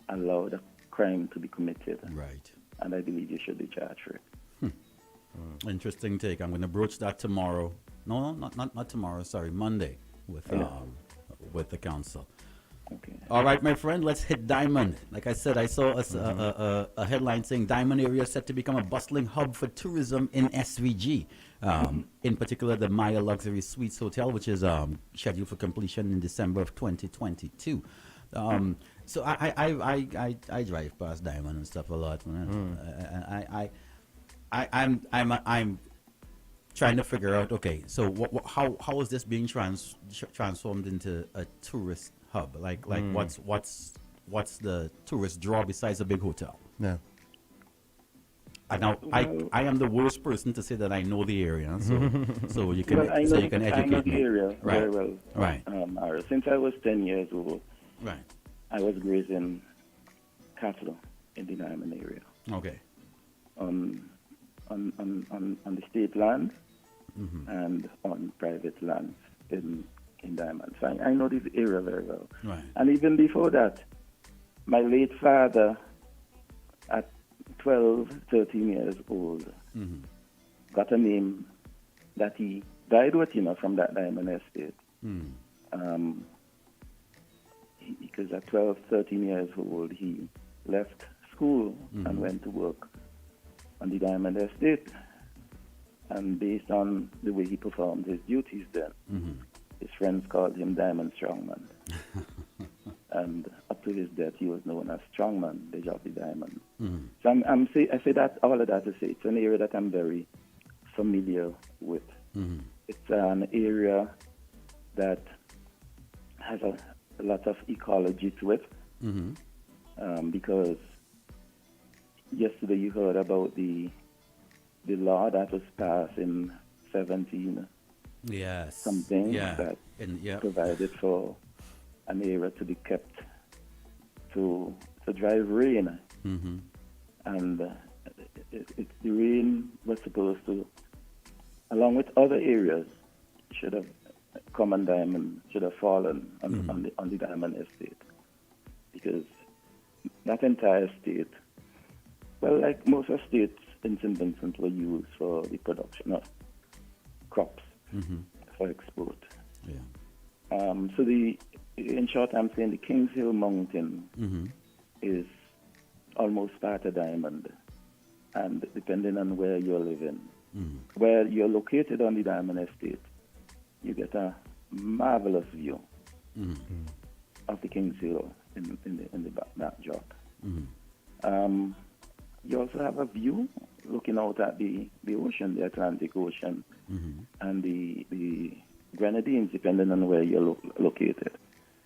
allowed the crime to be committed. Right. And I believe you should be charged for it. Interesting take. I'm going to broach that tomorrow. No, not tomorrow. Sorry, Monday with the council. Okay. All right, my friend. Let's hit Diamond. Like I said, I saw a headline saying Diamond area set to become a bustling hub for tourism in SVG. In particular, the Maya Luxury Suites Hotel, which is scheduled for completion in December of 2022. So I drive past Diamond and stuff a lot. I'm trying to figure out. Okay, so how is this being transformed into a tourist hub? Like what's the tourist draw besides a big hotel? Yeah. Now I am the worst person to say that I know the area, so you can you can educate I know the me. area very well. Right. Since I was 10 years old, right, I was grazing cattle in the Diamond area. Okay. On the state land and on private lands in Diamond. So I know this area very well. Right. And even before that, my late father, at 12, 13 years old, got a name that he died with, from that Diamond estate. Because at 12, 13 years old, he left school and went to work on the Diamond estate. And based on the way he performed his duties then, his friends called him Diamond Strongman. And up to his death, he was known as Strongman, the Jockey Diamond. So I say that all of that to say it's an area that I'm very familiar with. It's an area that has a lot of ecology to it, because yesterday you heard about the law that was passed in 17 something that provided for an area to be kept to drive rain. And the rain was supposed to, along with other areas, should have come on Diamond, should have fallen on the Diamond Estate, because that entire state, well, like most estates in St. Vincent, were used for the production of crops for export. Yeah. So in short, I'm saying the Kings Hill Mountain is almost part of Diamond, and depending on where you're living, where you're located on the Diamond Estate, you get a marvelous view of the Kings Hill in the backdrop. You also have a view looking out at the ocean, the Atlantic Ocean, and the Grenadines, depending on where you're located.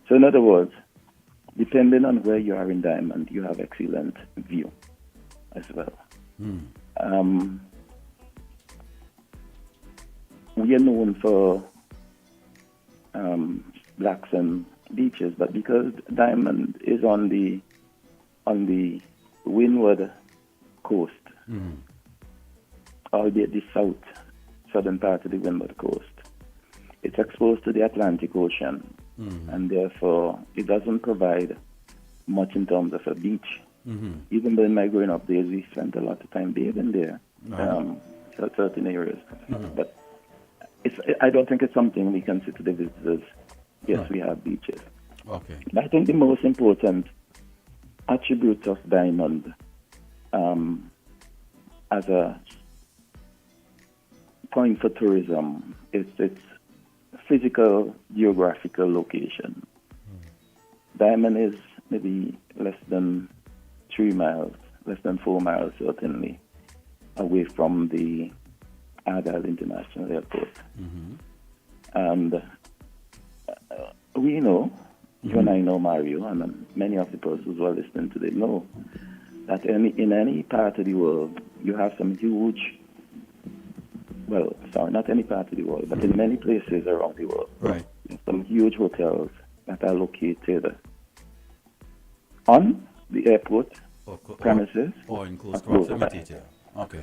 So in other words, depending on where you are in Diamond, you have excellent view as well. We are known for black sand beaches, but because Diamond is on the windward coast, or the southern part of the windward coast, it's exposed to the Atlantic Ocean, and therefore it doesn't provide much in terms of a beach. Even though in my growing up days, we spent a lot of time bathing there, certain areas. But I don't think it's something we can say to the visitors, yes, we have beaches. Okay. But I think the most important attribute of Diamond as a point for tourism is its physical, geographical location. Diamond is maybe less than 3 miles, less than 4 miles certainly, away from the Argyle International Airport. And we know, you and I know, Mario, and many of the persons who are listening today know, that in any part of the world, you have some huge, well, sorry, not any part of the world, but in many places around the world, some huge hotels that are located on the airport premises, or in close proximity to. Okay.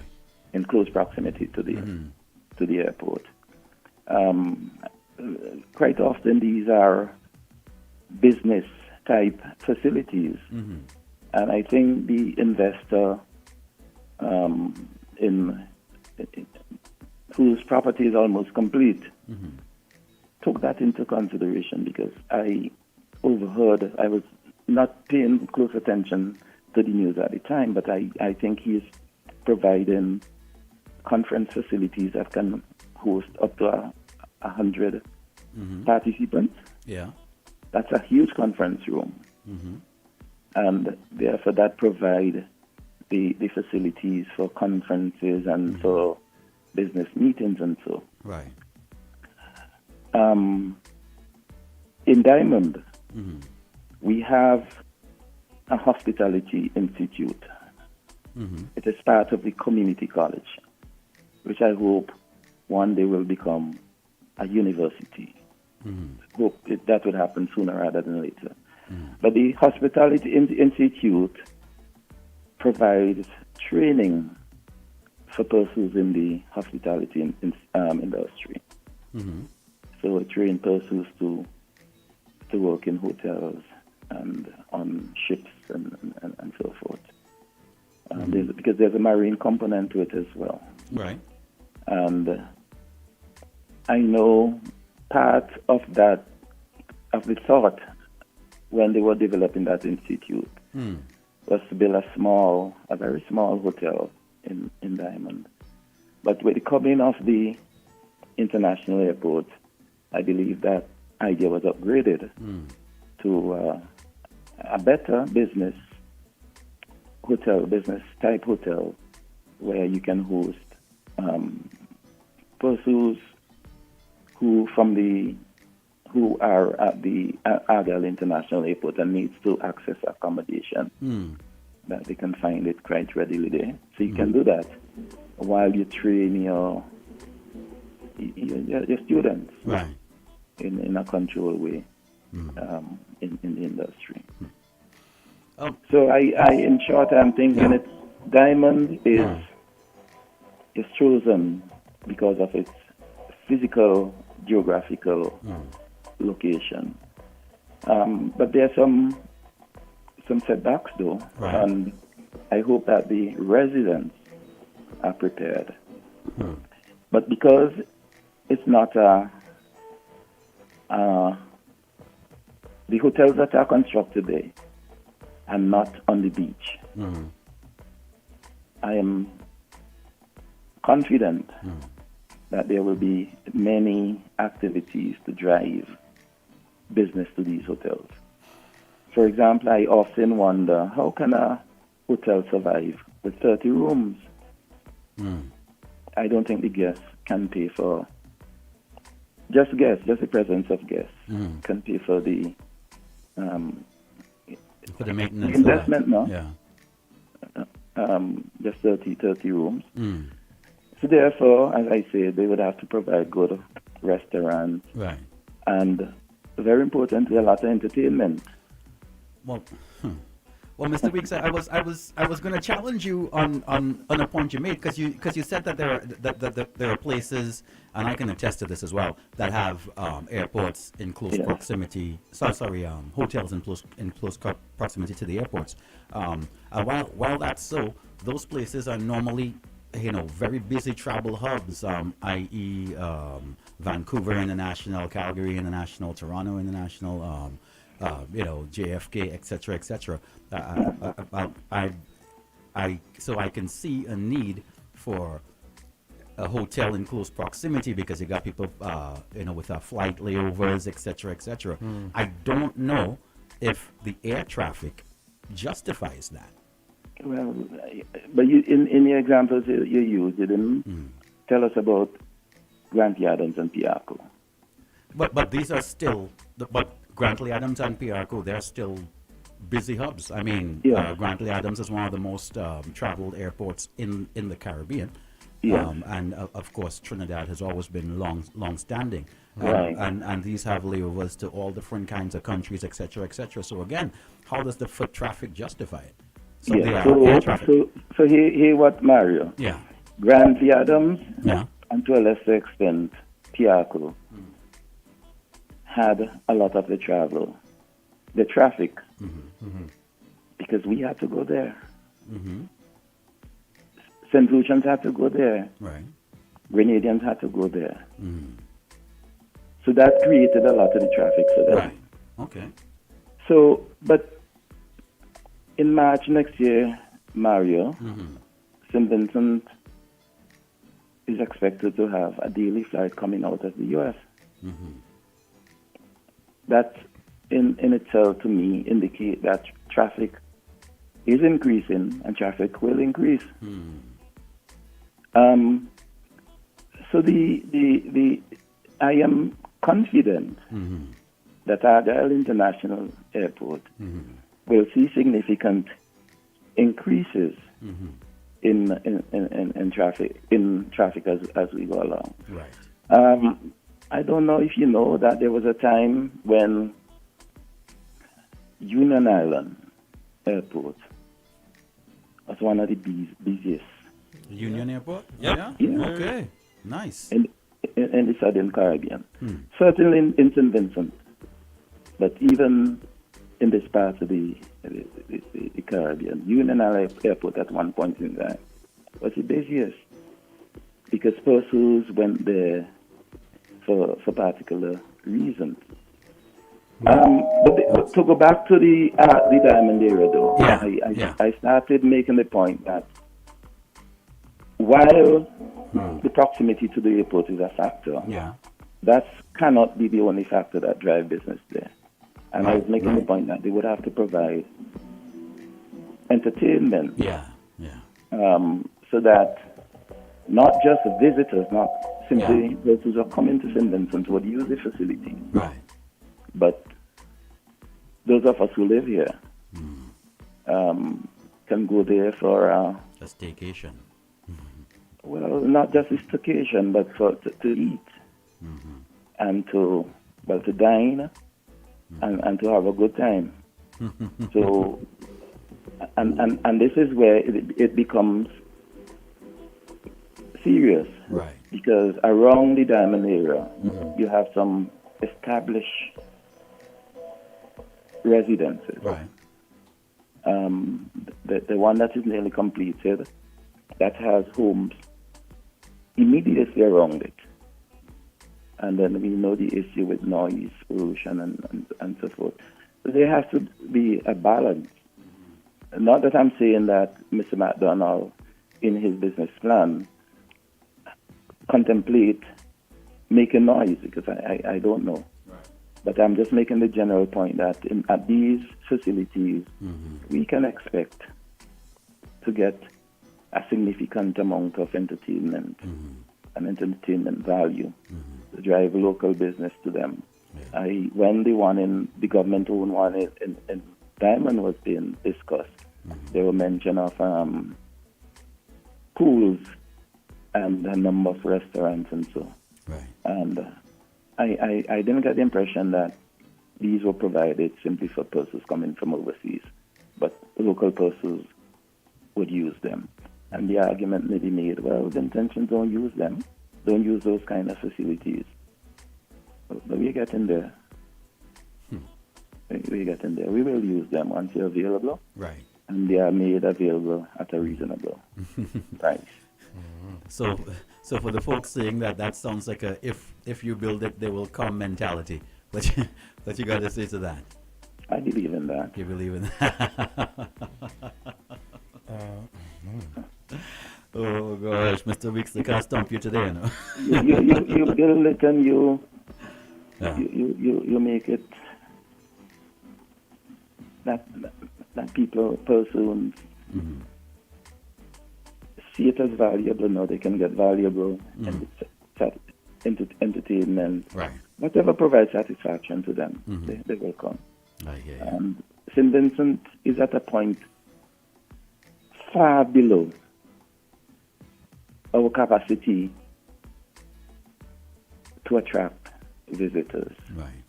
In close proximity to the airport. Quite often these are business type facilities, and I think the investor in whose property is almost complete took that into consideration, because I overheard, I was not paying close attention to the news at the time, but I think he's providing conference facilities that can host up to 100 participants. Yeah. That's a huge conference room. And therefore that provide the facilities for conferences and for business meetings and so. Right. In Diamond, we have a hospitality institute. It is part of the community college, which I hope one day will become a university. Hope that would happen sooner rather than later. But the Hospitality Institute provides training for persons in the hospitality industry. So it trains persons to work in hotels and on ships and so forth. Because there's a marine component to it as well. Right. And I know part of the thought when they were developing that institute was to build a very small hotel in Diamond. But with the coming of the international airport, I believe that idea was upgraded to a better business type hotel, where you can host persons who are at the Argyle International Airport and needs to access accommodation, that they can find it quite readily there. So you can do that while you train your students in a controlled way in the industry. So in short, I'm thinking Diamond is is chosen because of its physical, geographical location. But there are some setbacks though, Right. and I hope that the residents are prepared. But because it's not the hotels that are constructed there are not on the beach. I am confident that there will be many activities to drive business to these hotels. For example, I often wonder, how can a hotel survive with 30 rooms? I don't think the guests can pay for, just the presence of guests can pay for the maintenance investment, no? Yeah. Just 30 rooms. So therefore, as I said, they would have to provide good restaurants. Right. And very importantly, a lot of entertainment. Well, Mr. Weeks, I was going to challenge you on a point you made because you said that there are places, and I can attest to this as well, that have airports in close proximity. Hotels in close proximity to the airports. While that's so, those places are normally very busy travel hubs, i.e. Vancouver International, Calgary International, Toronto International. JFK, etc., etc. So I can see a need for a hotel in close proximity because you got people, with flight layovers, etc., etc. I don't know if the air traffic justifies that. Well, but you, in your examples you used, you didn't tell us about Grantley Adams and Piarco. But these are still, Grantley Adams and Piarco, they're still busy hubs. I mean, Grantley Adams is one of the most traveled airports in the Caribbean. And of course, Trinidad has always been long standing. Right. And these have layovers to all different kinds of countries, etc., etc. So again, how does the foot traffic justify it? So air traffic. So here what Mario? Yeah. Grantley Adams, yeah, and to a lesser extent, Piarco, had a lot of the traffic, because we had to go there. St. Lucians had to go there. Right. Grenadians had to go there. So that created a lot of the traffic for them. Right. Okay. So, but in March next year, Mario, St. Vincent is expected to have a daily flight coming out of the U.S. That in itself, to me, indicate that traffic is increasing and traffic will increase. So I am confident that Argyle International Airport will see significant increases in traffic as we go along. Right. I don't know if you know that there was a time when Union Island Airport was one of the busiest. Union Airport? Yeah. Okay. Nice. In the Southern Caribbean. Certainly in St. Vincent. But even in this part of the Caribbean, Union Island Airport at one point in time was the busiest because persons went there for particular reasons. But to go back to the Diamond area, though, I started making the point that while the proximity to the airport is a factor, that cannot be the only factor that drives business there. And I was making the point that they would have to provide entertainment, so that not just visitors, not simply those who are coming to St. Vincent would use the facility, but those of us who live here can go there for a staycation. Well, not just a staycation, but to eat and to dine and to have a good time. So, and this is where it becomes serious. Right. Because around the Diamond area, you have some established residences. Right. The one that is nearly completed, that has homes immediately around it. And then we know the issue with noise, pollution, and so forth. So there has to be a balance. Not that I'm saying that Mr. McDonald, in his business plan, contemplate making noise, because I don't know. But I'm just making the general point that at these facilities, we can expect to get a significant amount of entertainment and entertainment value to drive local business to them. When the government-owned one in Diamond was being discussed, there were mention of pools and a number of restaurants and so. Right. And I didn't get the impression that these were provided simply for persons coming from overseas, but local persons would use them. And the argument may be made, well, the intentions don't use them, don't use those kind of facilities. But we're getting there. We're getting there. We will use them once they're available. Right. And they are made available at a reasonable price. So for the folks saying that sounds like a if you build it, they will come mentality. What you got to say to that? I believe in that. You believe in that? Oh gosh, Mr. Weeks, they can't stump you today, no? You build it and you make it that people, persons see it as valuable. Now they can get valuable entertainment. Right. Whatever provides satisfaction to them, they will come. I hear you. And St. Vincent is at a point far below our capacity to attract visitors. Right.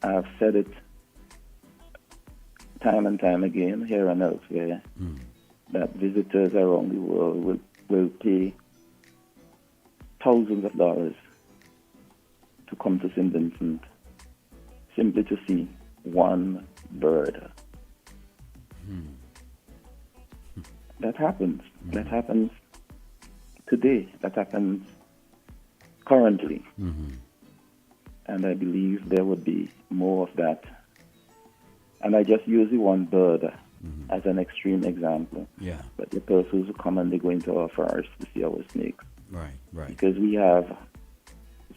I've said it time and time again, here and elsewhere, that visitors around the world will pay thousands of dollars to come to St. Vincent simply to see one bird. That happens. That happens today. That happens currently. And I believe there would be more of that. And I just use the one bird as an extreme example. Yeah. But the persons who come and they go into our forest to see our snakes. Right, right. Because we have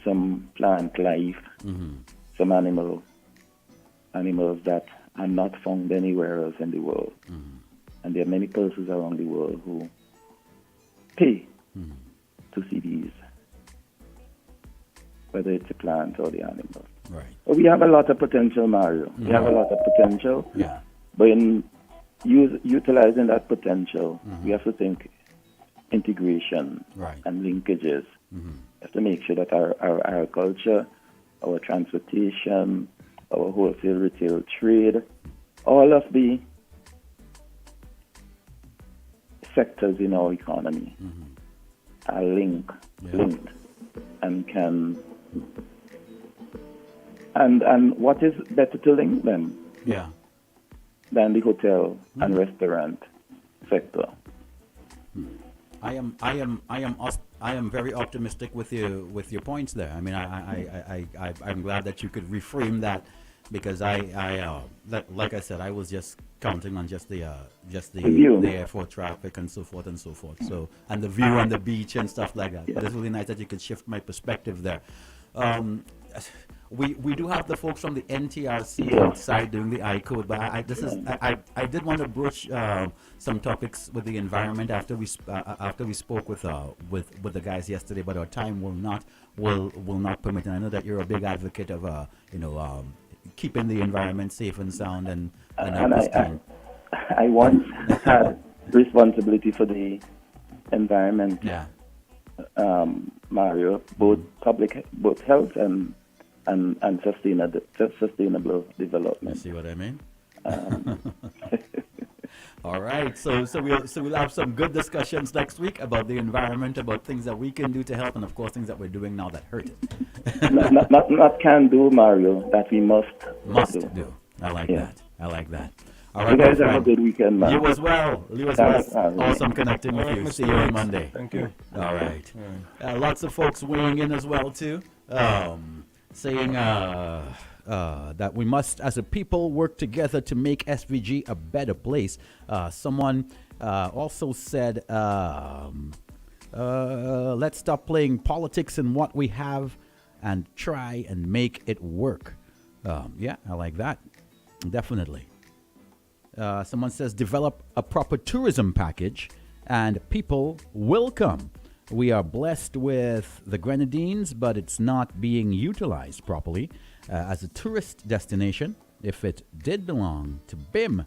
some plant life, some animals that are not found anywhere else in the world. And there are many persons around the world who pay to see these, whether it's the plant or the animal. Right. But we have a lot of potential, Mario. We have a lot of potential. Yeah. But in utilizing that potential, we have to think integration and linkages. We have to make sure that our agriculture, our transportation, our wholesale retail trade, all of the sectors in our economy are linked and can. And what is better to link them than the hotel and restaurant sector? I am very optimistic with your points there. I mean, I'm glad that you could reframe that, because like I said, I was just counting on just the airport traffic and so forth and so forth. So, and the view on the beach and stuff like that. But it's really nice that you could shift my perspective there. We do have the folks from the NTRC side doing the I-code, but I did want to broach some topics with the environment after we spoke with the guys yesterday, but our time will not permit. And I know that you're a big advocate of keeping the environment safe and sound and I once had responsibility for the environment. Yeah. Mario, both health and sustainable development. You see what I mean? All right, so we'll have some good discussions next week about the environment, about things that we can do to help, and of course things that we're doing now that hurt it. not can do, Mario. That we must do. I like that. I like that. All You right, guys my have a friend. good weekend, man. You as well. You as Thanks, well. man. Awesome connecting with you. See you on Monday. Thank you. All right. Lots of folks weighing in as well too, saying that we must, as a people, work together to make SVG a better place. Someone also said, let's stop playing politics in what we have and try and make it work. Yeah, I like that. Definitely. Someone says, develop a proper tourism package and people will come. We are blessed with the Grenadines, but it's not being utilized properly as a tourist destination. If it did belong to BIM,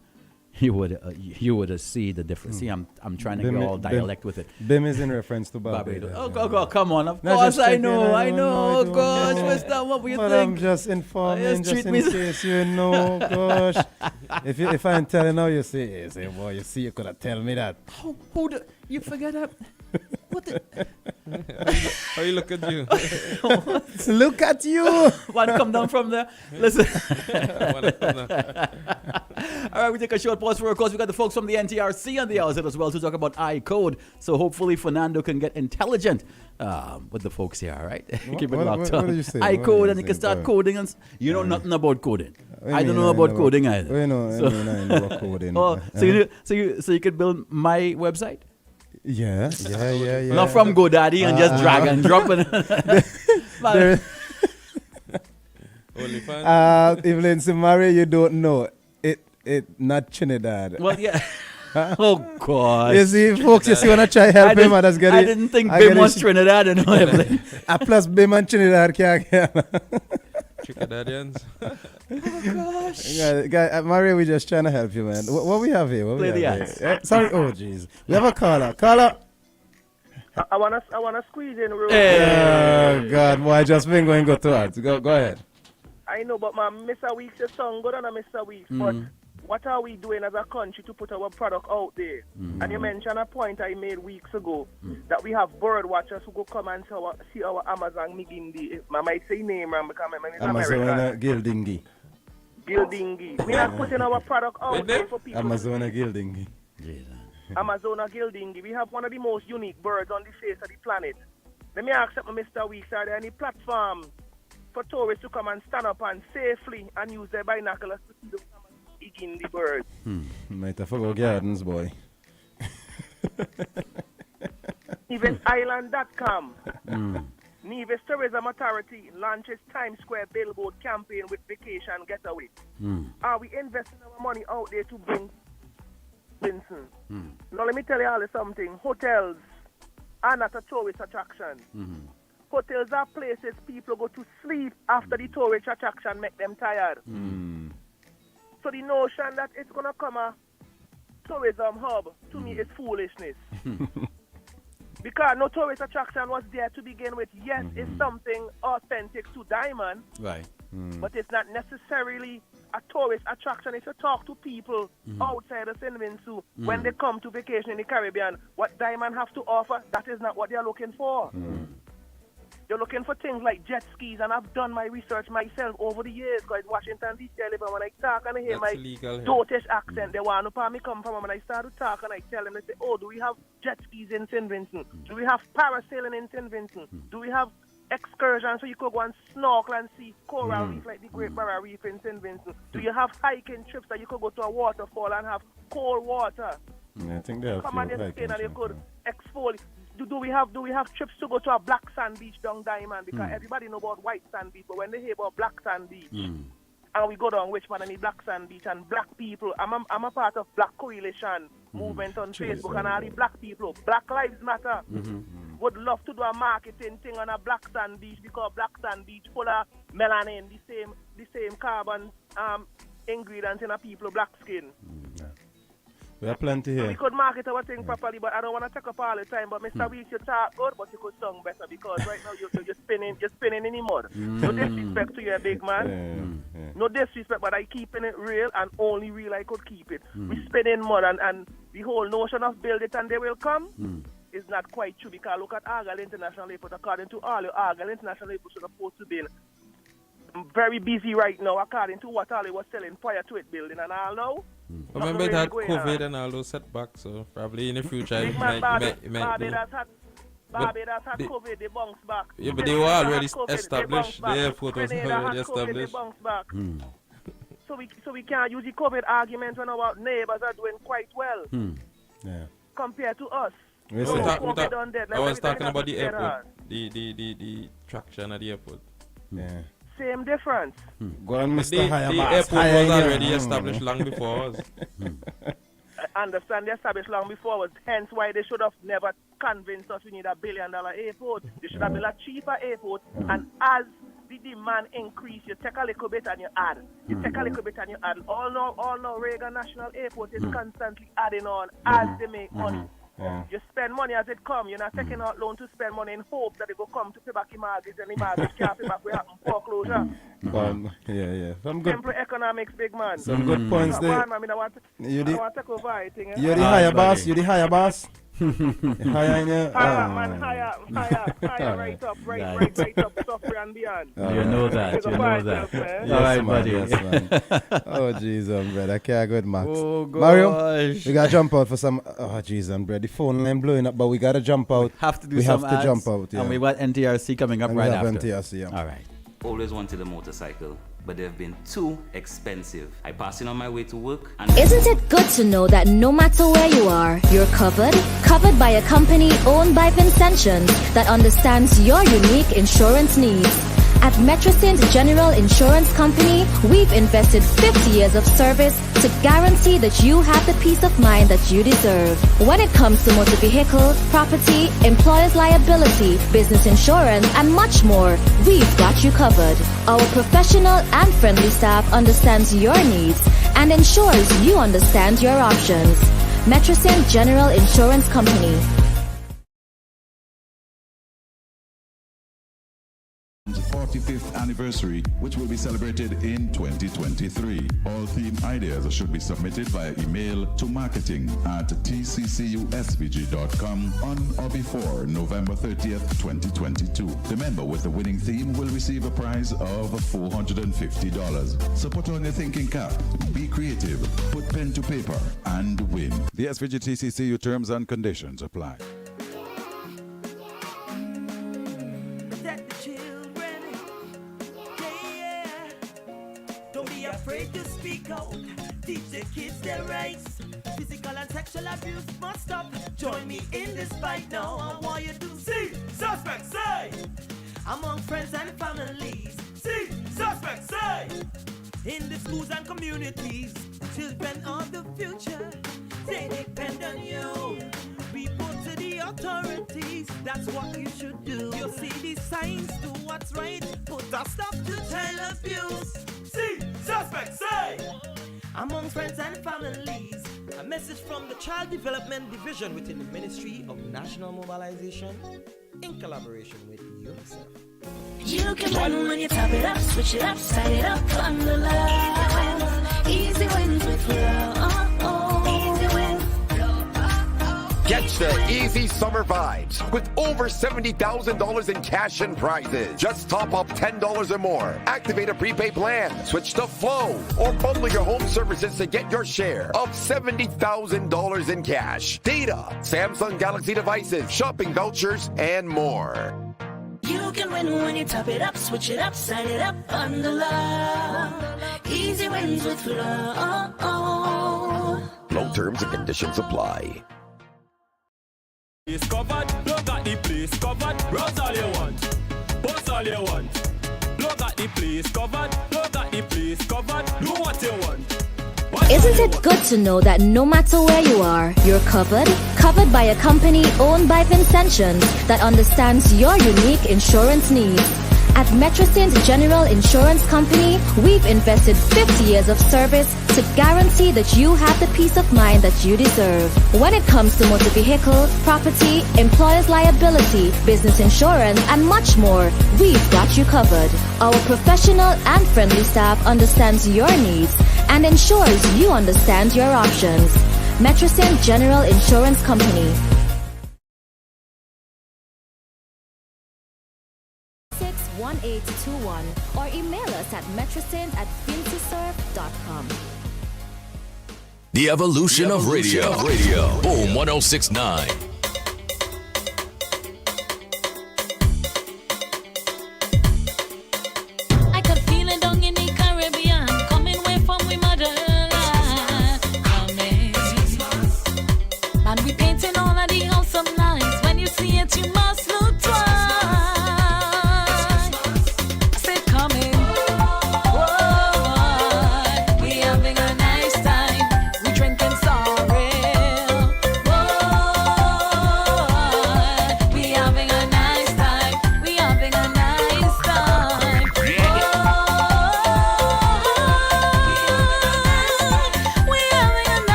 you would see the difference. See, I'm trying to go all dialect with it. BIM is in reference to Barbados. Oh, come on. Of No, course, just I checking, know. I know, Gosh, what's that? What you but think? I'm just informing, Just just treat in me- case you know. Gosh, if I'm telling now, you say, boy, you see, you could have tell me that. You forget that? What the? How you look at you? Look at you. One come down from there. Listen. One come All right, we take a short pause for of course. We got the folks from the NTRC on the outset as well to talk about iCode. So hopefully Fernando can get intelligent with the folks here. All right, keep it locked on. What do you say? iCode, and you can start coding. And you know nothing about coding. I don't know about coding either. I know about coding. So you could build my website. Yeah. Not from GoDaddy and just drag and drop it. Evelyn Simari, you don't know it not Trinidad. Well, yeah. Oh God! You see, folks, you see when I try to help him, I just get it. I didn't think BIM was Trinidad and Evelyn. Plus BIM and Trinidad can't. Trinidadians. Oh gosh! Mario, we just trying to help you, man. What we have here? Play the ads. Sorry, oh jeez. We have a caller. Caller. I wanna squeeze in real Oh God, boy, I just been going go to ads. Go ahead. I know, but my Mr. Weeks is song good on a Mr. Weeks. But what are we doing as a country to put our product out there? And you mentioned a point I made weeks ago that we have bird watchers who go come and see our Amazon Migindi. I might say name wrong because my name is Amazona Gildingi. Gildingi. We are putting our product out there for people. Amazona Gildingi. Amazona Gildingi. We have one of the most unique birds on the face of the planet. Let me ask Mr. Weeks, are there any platforms for tourists to come and stand up and safely and use their binoculars to see the birds? Might have forgot gardens, boy. NevesIsland.com. Nevis Tourism Authority launches Times Square billboard campaign with vacation getaway. Are we investing our money out there to bring Vincent? Now let me tell you all something. Hotels are not a tourist attraction. Hotels are places people go to sleep after the tourist attraction make them tired. So the notion that it's going to come a tourism hub, to me, is foolishness. Because no tourist attraction was there to begin with. Yes, it's something authentic to Diamond. Right. But it's not necessarily a tourist attraction. If you talk to people outside of St. Vincent when they come to vacation in the Caribbean, what Diamond have to offer, that is not what they're looking for. You're looking for things like jet skis, and I've done my research myself over the years because Washington D.C. I live, and when I talk and I hear my Dotish accent, they want to know where me come from. And when I start to talk and I tell them, they say, oh, do we have jet skis in St. Vincent? Do we have parasailing in St. Vincent? Do we have excursions so you could go and snorkel and see coral reef like the Great Barrier Reef in St. Vincent? Do you have hiking trips that you could go to a waterfall and have cold water? I think they have Come on your skin and you could exfoliate. Do we have trips to go to a black sand beach down Diamond? Because everybody know about white sand beach, but when they hear about black sand beach, and we go down Richmond and the black sand beach and black people, I'm a part of Black Coalition movement on Facebook, and all the black people, Black Lives Matter, would love to do a marketing thing on a black sand beach because black sand beach full of melanin, the same carbon ingredients in a people black skin. We have plenty We here. could market our thing properly, but I don't want to take up all the time. But Mr. Weeks, you talk good, but you could sing better because right now you're spinning in the mud. No disrespect to you, big man. No disrespect, but I keeping it real and only real I could keep it. We spinning mud and the whole notion of build it and they will come is not quite true because look at Argyle International Airport. According to all, Argyle International Airport is supposed to be very busy right now according to what all was selling prior to it building and all now. Remember it had COVID and all those setbacks, so probably in the future it might Barbados had COVID, they bounced back. Yeah, but they were already established. The airport was already established. They bounced back. So we can't use the COVID argument when our neighbors are doing quite well compared to us. I was talking about the airport, the traction at the airport. Yeah. Same difference. Go on, Mr. The Hayabas. airport was already established long before us. I understand they established long before us, hence why they should have never convinced us we need $1 billion airport. They should have built a cheaper airport, and as the demand increase, you take a little bit and you add. You take a little bit and you add. All now Reagan National Airport is constantly adding on as they make money. You spend money as it come. You're not taking out loan to spend money in hope that it will come to pay back the mortgage and the mortgage can't pay back. We have foreclosure. Some good, simple economics, big man. Some good points there. I want to take over, I think. You're the higher boss. You're the higher boss. Higher in your... Higher, right up, right up, software and beyond. You know that. All right, buddy. Yes, man. Oh, jeez, brother. I can't go with Max. Oh, gosh. Mario, we got to jump out for some... Oh, jeez, brother. The phone line blowing up, but we got to jump out. Have to do we some have to ads, jump out, and we got NTRC coming up and right we have after. NTRC, yeah. All right. Always wanted a motorcycle, but they've been too expensive. I pass it on my way to work and... Isn't it good to know that no matter where you are, you're covered? Covered by a company owned by Vincentions that understands your unique insurance needs. At Metrosint General Insurance Company, we've invested 50 years of service to guarantee that you have the peace of mind that you deserve. When it comes to motor vehicle, property, employer's liability, business insurance, and much more, we've got you covered. Our professional and friendly staff understands your needs and ensures you understand your options. Metrosint General Insurance Company. The 45th anniversary, which will be celebrated in 2023. All theme ideas should be submitted via email to marketing@tccusvg.com on or before November 30th, 2022. The member with the winning theme will receive a prize of $450. So put on your thinking cap, be creative, put pen to paper, and win. The SVG TCCU terms and conditions apply. Afraid to speak out, teach the kids their rights. Physical and sexual abuse must stop. Join me in this fight now. I want you to see suspect say among friends and families. See suspect say in the schools and communities. Children of the future, they depend on you. Report to the authorities. That's what you should do. You see the signs, do what's right. Put a stop to child abuse. See, suspect say among friends and families. A message from the Child Development Division within the Ministry of National Mobilization in collaboration with UNICEF. You can run when you top it up, switch it up, side it up, on the love. Easy wins with love. Easy wins. Catch the easy summer vibes with over $70,000 in cash and prizes. Just top up $10 or more. Activate a prepaid plan, switch to Flow, or bundle your home services to get your share of $70,000 in cash. Data, Samsung Galaxy devices, shopping vouchers, and more. You can win when you top it up, switch it up, side it up, on the love. Easy wins with love. No terms and conditions apply. It's covered, look at the place covered. Browse all you want, post all you want. Look at the place covered, look at the place covered. Do what you want. Isn't it good to know that no matter where you are, you're covered? Covered by a company owned by Vincentions that understands your unique insurance needs. At Metrosint General Insurance Company, we've invested 50 years of service to guarantee that you have the peace of mind that you deserve. When it comes to motor vehicle, property, employer's liability, business insurance, and much more, we've got you covered. Our professional and friendly staff understands your needs and ensures you understand your options. Metrosint General Insurance Company. 1821 or email us at metrosint@fintisurf.com. The evolution of radio. Boom 1069. I could feel it down in the Caribbean, coming away from we motherland. Coming. And we painting all of the house of nights. When you see it, you must look twice.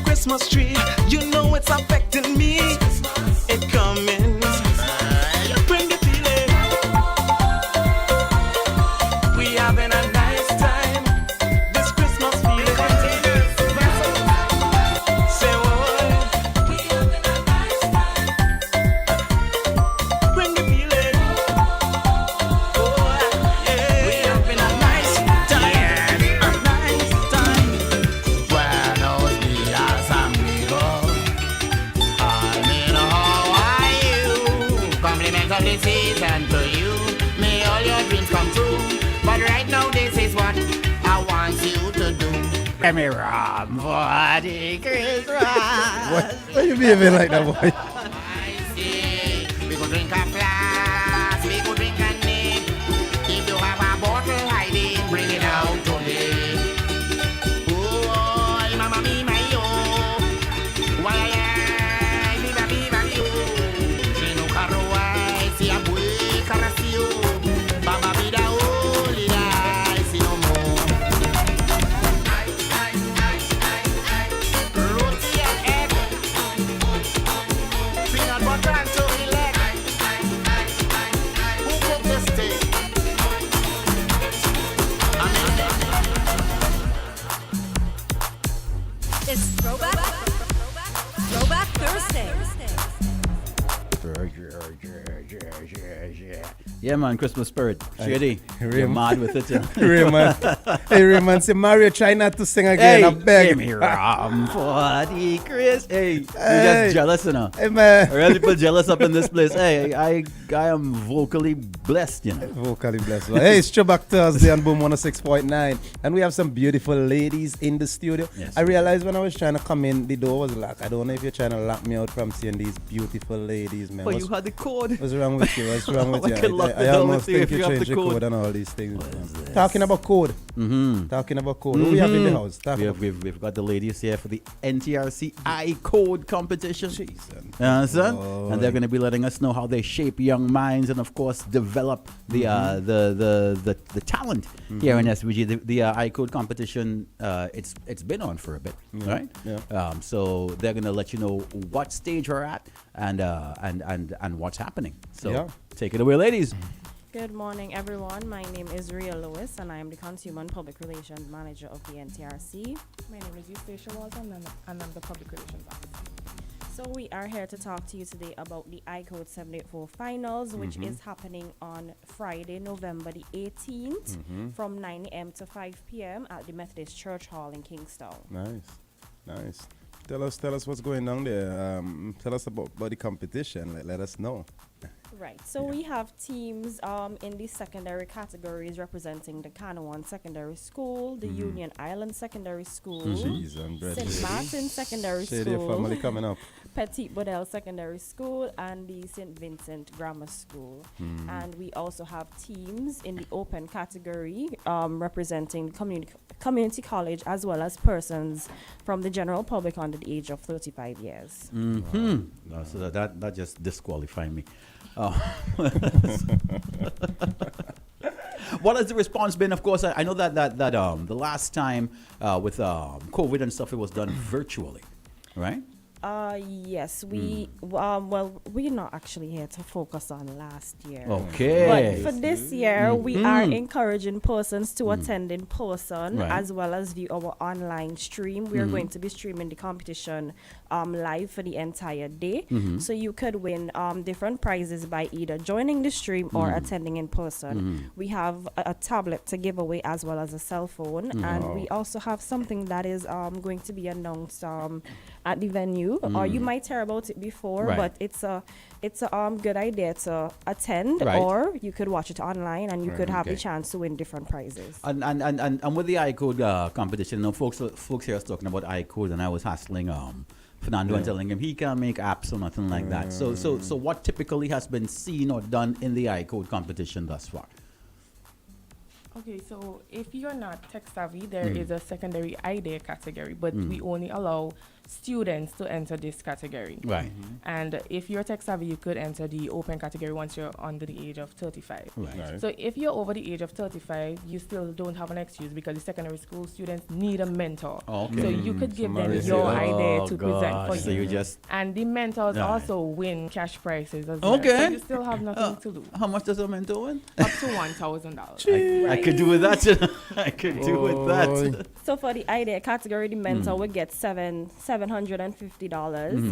Christmas tree, you know it's affecting me. It coming, bring the feeling. We having a nice time. This Christmas feeling. Say what? We having a nice time. Bring the feeling. Oh yeah, we having a nice time. A nice time. Buenos dias, amigo. Compliments of the season to you. May all your dreams come true. But right now this is what I want you to do. Let me rum for the Christmas. Why you behaving like that, boy? We could drink a flask, we could drink a nip. If you have a bottle hiding, bring it out to me. Oh, mama mi my yo. Why viva viva yo. Chino carruai si abui carasio. Baba vida olida si no more. Roti and egg. Peanut butter and turkey leg. Who cooked the steak? It's Throwback Thursday. Yeah, man, Christmas spirit. Shady. You're mad with it, yeah. Raymond. Hey, Raymond, say Mario, try not to sing again. Hey, I beg. give me rum for the Chris. Hey, you're just jealous, you know. Hey, man. Real people jealous up in this place. Hey, I am vocally blessed, you know. Vocally blessed. Hey, it's Throwback Thursday on Boom 106.9. And we have some beautiful ladies in the studio. Yes. I realized when I was trying to come in, the door was locked. I don't know if you're trying to lock me out from seeing these beautiful ladies, man. Oh, you had the code. What's wrong with you? What's wrong with you? I almost think you changed the code and all these things. Talking about code. Talking about code. Who we have in the house? We've got the ladies here for the NTRC iCode competition. Understand? And they're going to be letting us know how they shape young minds and, of course, develop the talent here in SVG. The iCode competition, it's been on for a bit, right? Yeah. So they're going to let you know what stage we're at and what's happening. So take it away, ladies. Good morning, everyone. My name is Ria Lewis, and I am the Consumer and Public Relations Manager of the NTRC. My name is Eustacia Walton, and I'm the Public Relations Officer. So we are here to talk to you today about the iCode 784 Finals, which is happening on Friday, November the 18th, from 9 a.m. to 5 p.m. at the Methodist Church Hall in Kingston. Nice. Tell us what's going on there. Tell us about the competition. Let us know. Right. So we have teams in the secondary categories representing the Canawan Secondary School, the Union Island Secondary School, St. Martin Secondary Shady School, family coming up. Petit Bodel Secondary School and the St. Vincent Grammar School. And we also have teams in the open category representing community college as well as persons from the general public under the age of 35 years. No, so that just disqualified me. What has the response been? Of course, I know that the last time with COVID and stuff, it was done virtually, right? Yes, well, we're not actually here to focus on last year. Okay. But for this year, we are encouraging persons to attend in person as well as view our online stream. We are going to be streaming the competition live for the entire day. So you could win different prizes by either joining the stream or attending in person. We have a tablet to give away as well as a cell phone. And we also have something that is going to be announced at the venue. Or you might hear about it before, but it's a good idea to attend, or you could watch it online and you could have the chance to win different prizes. And with the iCode competition, you know, folks here was talking about iCode, and I was hassling Fernando and telling him he can't make apps or nothing like that. So what typically has been seen or done in the iCode competition thus far? Okay, so if you're not tech savvy, there is a secondary idea category, but we only allow students to enter this category. Right. And if you're tech savvy, you could enter the open category once you're under the age of 35. Right. So if you're over the age of 35, you still don't have an excuse because the secondary school students need a mentor. Okay. So you could give them your idea to present for So you. you just And the mentors also win cash prizes as well. So you still have nothing to lose. How much does a mentor win? Up to $1,000. I could do with that. I could do with that. So for the idea category, the mentor would get $750,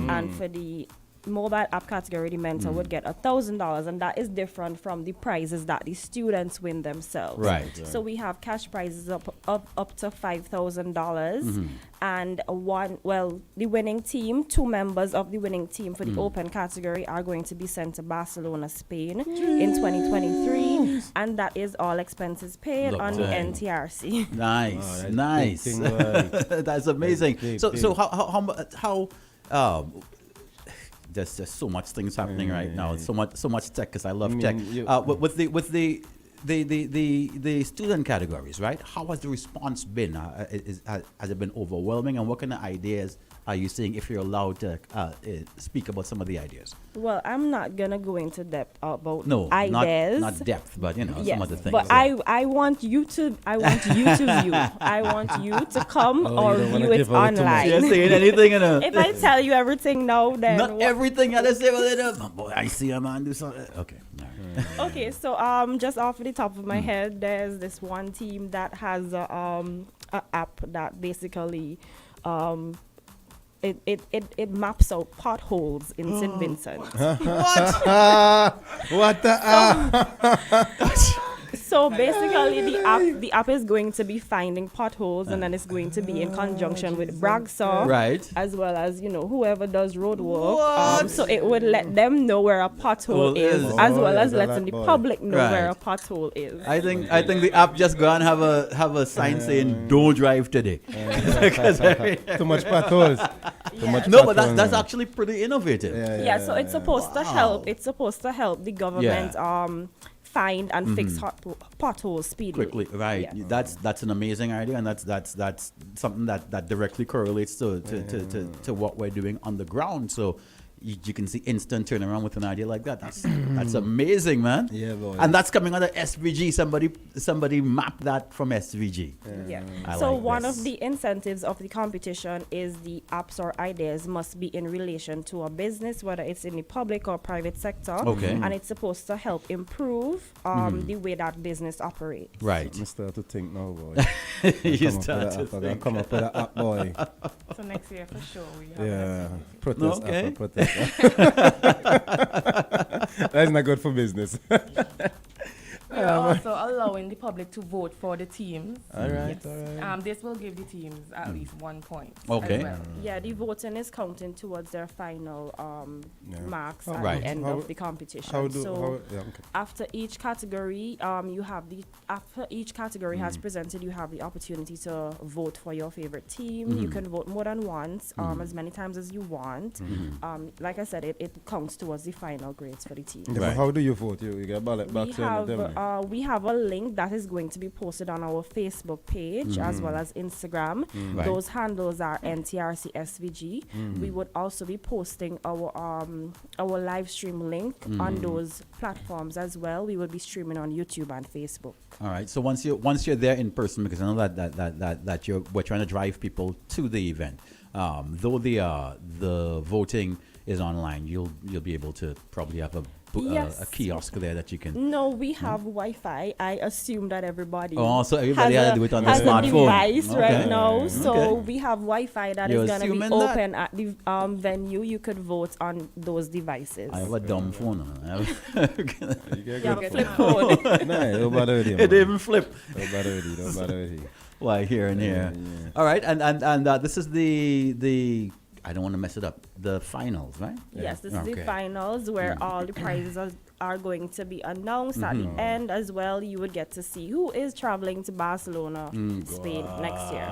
and for the mobile app category, the mentor would get $1,000, and that is different from the prizes that the students win themselves. Right. So we have cash prizes up to $5,000, and the winning team, 2 members of the winning team for the open category are going to be sent to Barcelona, Spain in 2023, and that is all expenses paid on the NTRC. Nice, nice. That's amazing. So how there's just so much things happening right now. So much tech, because I love tech. With the student categories, right? How has the response been? Has it been overwhelming? And what kind of ideas are you seeing, if you're allowed to speak about some of the ideas? Well, I'm not gonna go into depth about ideas. Not depth, but some of the things. But I want you to view. I want you to come or view it online. You're saying anything, If I tell you everything now, then not everything. I just say, boy, I see a man do something. Okay. Okay, so just off the top of my head, there's this one team that has a app that basically it maps out potholes in St. Vincent. What the So basically, the app is going to be finding potholes, and then it's going to be in conjunction with Bragsaw, as well as whoever does road work. So it would let them know where a pothole is, as well as letting the public know where a pothole is. I think the app just go and have a sign saying "Don't drive today." Too much potholes. But that's actually pretty innovative. So it's supposed to help. It's supposed to help the government find and fix potholes speedily. Quickly, right? Yeah. That's an amazing idea, and that's something that directly correlates to what we're doing on the ground. So you can see instant turnaround with an idea like that. That's amazing, man. Yeah, boy. And that's coming out of SVG. Somebody mapped that from SVG. Yeah. So one of the incentives of the competition is the apps or ideas must be in relation to a business, whether it's in the public or private sector. Okay. And it's supposed to help improve the way that business operates. Right. I start to think now, boy. You start to think. Come up with an app, boy. So next year for sure we have protest. Okay. Protest. That's not good for business. we're also allowing the public to vote for the teams. All right, Yes. all right. This will give the teams at least 1 point. Okay. As well. Yeah, the voting is counting towards their final marks How- at Right. the end how- of the competition. okay. After each category, after each category has presented, you have the opportunity to vote for your favorite team. You can vote more than once, as many times as you want. Like I said, it counts towards the final grades for the team. Yeah, but how do you vote? You get a ballot box We have a link that is going to be posted on our Facebook page as well as Instagram. Right. Those handles are NTRC SVG. We would also be posting our live stream link on those platforms as well. We will be streaming on YouTube and Facebook. All right. So once you're there in person, because I know that we're trying to drive people to the event. Though the voting is online, you'll be able to probably have a kiosk there that you can. No, we have Wi-Fi. I assume that everybody. Oh, so everybody has had to do it on the has a smartphone. device right Okay. now. So Okay. we have Wi-Fi that You're is going to be assuming that? open at the venue. You could vote on those devices. I have a dumb phone. You get Yeah, good flip phone. phone. Nah, don't bother with him. It didn't even flip. Don't bother with you. Don't bother with you. Why here and here. Yeah. All right, and this is the I don't want to mess it up. The finals, right? Yes, this is Okay. the finals where all the prizes are going to be announced at the end as well. You would get to see who is traveling to Barcelona, Spain next year.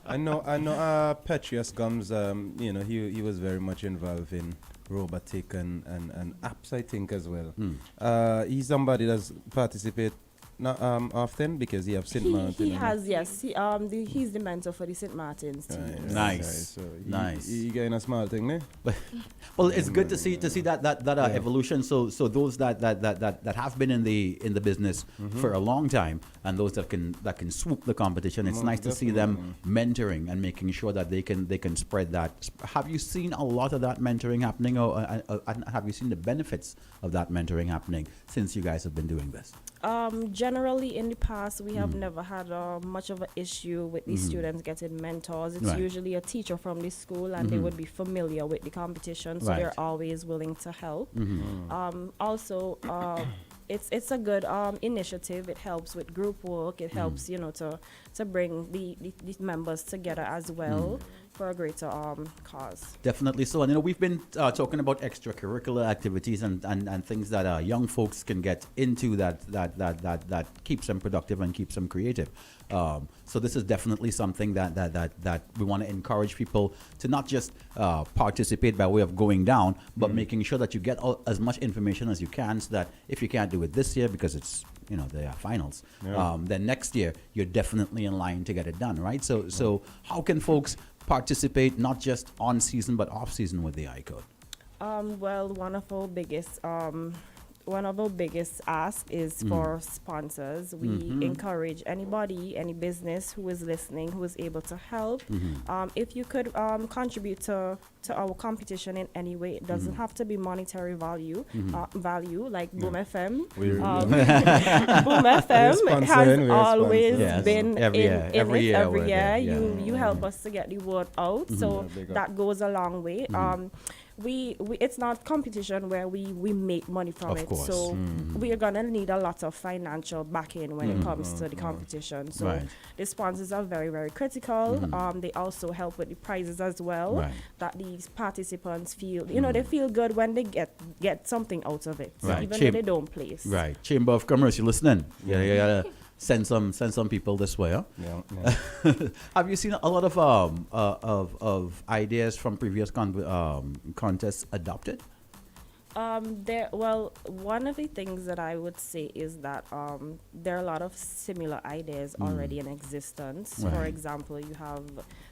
I know. Petrius Gums. He was very much involved in robotic and apps, I think, as well. He's somebody that's participate not often because he have St. Martin. He has, yes. He's the mentor for the St. Martin's team. Nice. So Nice. He getting a small thing, ne? Well, it's good to see that evolution. So those that have been in the business for a long time, and those that can swoop the competition, it's nice to see them mentoring and making sure that they can spread that. Have you seen a lot of that mentoring happening, or have you seen the benefits of that mentoring happening since you guys have been doing this? Generally, in the past, we have never had much of an issue with the students getting mentors. It's Right. usually a teacher from the school, and they would be familiar with the competition, so Right. they're always willing to help. Also, it's a good initiative. It helps with group work. It helps, to bring the members together as well for a greater cause. Definitely so. And we've been talking about extracurricular activities and things that young folks can get into that keeps them productive and keeps them creative. So this is definitely something that we want to encourage people to not just participate by way of going down, but making sure that you get as much information as you can, so that if you can't do it this year because it's they are finals, then next year you're definitely in line to get it done, right? So how can folks participate not just on season but off season with the iCode? Well, one of our biggest asks is for sponsors. We encourage anybody, any business who is listening, who is able to help. If you could contribute to our competition in any way, it doesn't have to be monetary value, like Boom FM. Boom FM has always been every year. You help us to get the word out, so that goes a long way. We it's not competition where we make money from it. So we are gonna need a lot of financial backing when it comes to the competition. So the sponsors are very, very critical. They also help with the prizes as well. That these participants feel, they feel good when they get something out of it, even if they don't place. Right. Chamber of Commerce, you listening? Yeah, you gotta send some people this way, huh? Yeah. Have you seen a lot of ideas from previous contests adopted? One of the things that I would say is that there are a lot of similar ideas already in existence. For example, you have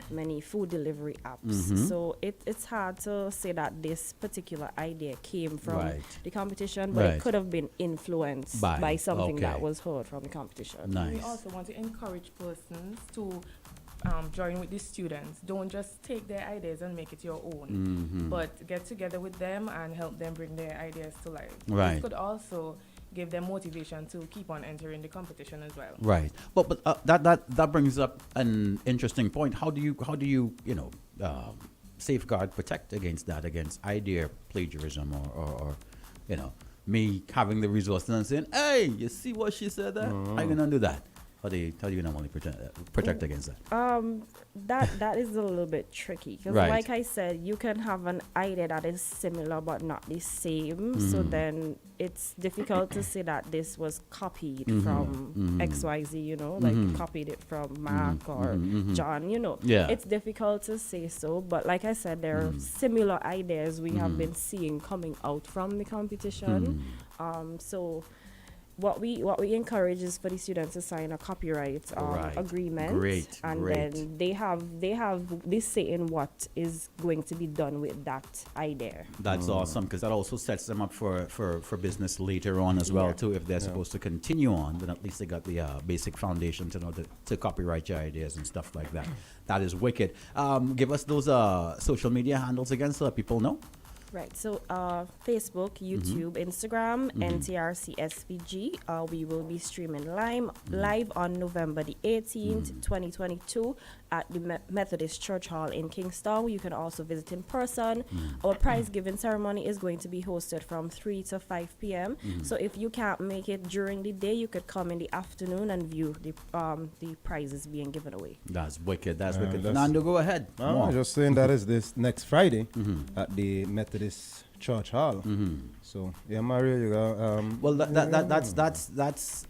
many food delivery apps. So it's hard to say that this particular idea came from the competition, but it could have been influenced by something that was heard from the competition. Nice. We also want to encourage persons to join with the students. Don't just take their ideas and make it your own, but get together with them and help them bring their ideas to life. Right. This could also give them motivation to keep on entering the competition as well. Right. But that brings up an interesting point. How do you safeguard, protect against idea plagiarism or me having the resources and saying, hey, you see what she said there? How you gonna do that? How do you normally protect against that? That is a little bit tricky because, Right. like I said, you can have an idea that is similar but not the same. So then it's difficult to say that this was copied from XYZ. You know, like copied it from Mark or John. You know, Yeah. it's difficult to say so. But like I said, there are similar ideas we have been seeing coming out from the competition. So. What we encourage is for the students to sign a copyright agreement, Great, and great. then they have this say in what is going to be done with that idea. That's awesome because that also sets them up for business later on as well too. If they're supposed to continue on, then at least they got the basic foundation to know to copyright your ideas and stuff like that. That is wicked. Give us those social media handles again so that people know. Right. So Facebook, YouTube, Instagram, NTRC SVG. We will be streaming live on November the 18th, 2022 at the Methodist Church Hall in Kingston. You can also visit in person. Our prize giving ceremony is going to be hosted from 3 to 5 p.m. So if you can't make it during the day, you could come in the afternoon and view the prizes being given away. That's wicked. That's wicked. Fernando, go ahead. I'm just saying that is this next Friday at the Methodist Church Hall. So yeah, Mario, you got well, that's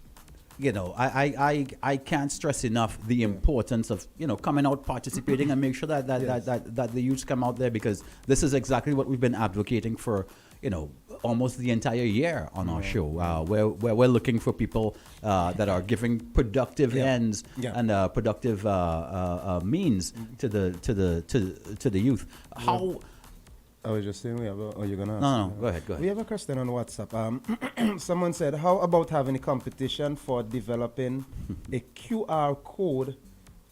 you know, I can't stress enough the importance of, you know, coming out, participating, and make sure that the youths come out there, because this is exactly what we've been advocating for, you know, almost the entire year on our show, where we're looking for people that are giving productive ends and productive means to the youth. How I was just saying, you're gonna ask? No, go ahead. We have a question on WhatsApp. Someone said, how about having a competition for developing a QR code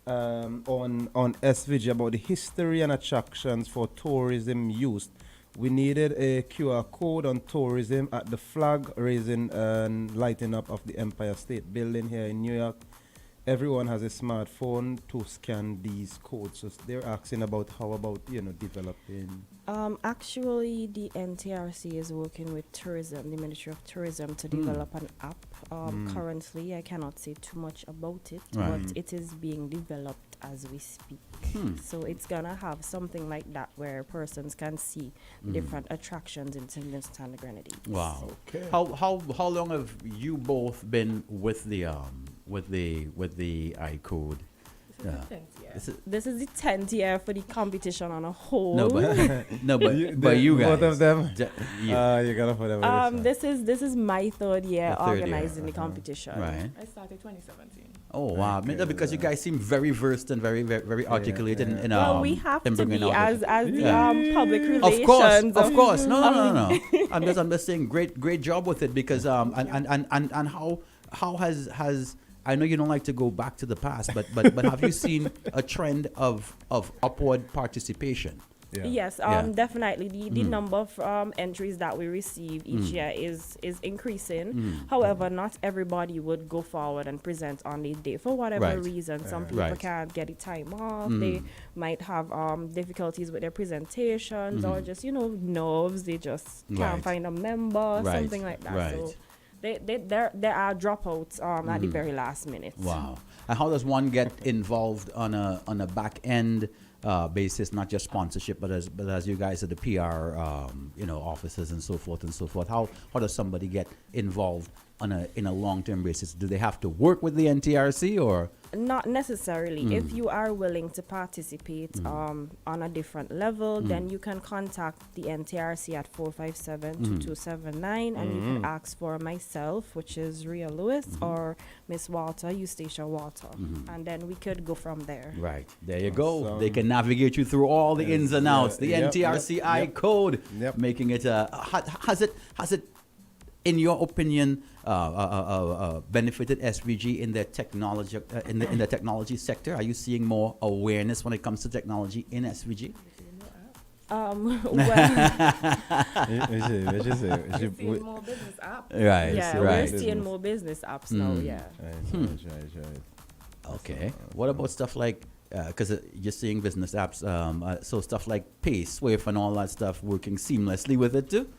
on SVG about the history and attractions for tourism use? We needed a QR code on tourism at the flag raising and lighting up of the Empire State Building here in New York. Everyone has a smartphone to scan these codes. So they're asking about how about, you know, developing. Actually, the NTRC is working with tourism, the Ministry of Tourism, to develop an app. Currently, I cannot say too much about it, but it is being developed as we speak. So it's gonna have something like that where persons can see different attractions in St. Grenadines. Wow. Okay. How long have you both been with the iCode? This is the 10th year for the competition on a whole. No, but you guys. Both of them. You gotta put them. This is my third year organizing the competition. Right. I started 2017. Oh wow! Because you guys seem very versed and very articulated in well, we have to be as the public relations. Of course. No. I'm just saying, great job with it, because and how has I know you don't like to go back to the past, but have you seen a trend of upward participation? Yes, definitely. The number of entries that we receive each year is increasing. However, not everybody would go forward and present on the day for whatever reason. Some people can't get the time off. They might have difficulties with their presentations or just, nerves. They just can't find a member, something like that. So there are dropouts at the very last minute. Wow. And how does one get involved on a back end basis, not just sponsorship, but as you guys are the PR offices and so forth and so forth? How does somebody get involved in a long-term basis? Do they have to work with the NTRC or? Not necessarily. If you are willing to participate on a different level, then you can contact the NTRC at 457-2279 and you can ask for myself, which is Rhea Lewis, or Miss Walter, Eustacia Walter, and then we could go from there. Right. There you go. They can navigate you through all the ins and outs. The NTRC code, making it has it in your opinion, benefited SVG in their technology in the technology sector? Are you seeing more awareness when it comes to technology in SVG? We're seeing more business apps. We're seeing more business apps now. Right. Okay. What about stuff like? Because you're seeing business apps, so stuff like Pay, Swift, and all that stuff working seamlessly with it too.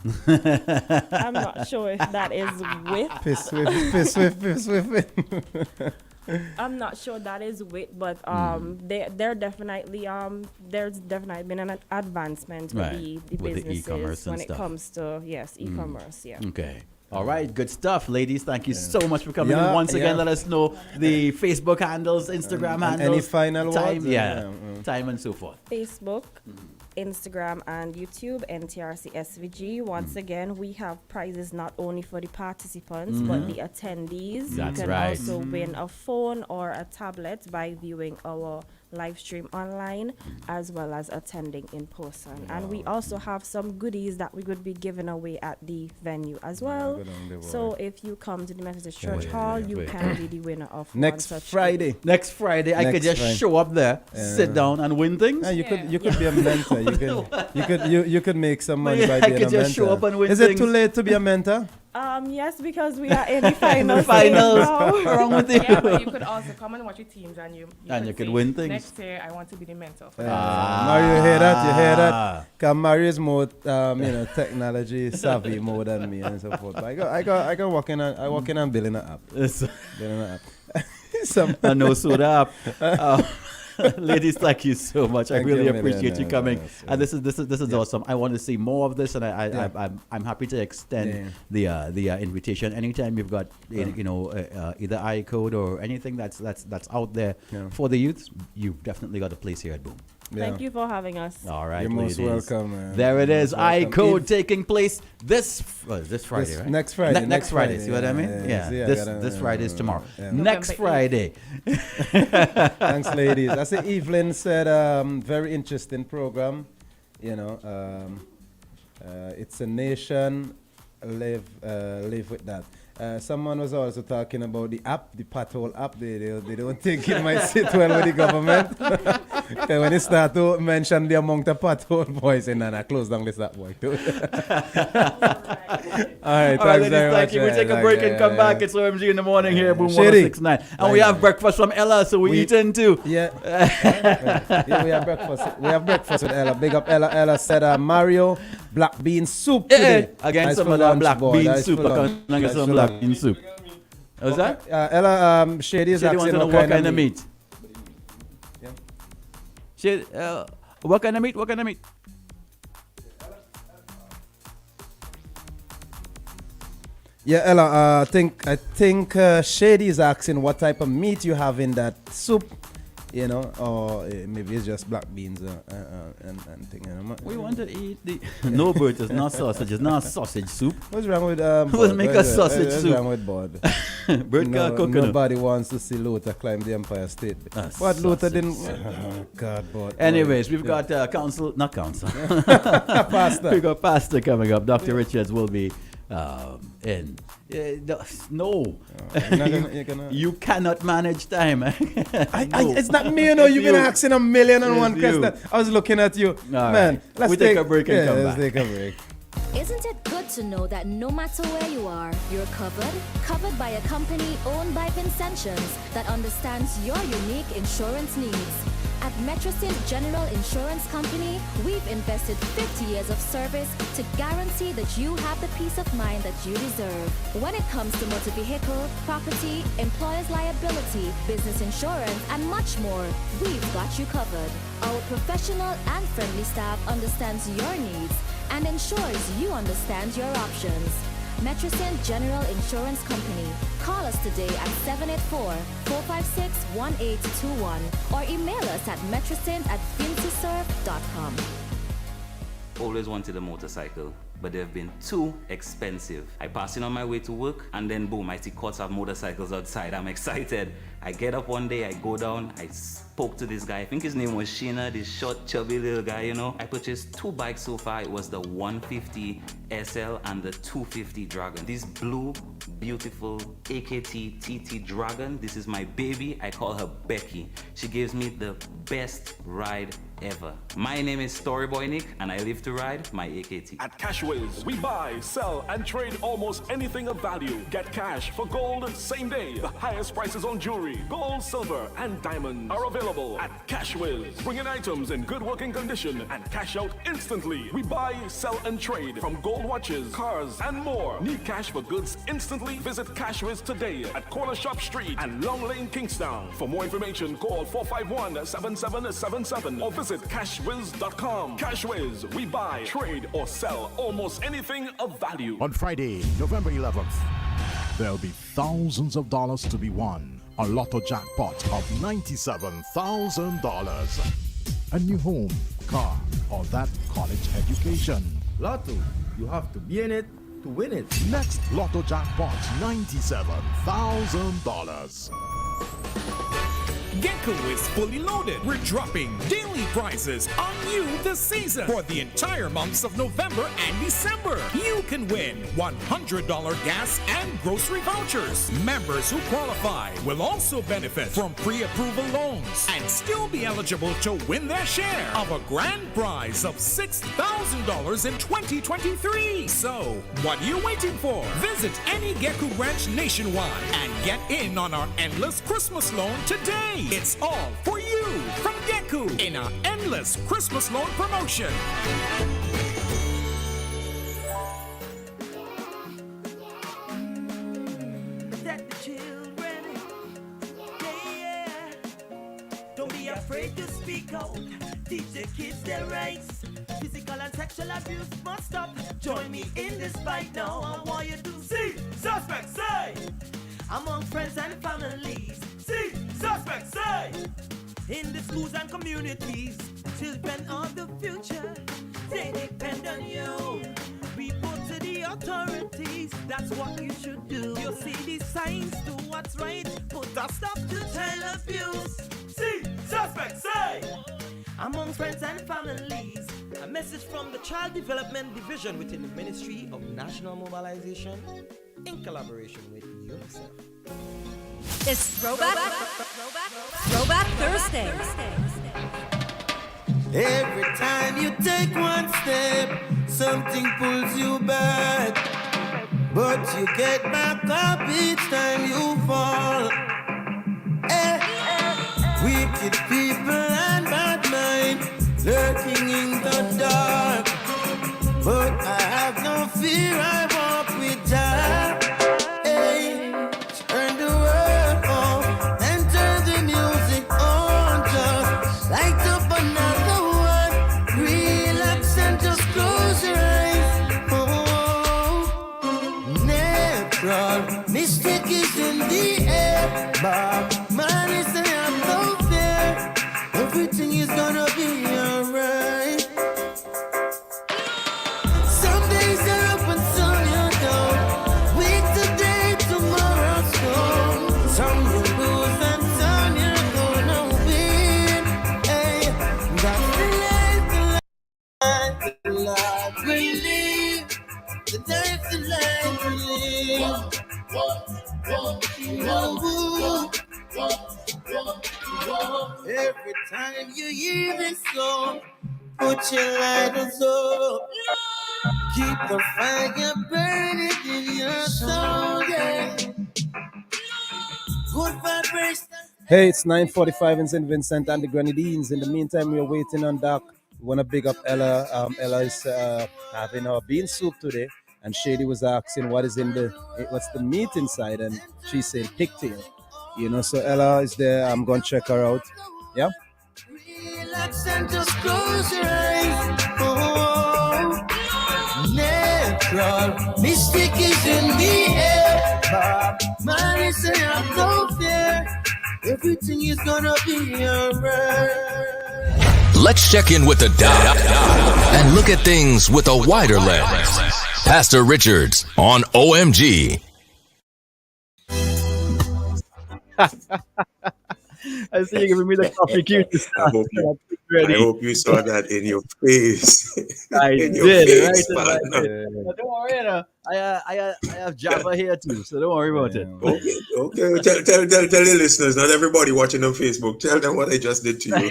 I'm not sure if that is with. Piss with. I'm not sure that is with, but they're definitely there's definitely been an advancement with the With the businesses e-commerce and when stuff. it comes to e-commerce. Yeah. Okay. All right, good stuff, ladies. Thank you so much for coming Yeah, in. Once again, yeah. let us know the Facebook handles, Instagram And handles, any final time, words? time and so forth. Facebook, Instagram, and YouTube, NTRC SVG. Once again, we have prizes not only for the participants but the attendees. That's you can right. also win a phone or a tablet by viewing our live stream online as well as attending in person. And we also have some goodies that we would be giving away at the venue as well. good on the So boy. if you come to the Methodist Church Hall, you can be the winner of Next one such Friday. Next Friday, I could Next just Friday. show up there, sit down, and win things. Yeah, you could be a mentor. You could make some money by I being could a just mentor. show up and win Is it things. too late to be a mentor? Yes, because we are in the finals. Finals. now. What's wrong with you? Yeah, but you could also come and watch your teams and you could say, win things. Next year, I want to be the mentor. For Mario, you hear that? You hear that? Because Mario is more, technology savvy more than me and so forth. But I got working on building an app. Building an app. I know soda app. Ladies, thank you so much. I Thank really you, appreciate you Million. coming. Yes, And this is awesome. I want to see more of this, and I'm happy to extend the invitation anytime you've got either iCode or anything that's out there for the youth. You've definitely got a place here at Boom. Thank you for having us. All right, You're most ladies. welcome, man. There it You're is. most welcome. iCode taking place this Friday, right? Next Friday. Next Friday. See what I mean? Yeah. This Friday is tomorrow. Yeah. Next Friday. Thanks, ladies. I see Evelyn said, very interesting program. It's a nation. Live with that. Someone was also talking about the app, the Pathole app. They don't think it might sit well with the government. When they start to mention the amount of Pathole boys, and then I close down this app boy too. All right, thanks very much. Thank you. We take a break and come back. It's OMG in the morning here, Boom Shady. 106.9. And we have breakfast from Ella, so we eat in too. Yeah, we have breakfast. We have breakfast with Ella. Big up Ella. Ella said Mario black bean soup today. Again, Nice some for of that lunch, black boy. bean Nice soup. for I lunch. can get Nice some for black lunch. bean soup. What's that? Ella, Shady is Shady asking wants to know what kind of meat. meat. Shady, what kind of meat? What kind of meat? Yeah, Ella, I think Shady is asking what type of meat you have in that soup, or maybe it's just black beans and thing. We want to eat the. No, Bert, it's not sausage. It's not sausage soup. What's wrong with We'll make a sausage What's soup. wrong with Bud? Bert can't cook enough. Nobody wants to see Luther climb the Empire State. But Luther didn't. Oh, God, Bud. Anyways, we've got not council. Pastor. We got pastor coming up. Dr. Richards will be in. No, you're gonna- you cannot manage time. It's not me, you've been asking a million and one question. I was looking at you. All Man, right. let's We take a break and come let's back. take a break. Isn't it good to know that no matter where you are, you're covered? Covered by a company owned by Vincentions that understands your unique insurance needs. At Metrosint General Insurance Company, we've invested 50 years of service to guarantee that you have the peace of mind that you deserve. When it comes to motor vehicle, property, employer's liability, business insurance, and much more, we've got you covered. Our professional and friendly staff understands your needs and ensures you understand your options. Metrosint General Insurance Company. Call us today at 784-456-1821 or email us at metrosint@fintosurf.com. Always wanted a motorcycle, but they've been too expensive. I pass in on my way to work, and then boom, I see courts have motorcycles outside. I'm excited. I get up one day, I go down, I spoke to this guy. I think his name was Sheena, this short, chubby little guy, I purchased 2 bikes so far. It was the 150 SL and the 250 Dragon. This blue, beautiful AKT TT Dragon, this is my baby. I call her Becky. She gives me the best ride ever. My name is Storyboy Nick, and I live to ride my AKT. At Cashways, we buy, sell, and trade almost anything of value. Get cash for gold same day. The highest prices on jewelry, gold, silver, and diamonds are available at Cashways. Bring in items in good working condition and cash out instantly. We buy, sell, and trade from gold watches, cars, and more. Need cash for goods instantly? Visit Cashways today at Corner Shop Street and Long Lane, Kingstown. For more information, call 451-7777 or visit cashwiz.com. Cashwiz, we buy, trade, or sell almost anything of value. On Friday, November 11th, there'll be thousands of dollars to be won. A lotto jackpot of $97,000. A new home, car, or that college education. Lotto, you have to be in it to win it. Next lotto jackpot, $97,000. Gecko is fully loaded. We're dropping daily prizes on you this season for the entire months of November and December. You can win $100 gas and grocery vouchers. Members who qualify will also benefit from pre-approval loans and still be eligible to win their share of a grand prize of $6,000 in 2023. So, what are you waiting for? Visit any Gecko branch nationwide and get in on our endless Christmas loan today. It's all for you from Gecko in our endless Christmas loan promotion. Protect the children. Yeah. Don't be afraid to speak out. Teach the kids their rights. Physical and sexual abuse must stop. Join me in this fight now. I want you to see suspects say among friends and families. See suspects say in the schools and communities. Children of the future, they depend on you. Report to the authorities, that's what you should do. You see these signs, do what's right, put a stop to child abuse. See suspects say among friends and families. A message from the Child Development Division within the Ministry of National Mobilization in collaboration with UNICEF. It's Throwback Thursday. Every time you take one step, something pulls you back. But you get back up each time you fall. Wicked people and bad minds lurking in the dark. But I have no fear, I walk with Jah. Turn the world off and turn the music on. Just light up another one. Relax and just close your eyes. Natural mystic is in the air. Bob man is out there. Everything is gonna be alright. Some days are up and some you're down. Week today, tomorrow's gone. Some you lose and some you're gonna win. Hey, that's the life we live. The life we live. Every time you hear this song, put your lighters up. Keep the fire burning in your soul, yeah. Good vibration. Hey, it's 9:45 in St. Vincent and the Grenadines. In the meantime, we are waiting on Doc. We want to big up Ella. Ella is having her bean soup today, and Shady was asking what's the meat inside, and she said pigtail. You know, so Ella is there. I'm going to check her out. Yeah? Relax and just close your eyes. Oh, natural mystic is in the air. Bob man is out there. Everything is gonna be alright. Let's check in with the doc and look at things with a wider lens. Pastor Richards on OMG. I see you giving me the coffee cue to start. ready. I hope you saw that in your face. I in your did, face, right in my partner. face. But don't worry, you know, I have Java here too, so don't worry about it. Okay. Tell the listeners, not everybody watching on Facebook. Tell them what I just did to you.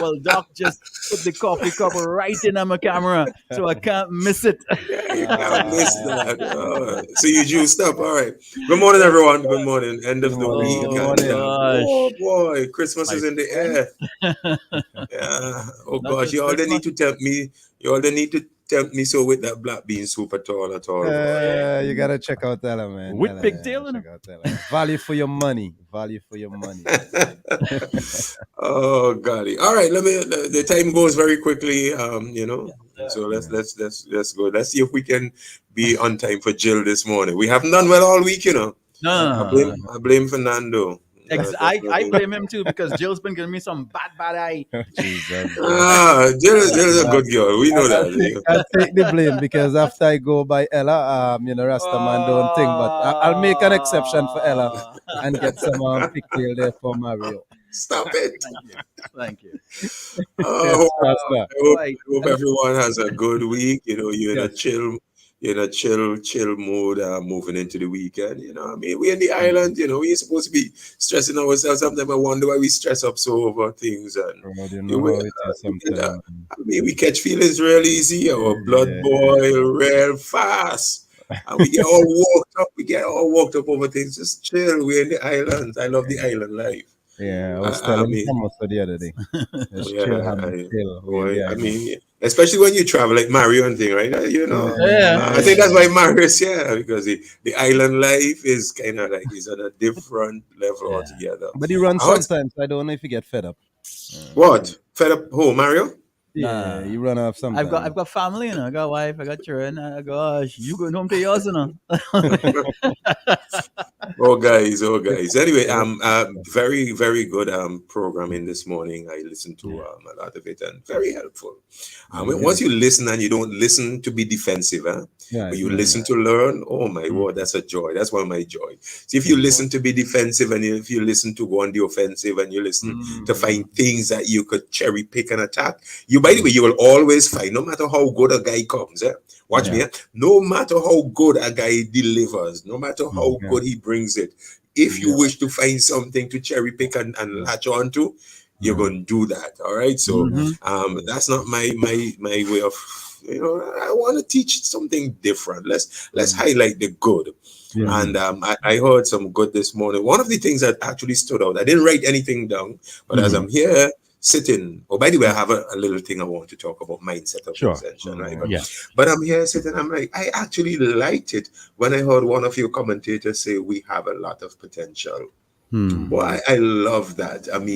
Well, Doc just put the coffee cup right in on my camera, so I can't miss it. You can't miss that. So you juiced up. All right. Good morning, everyone. Good morning. End of the week. Oh boy, Christmas is in the air. Yeah. Oh gosh, you all they need to tempt me. You all they need to tempt me so with that black bean soup at all. You gotta check out Ella, man. With Ella, pigtail, check out Ella. Value for your money. Value for your money. Oh golly. All right, the time goes very quickly. So let's go. Let's see if we can be on time for Jill this morning. We haven't done well all week, No. I blame Fernando. I blame him too because Jill's been giving me some bad eye. Jill is a good girl. We know that. I take the blame because after I go by Ella, Rastaman don't think, but I'll make an exception for Ella and get some pigtail there for Mario. Stop it. Thank you. I hope everyone has a good week. You're in a chill mood moving into the weekend. We're in the island, we're supposed to be stressing ourselves. Sometimes I wonder why we stress up so over things. And we catch feelings real easy. Our blood boil real fast. And we get all worked up over things. Just chill. We're in the island. I love the island life. Yeah, I was telling Thomas the other day. Especially when you travel like Mario and thing, right? I think that's why Mario's here because the island life is kind of like he's on a different level altogether. But he runs sometimes. I don't know if he get fed up. What? Fed up? Who? Mario? Yeah, you run off sometimes. I've got family, I got wife, I got children. Gosh, you going home to yours, Oh guys. Anyway, very, very good programming this morning. I listened to a lot of it and very helpful. Once you listen and you don't listen to be defensive, but you listen to learn, oh my word, that's a joy. That's one of my joy. See, if you listen to be defensive and if you listen to go on the offensive and you listen to find things that you could cherry pick and attack, by the way, you will always find, no matter how good a guy comes, watch me, no matter how good a guy delivers, no matter how good he brings it, if you wish to find something to cherry pick and latch on to, you're going to do that. All right. So that's not my way of, I want to teach something different. Let's highlight the good. And I heard some good this morning. One of the things that actually stood out, I didn't write anything down, but as I'm here sitting, by the way, I have a little thing I want to talk about, mindset of ascension, right? But I'm here sitting, I'm like, I actually liked it when I heard one of your commentators say we have a lot of potential. Well, I love that. And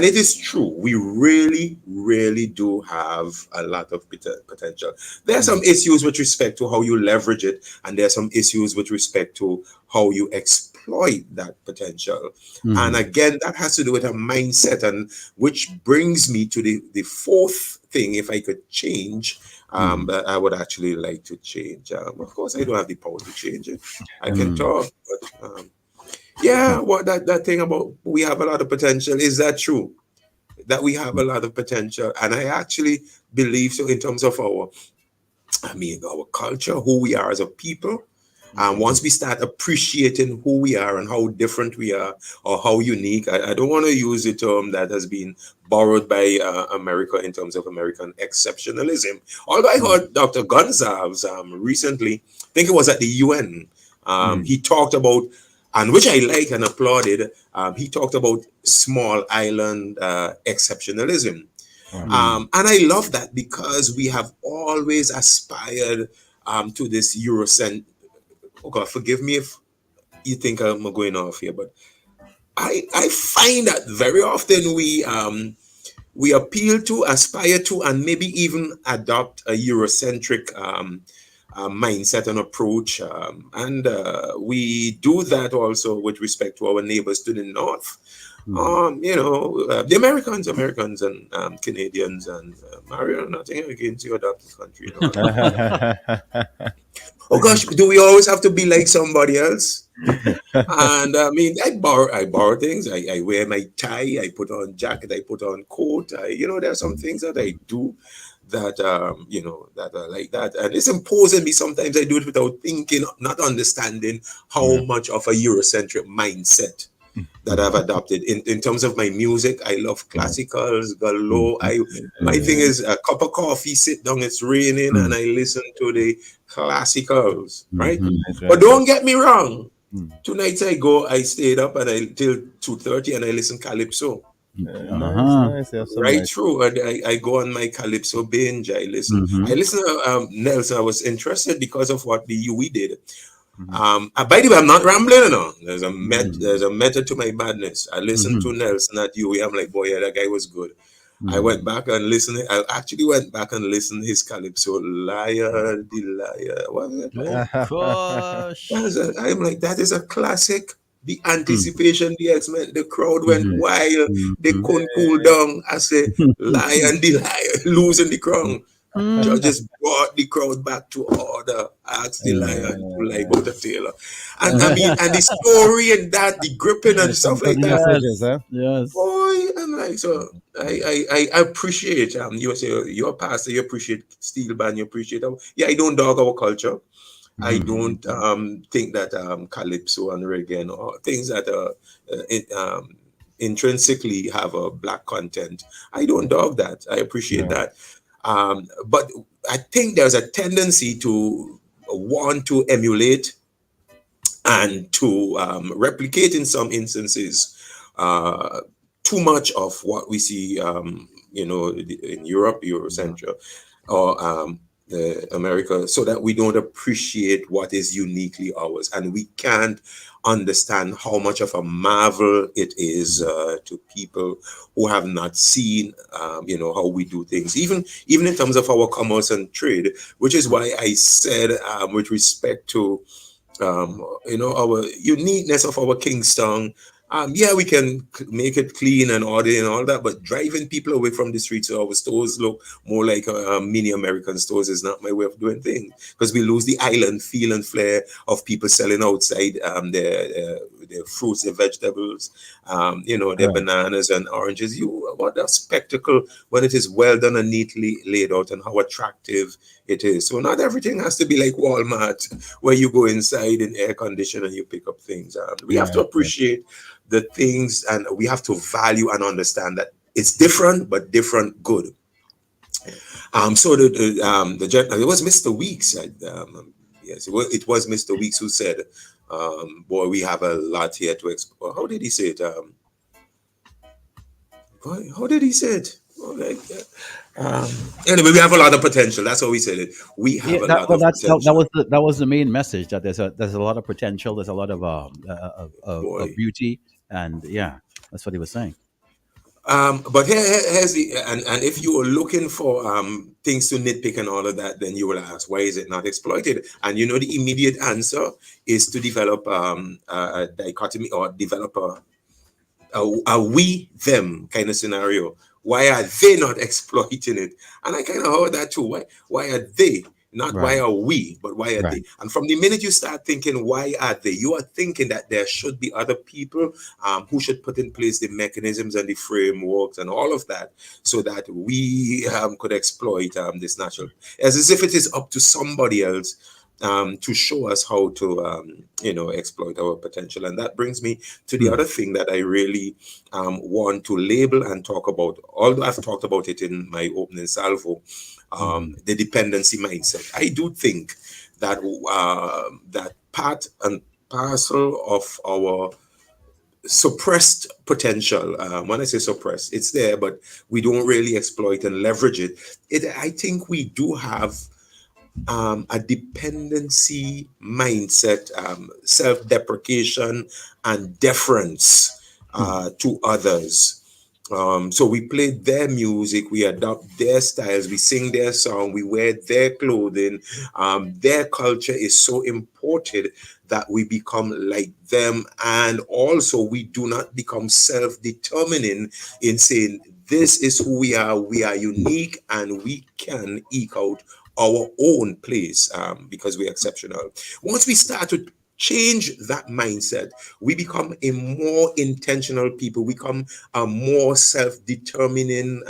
it is true. We really, really do have a lot of potential. There are some issues with respect to how you leverage it, and there are some issues with respect to how you exploit that potential. And again, that has to do with a mindset, and which brings me to the fourth thing, if I could change, that I would actually like to change. Of course, I don't have the power to change it. I can talk, but what that thing about we have a lot of potential, is that true? That we have a lot of potential, and I actually believe so in terms of our culture, who we are as a people. And once we start appreciating who we are and how different we are or how unique, I don't want to use a term that has been borrowed by America in terms of American exceptionalism. Although I heard Dr. Gonzalez recently, I think it was at the UN, he talked about, and which I like and applauded, he talked about small island exceptionalism. And I love that because we have always aspired to this Eurocent. Oh God, forgive me if you think I'm going off here, but I find that very often we appeal to, aspire to, and maybe even adopt a Eurocentric mindset and approach. And we do that also with respect to our neighbors to the north. The Americans and Canadians and Mario, nothing against your adopted country. Oh gosh, do we always have to be like somebody else? And I mean, I borrow things. I wear my tie. I put on jacket. I put on coat. There are some things that I do that that are like that, and it's imposing me. Sometimes I do it without thinking, not understanding how much of a Eurocentric mindset that I've adopted in terms of my music. I love classicals, galore. My thing is a cup of coffee, sit down, it's raining, and I listen to the classicals, right? But don't get me wrong. 2 nights I stayed up and till 2:30 and I listen calypso. Nice. Right through, and I go on my calypso binge. I listen to Nelson. I was interested because of what the UE did. By the way, I'm not rambling, there's a method to my madness. I listened to Nelson at UE. I'm like, boy, yeah, that guy was good. I went back and listened. I actually went back and listened to his calypso, Liar, the Liar. What was it? I'm like, that is a classic. The anticipation, the X-Men, the crowd went wild. They couldn't cool down. I say, Lion, the Liar, losing the crown. Judges brought the crowd back to order. Asked the Lion to lie about the Taylor. And I mean, and the story and that, the gripping and stuff like that. Yes. Boy, I'm like, so I appreciate you say you're a pastor, you appreciate steel band, you appreciate I don't dog our culture. I don't think that calypso and reggae or things that intrinsically have a black content. I don't dog that. I appreciate that. But I think there's a tendency to want to emulate and to replicate in some instances too much of what we see, in Europe, Eurocentric, or America, so that we don't appreciate what is uniquely ours, and we can't understand how much of a marvel it is to people who have not seen how we do things, even in terms of our commerce and trade, which is why I said with respect to our uniqueness of our Kingston. We can make it clean and orderly and all that, but driving people away from the streets so our stores look more like mini American stores is not my way of doing things, because we lose the island feel and flair of people selling outside their fruits, their vegetables, their bananas and oranges. What a spectacle when it is well done and neatly laid out, and how attractive it is. So not everything has to be like Walmart, where you go inside in air condition and you pick up things. We have to appreciate the things, and we have to value and understand that it's different, but different good. So it was Mr. Weeks. Yes, it was Mr. Weeks who said, boy, we have a lot here to explore. How did he say it? How did he say it? Anyway, we have a lot of potential. That's how we said it. We have a lot of potential. That was the main message, that there's a lot of potential. There's a lot of beauty, and that's what he was saying. But here's the and if you are looking for things to nitpick and all of that, then you will ask, why is it not exploited? And the immediate answer is to develop a dichotomy, or develop a we them kind of scenario. Why are they not exploiting it? And I kind of heard that too. Why are they? Not why are we, but why are they? And from the minute you start thinking, why are they? You are thinking that there should be other people who should put in place the mechanisms and the frameworks and all of that, so that we could exploit this natural, as if it is up to somebody else to show us how to, exploit our potential. And that brings me to the other thing that I really want to label and talk about, although I've talked about it in my opening salvo, the dependency mindset. I do think that that part and parcel of our suppressed potential, when I say suppressed, it's there, but we don't really exploit and leverage it. I think we do have a dependency mindset, self-deprecation and deference to others. So we play their music, we adopt their styles, we sing their song, we wear their clothing. Their culture is so imported that we become like them, and also we do not become self-determining in saying, this is who we are unique, and we can eke out our own place because we're exceptional. Once we start to change that mindset, we become a more intentional people. We become a more self-determining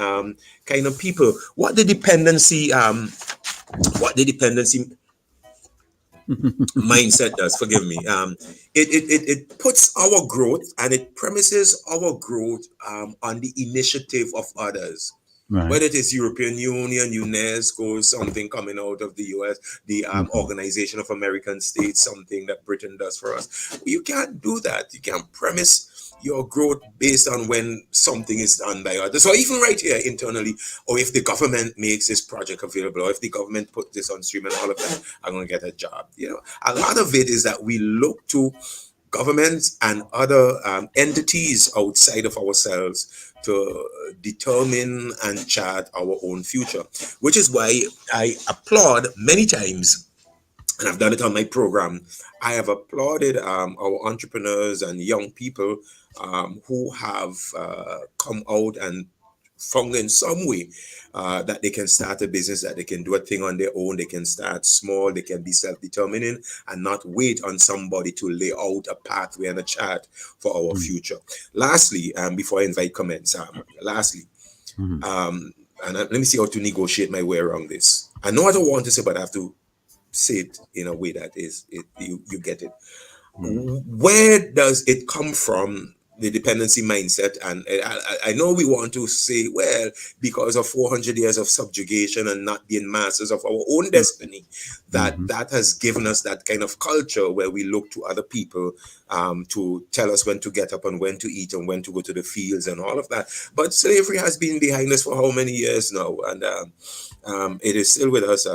kind of people. What the dependency mindset does, forgive me, it puts our growth and it premises our growth on the initiative of others. Right. Whether it is European Union, UNESCO, something coming out of the US, the Organization of American States, something that Britain does for us. You can't do that. You can't premise your growth based on when something is done by others. So even right here internally, or if the government makes this project available, or if the government put this on stream and all of that, I'm going to get a job. You know, a lot of it is that we look to governments and other entities outside of ourselves to determine and chart our own future, which is why I applaud many times, and I've done it on my program. I have applauded our entrepreneurs and young people who have come out and found in some way that they can start a business, that they can do a thing on their own, they can start small, they can be self-determining and not wait on somebody to lay out a pathway and a chart for our future. Lastly, before I invite comments, and let me see how to negotiate my way around this. I know what I want to say, but I have to say it in a way that is you get it. Where does it come from, the dependency mindset? And I know we want to say, well, because of 400 years of subjugation and not being masters of our own destiny, that has given us that kind of culture where we look to other people to tell us when to get up and when to eat and when to go to the fields and all of that. But slavery has been behind us for how many years now? And it is still with us.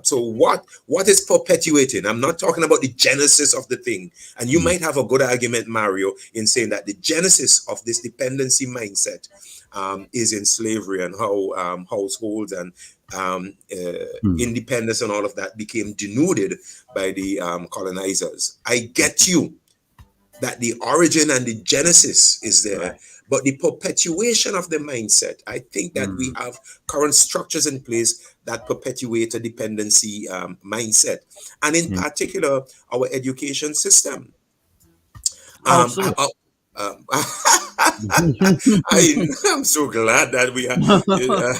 So what is perpetuating? I'm not talking about the genesis of the thing. And you might have a good argument, Mario, in saying that the genesis of this dependency mindset is in slavery, and how households and independence and all of that became denuded by the colonizers. I get you that the origin and the genesis is there. Right. But the perpetuation of the mindset, I think that we have current structures in place that perpetuate a dependency mindset. And in particular, our education system. I'm so glad that we have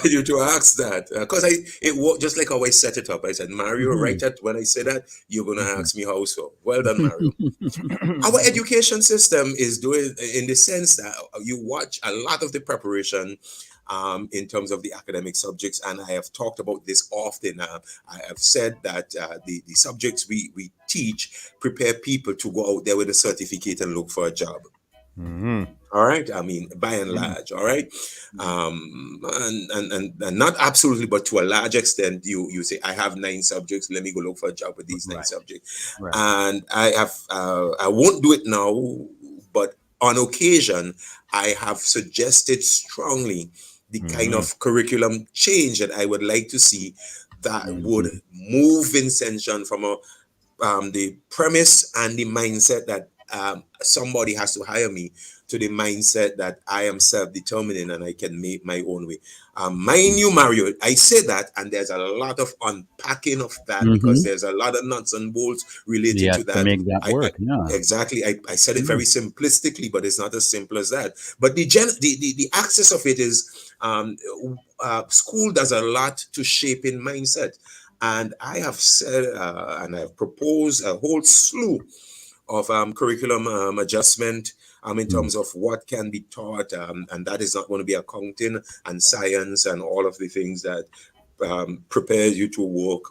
you to ask that, because it was just like how I set it up. I said, Mario, right at when I say that, you're going to ask me how so. Well done, Mario. Our education system is doing, in the sense that you watch a lot of the preparation in terms of the academic subjects, and I have talked about this often. I have said that the subjects we teach prepare people to go out there with a certificate and look for a job. All right, I mean, by and large, all right, and not absolutely, but to a large extent, you say, I have 9 subjects, let me go look for a job with these 9 subjects, and I won't do it now, but on occasion, I have suggested strongly the kind of curriculum change that I would like to see that would move Vincentian from the premise and the mindset that somebody has to hire me, to the mindset that I am self-determining and I can make my own way. Mind you, Mario, I say that, and there's a lot of unpacking of that, because there's a lot of nuts and bolts related to that. To make that work. Exactly. I said it very simplistically, but it's not as simple as that. But the axis of it is school does a lot to shape in mindset. And I have said, and I've proposed a whole slew of curriculum adjustment in terms of what can be taught, and that is not going to be accounting and science and all of the things that prepare you to work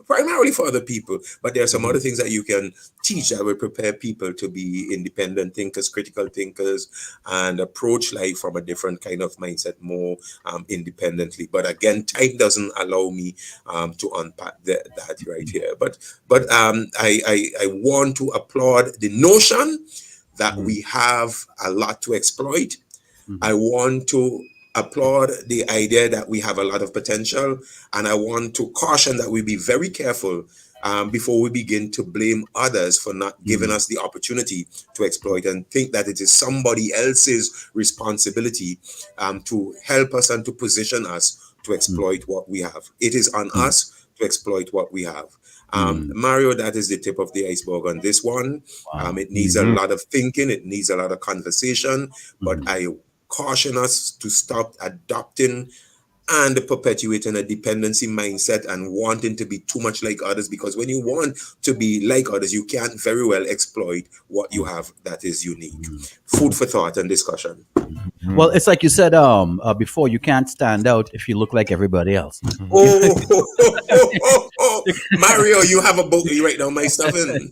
primarily for other people, but there are some other things that you can teach that will prepare people to be independent thinkers, critical thinkers, and approach life from a different kind of mindset, more independently. But again, time doesn't allow me to unpack that right here. But I want to applaud the notion that we have a lot to exploit. I want to applaud the idea that we have a lot of potential, and I want to caution that we be very careful before we begin to blame others for not giving us the opportunity to exploit, and think that it is somebody else's responsibility to help us and to position us to exploit what we have. It is on us to exploit what we have. Mario, that is the tip of the iceberg on this one. It needs a lot of thinking. It needs a lot of conversation. But I caution us to stop adopting and perpetuating a dependency mindset and wanting to be too much like others, because when you want to be like others, you can't very well exploit what you have that is unique. Food for thought and discussion. Well, it's like you said before, you can't stand out if you look like everybody else. Mario, you have a boat, you write down my stuff in.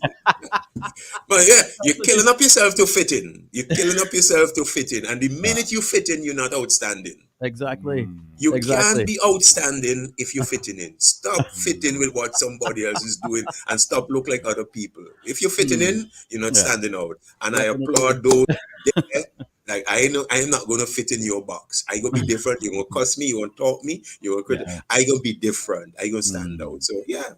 But yeah, you're killing up yourself to fit in. You're killing up yourself to fit in. And the minute you fit in, you're not outstanding. Exactly. You can't be outstanding if you're fitting in. Stop fitting with what somebody else is doing and stop look like other people. If you're fitting in, you're not standing out. And I applaud those there. Like, I know I am not going to fit in your box. I going to be different. You won't cuss me. You won't talk me. You won't I going to be different. I going to stand out. So yeah.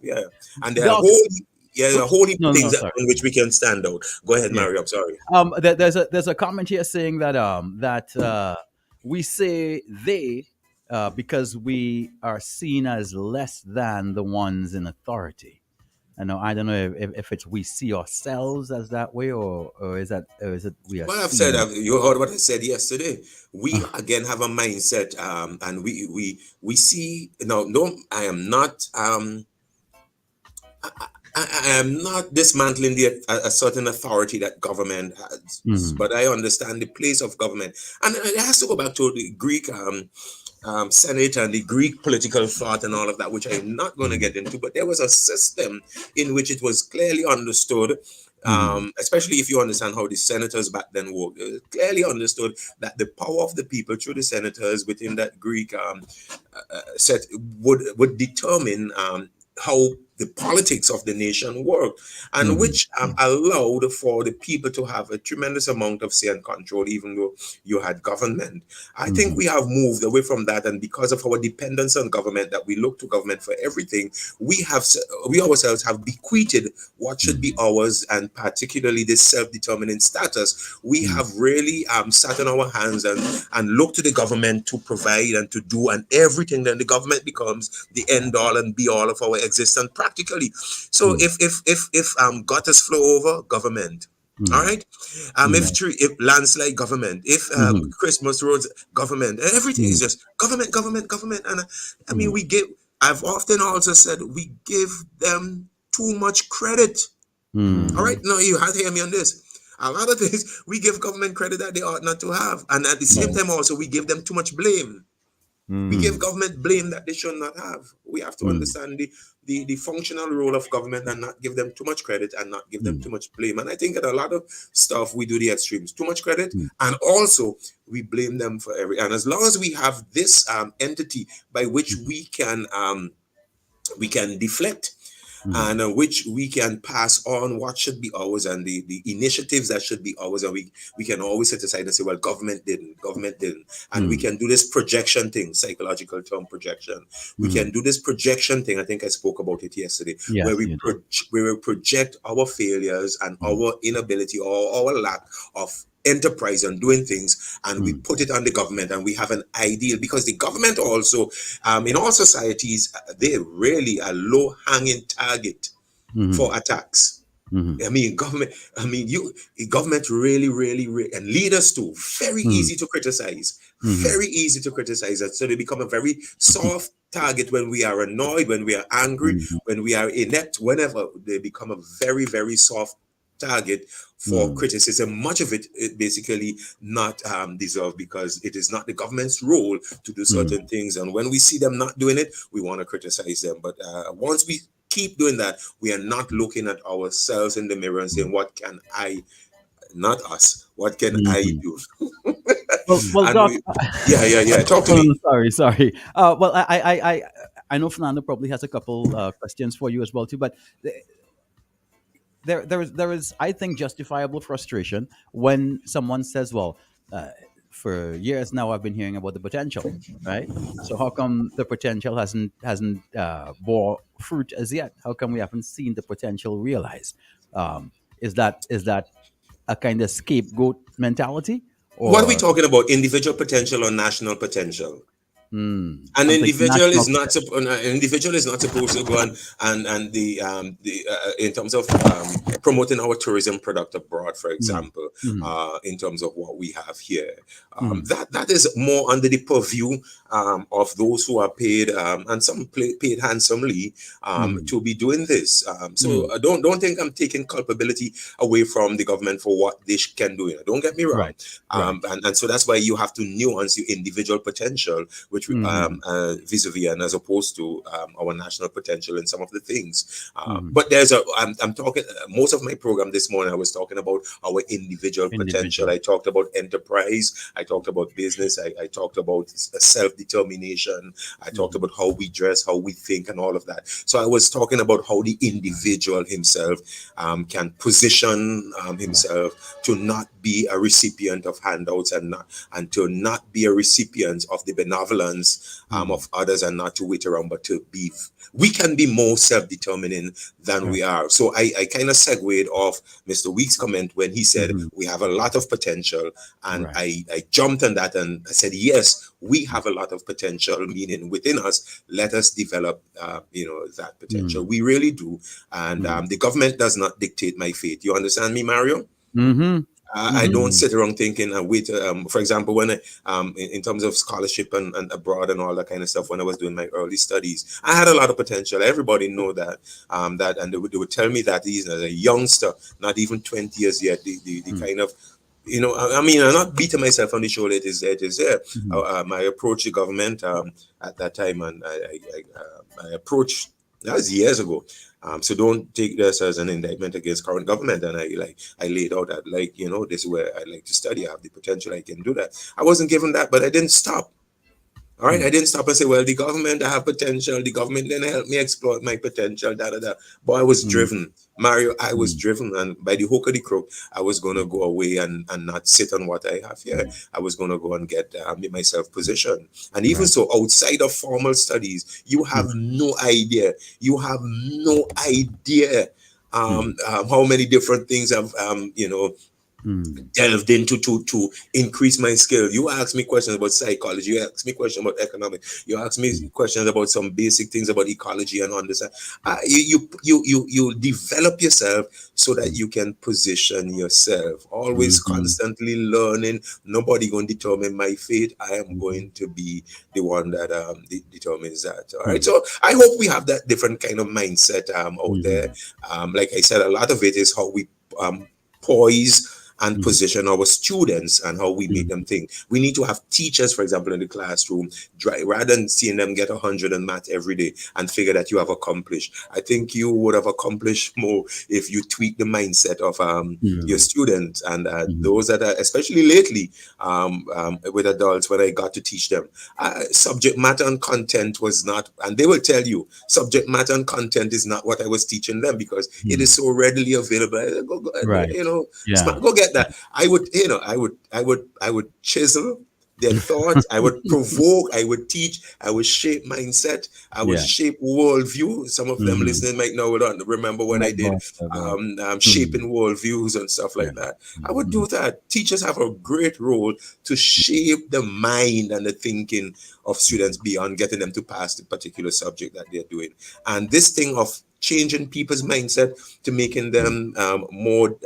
And there are a whole heap of things on which we can stand out. Go ahead, Mario. I'm sorry. There's a comment here saying that we say they because we are seen as less than the ones in authority. I don't know if it's we see ourselves as that way, or is it we are. Well, I've said, you heard what I said yesterday. We again have a mindset, and we see. No, I am not. I am not dismantling a certain authority that government has, but I understand the place of government, and it has to go back to the Greek Senate and the Greek political thought and all of that, which I'm not going to get into. But there was a system in which it was clearly understood, especially if you understand how the senators back then worked. It was clearly understood that the power of the people through the senators within that Greek set would determine how the politics of the nation worked, and which allowed for the people to have a tremendous amount of say and control, even though you had government. I think we have moved away from that, and because of our dependence on government, that we look to government for everything, we ourselves have bequeathed what should be ours, and particularly this self-determining status. We have really sat on our hands and looked to the government to provide and to do, and everything. Then the government becomes the end all and be all of our existence practically. So if gutters flow over, government. All right. If landslide, government. If Christmas roads, government. Everything is just government. And I mean, I've often also said we give them too much credit. All right. No, you have to hear me on this. A lot of things we give government credit that they ought not to have, and at the same time also we give them too much blame. We give government blame that they should not have. We have to understand the functional role of government and not give them too much credit and not give them too much blame. And I think that a lot of stuff we do the extremes, too much credit, and also we blame them for and as long as we have this entity by which we can deflect and which we can pass on what should be ours and the initiatives that should be ours, and we can always set aside and say, well, government didn't, and we can do this projection thing, psychological term projection. We can do this projection thing. I think I spoke about it yesterday, where we project our failures and our inability or our lack of enterprise and doing things, and we put it on the government, and we have an ideal, because the government also in all societies, they're really a low-hanging target for attacks. I mean, government really, and leaders too, very easy to criticize, very easy to criticize. And so they become a very soft target when we are annoyed, when we are angry, when we are inept, whenever they become a very, very soft target for criticism. Much of it basically not deserved, because it is not the government's role to do certain things, and when we see them not doing it, we want to criticize them. But once we keep doing that, we are not looking at ourselves in the mirror and saying, what can I, not us, what can I do? Well, Doc, talk to me. Sorry. Well, I know Fernando probably has a couple questions for you as well too, but there is, I think, justifiable frustration when someone says, well, for years now I've been hearing about the potential, right? So how come the potential hasn't bore fruit as yet? How come we haven't seen the potential realized? Is that a kind of scapegoat mentality? Or what are we talking about? Individual potential or national potential? An Something individual is national not an individual is not supposed to go and the in terms of promoting our tourism product abroad, for example, in terms of what we have here. That is more under the purview of those who are paid and some paid handsomely to be doing this. So don't think I'm taking culpability away from the government for what they can do. Don't get me wrong. And so that's why you have to nuance your individual potential, which vis-a-vis and as opposed to our national potential in some of the things. But I'm talking most of my program this morning. I was talking about our individual potential. I talked about enterprise. I talked about business. I talked about self-determination. I talked about how we dress, how we think, and all of that. So I was talking about how the individual himself can position himself to not be a recipient of handouts and to not be a recipient of the benevolence of others, and not to wait around, but to be. We can be more self-determining than we are. So I kind of segued off Mr. Weeks' comment when he said we have a lot of potential, and I jumped on that and I said, yes, we have a lot of potential, meaning within us, let us develop, that potential. We really do. And the government does not dictate my fate. You understand me, Mario? I don't sit around thinking and wait. For example, when in terms of scholarship and abroad and all that kind of stuff, when I was doing my early studies, I had a lot of potential. Everybody know that. And they would tell me that as a youngster, not even 20 years yet, the kind of, I mean, I'm not beating myself on the shoulder. It is there. I approached the government at that time, and I approached, that was years ago. So don't take this as an indictment against current government. And I laid out that, this is where I like to study. I have the potential. I can do that. I wasn't given that, but I didn't stop. All right. I didn't stop and say, well, the government, I have potential. The government didn't help me exploit my potential. But I was driven. Mario, I was driven. And by the hook or the crook, I was going to go away and not sit on what I have here. I was going to go and get myself positioned. And even so, outside of formal studies, you have no idea. You have no idea how many different things have, delved into to increase my skill. You ask me questions about psychology, you ask me questions about economics, you ask me questions about some basic things about ecology and understand. You develop yourself so that you can position yourself. Always constantly learning. Nobody going to determine my fate. I am going to be the one that determines that. All right. So I hope we have that different kind of mindset out there. Like I said, a lot of it is how we poise and position our students and how we make them think. We need to have teachers, for example, in the classroom, rather than seeing them get 100 in math every day and figure that you have accomplished. I think you would have accomplished more if you tweak the mindset of your students and those that are, especially lately with adults, when I got to teach them, subject matter and content was not, and they will tell you, subject matter and content is not what I was teaching them because it is so readily available. Go get that. I would chisel their thoughts. I would provoke. I would teach. I would shape mindset. I would shape worldview. Some of them listening might know. Don't remember when I did shaping worldviews and stuff like that. I would do that. Teachers have a great role to shape the mind and the thinking of students beyond getting them to pass the particular subject that they're doing. And this thing of changing people's mindset to making them more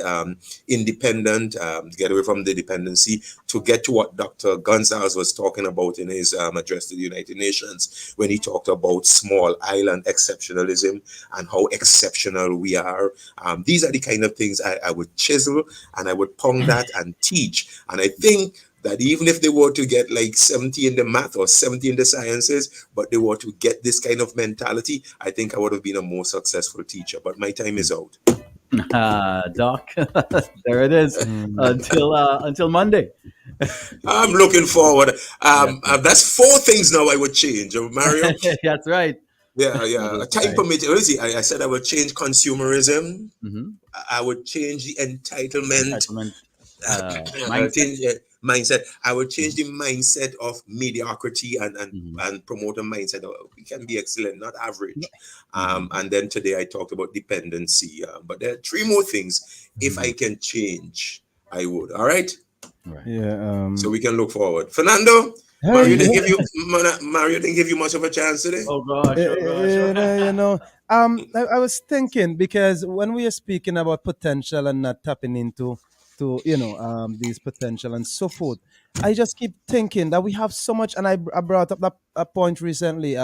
independent, get away from the dependency, to get to what Dr. Gonzalez was talking about in his address to the United Nations, when he talked about small island exceptionalism and how exceptional we are. These are the kind of things I would chisel and I would pound that and teach. And I think that even if they were to get like 70 in the math or 70 in the sciences, but they were to get this kind of mentality, I think I would have been a more successful teacher. But my time is out. Doc, there it is. Until Monday. I'm looking forward. That's 4 things now I would change, Mario. That's right. Yeah. Time permitting. I said I would change consumerism. I would change the entitlement. Mindset. I would change the mindset of mediocrity and promote a mindset of we can be excellent, not average. And then today I talked about dependency. But there are 3 more things. If I can change, I would. All right. Yeah. So we can look forward. Fernando, Mario didn't give you much of a chance today. Oh gosh, I was thinking because when we are speaking about potential and not tapping into these potential and so forth, I just keep thinking that we have so much, and I brought up that point recently.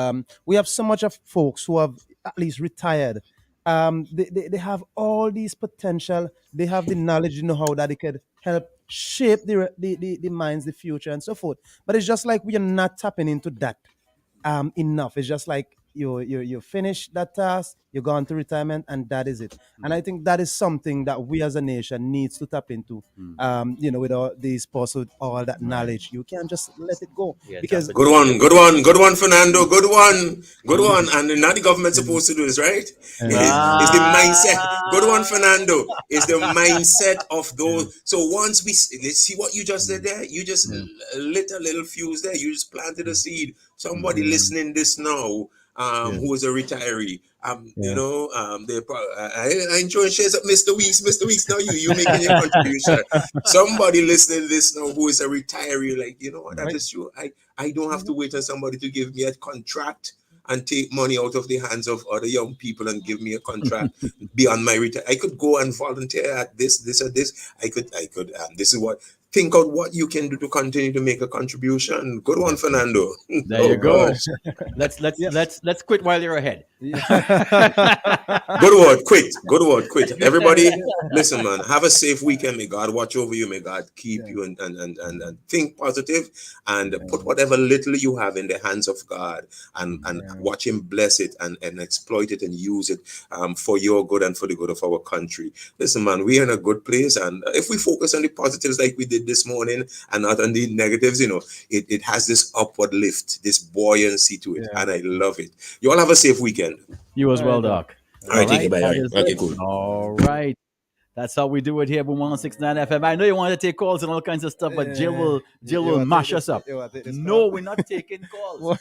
We have so much of folks who have at least retired. They have all these potential. They have the knowledge, know-how that they could help shape the minds, the future, and so forth. But it's just like we are not tapping into that enough. It's just like you finish that task, you go on to retirement, and that is it. And I think that is something that we as a nation needs to tap into. With all these posts, with all that knowledge, you can't just let it go. Because good one, Fernando. Good one. And not the government supposed to do this, right? It's the mindset. Good one, Fernando. It's the mindset of those. So once let's see what you just did there. You just lit a little fuse there. You just planted a seed. Somebody listening this now, who is a retiree. They probably I enjoy shares up Mr. Weeks. Mr. Weeks, now you making your contribution. Somebody listening this now who is a retiree, like, that is true. I don't have to wait on somebody to give me a contract and take money out of the hands of other young people and give me a contract beyond my retire. I could go and volunteer at this or this. I could this is what. Think out what you can do to continue to make a contribution. Good one, Fernando. There you go. Let's quit while you're ahead. Good word, quit. Everybody, listen, man. Have a safe weekend. May God watch over you. May God keep you and think positive and put whatever little you have in the hands of God and watch Him bless it and exploit it and use it for your good and for the good of our country. Listen, man, we're in a good place, and if we focus on the positives like we did this morning and not on the negatives, it has this upward lift, this buoyancy to it, and I love it. You all have a safe weekend. You as well, Doc. All right, take it bye. Okay, cool. All right. That's how we do it here, Boom 106.9 FM. I know you want to take calls and all kinds of stuff, but Jill will mash us up. No, we're not taking calls.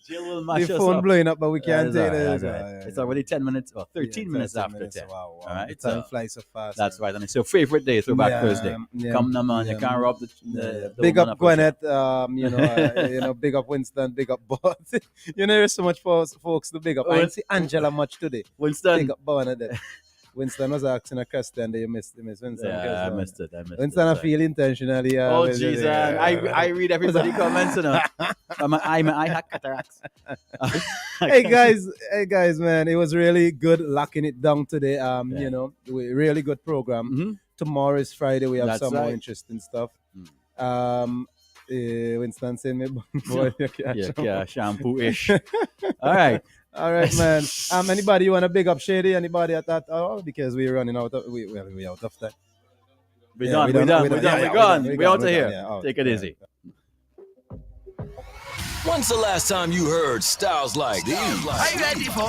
Jill will mash us up. The phone blowing up, but we can't take it. It's already 10 minutes or 13 minutes after 10. Wow. All right, the time flies so fast. That's right, and it's your favorite day, Throwback Thursday. Come on, man. You can't rob the big up Gwyneth, big up Winston, big up Bob. There's so much for folks to big up. I didn't see Angela much today. Winston. Big up Bernadette. Winston was asking a question that you missed Winston. Yeah, I missed it. Winston, I feel intentionally. Oh, jeez. I read everybody comments. I had cataracts. Hey guys, man. It was really good locking it down today. Really good program. Mm-hmm. Tomorrow is Friday. We have That's some right. more interesting stuff. Winston saying me, boy, shampoo-ish. All right, man. Anybody you want to big up Shady? Anybody at that? Oh, because we're running out of we out of time. We're done. We're out of here. Take it easy. When's the last time you heard styles like these? Are you ready for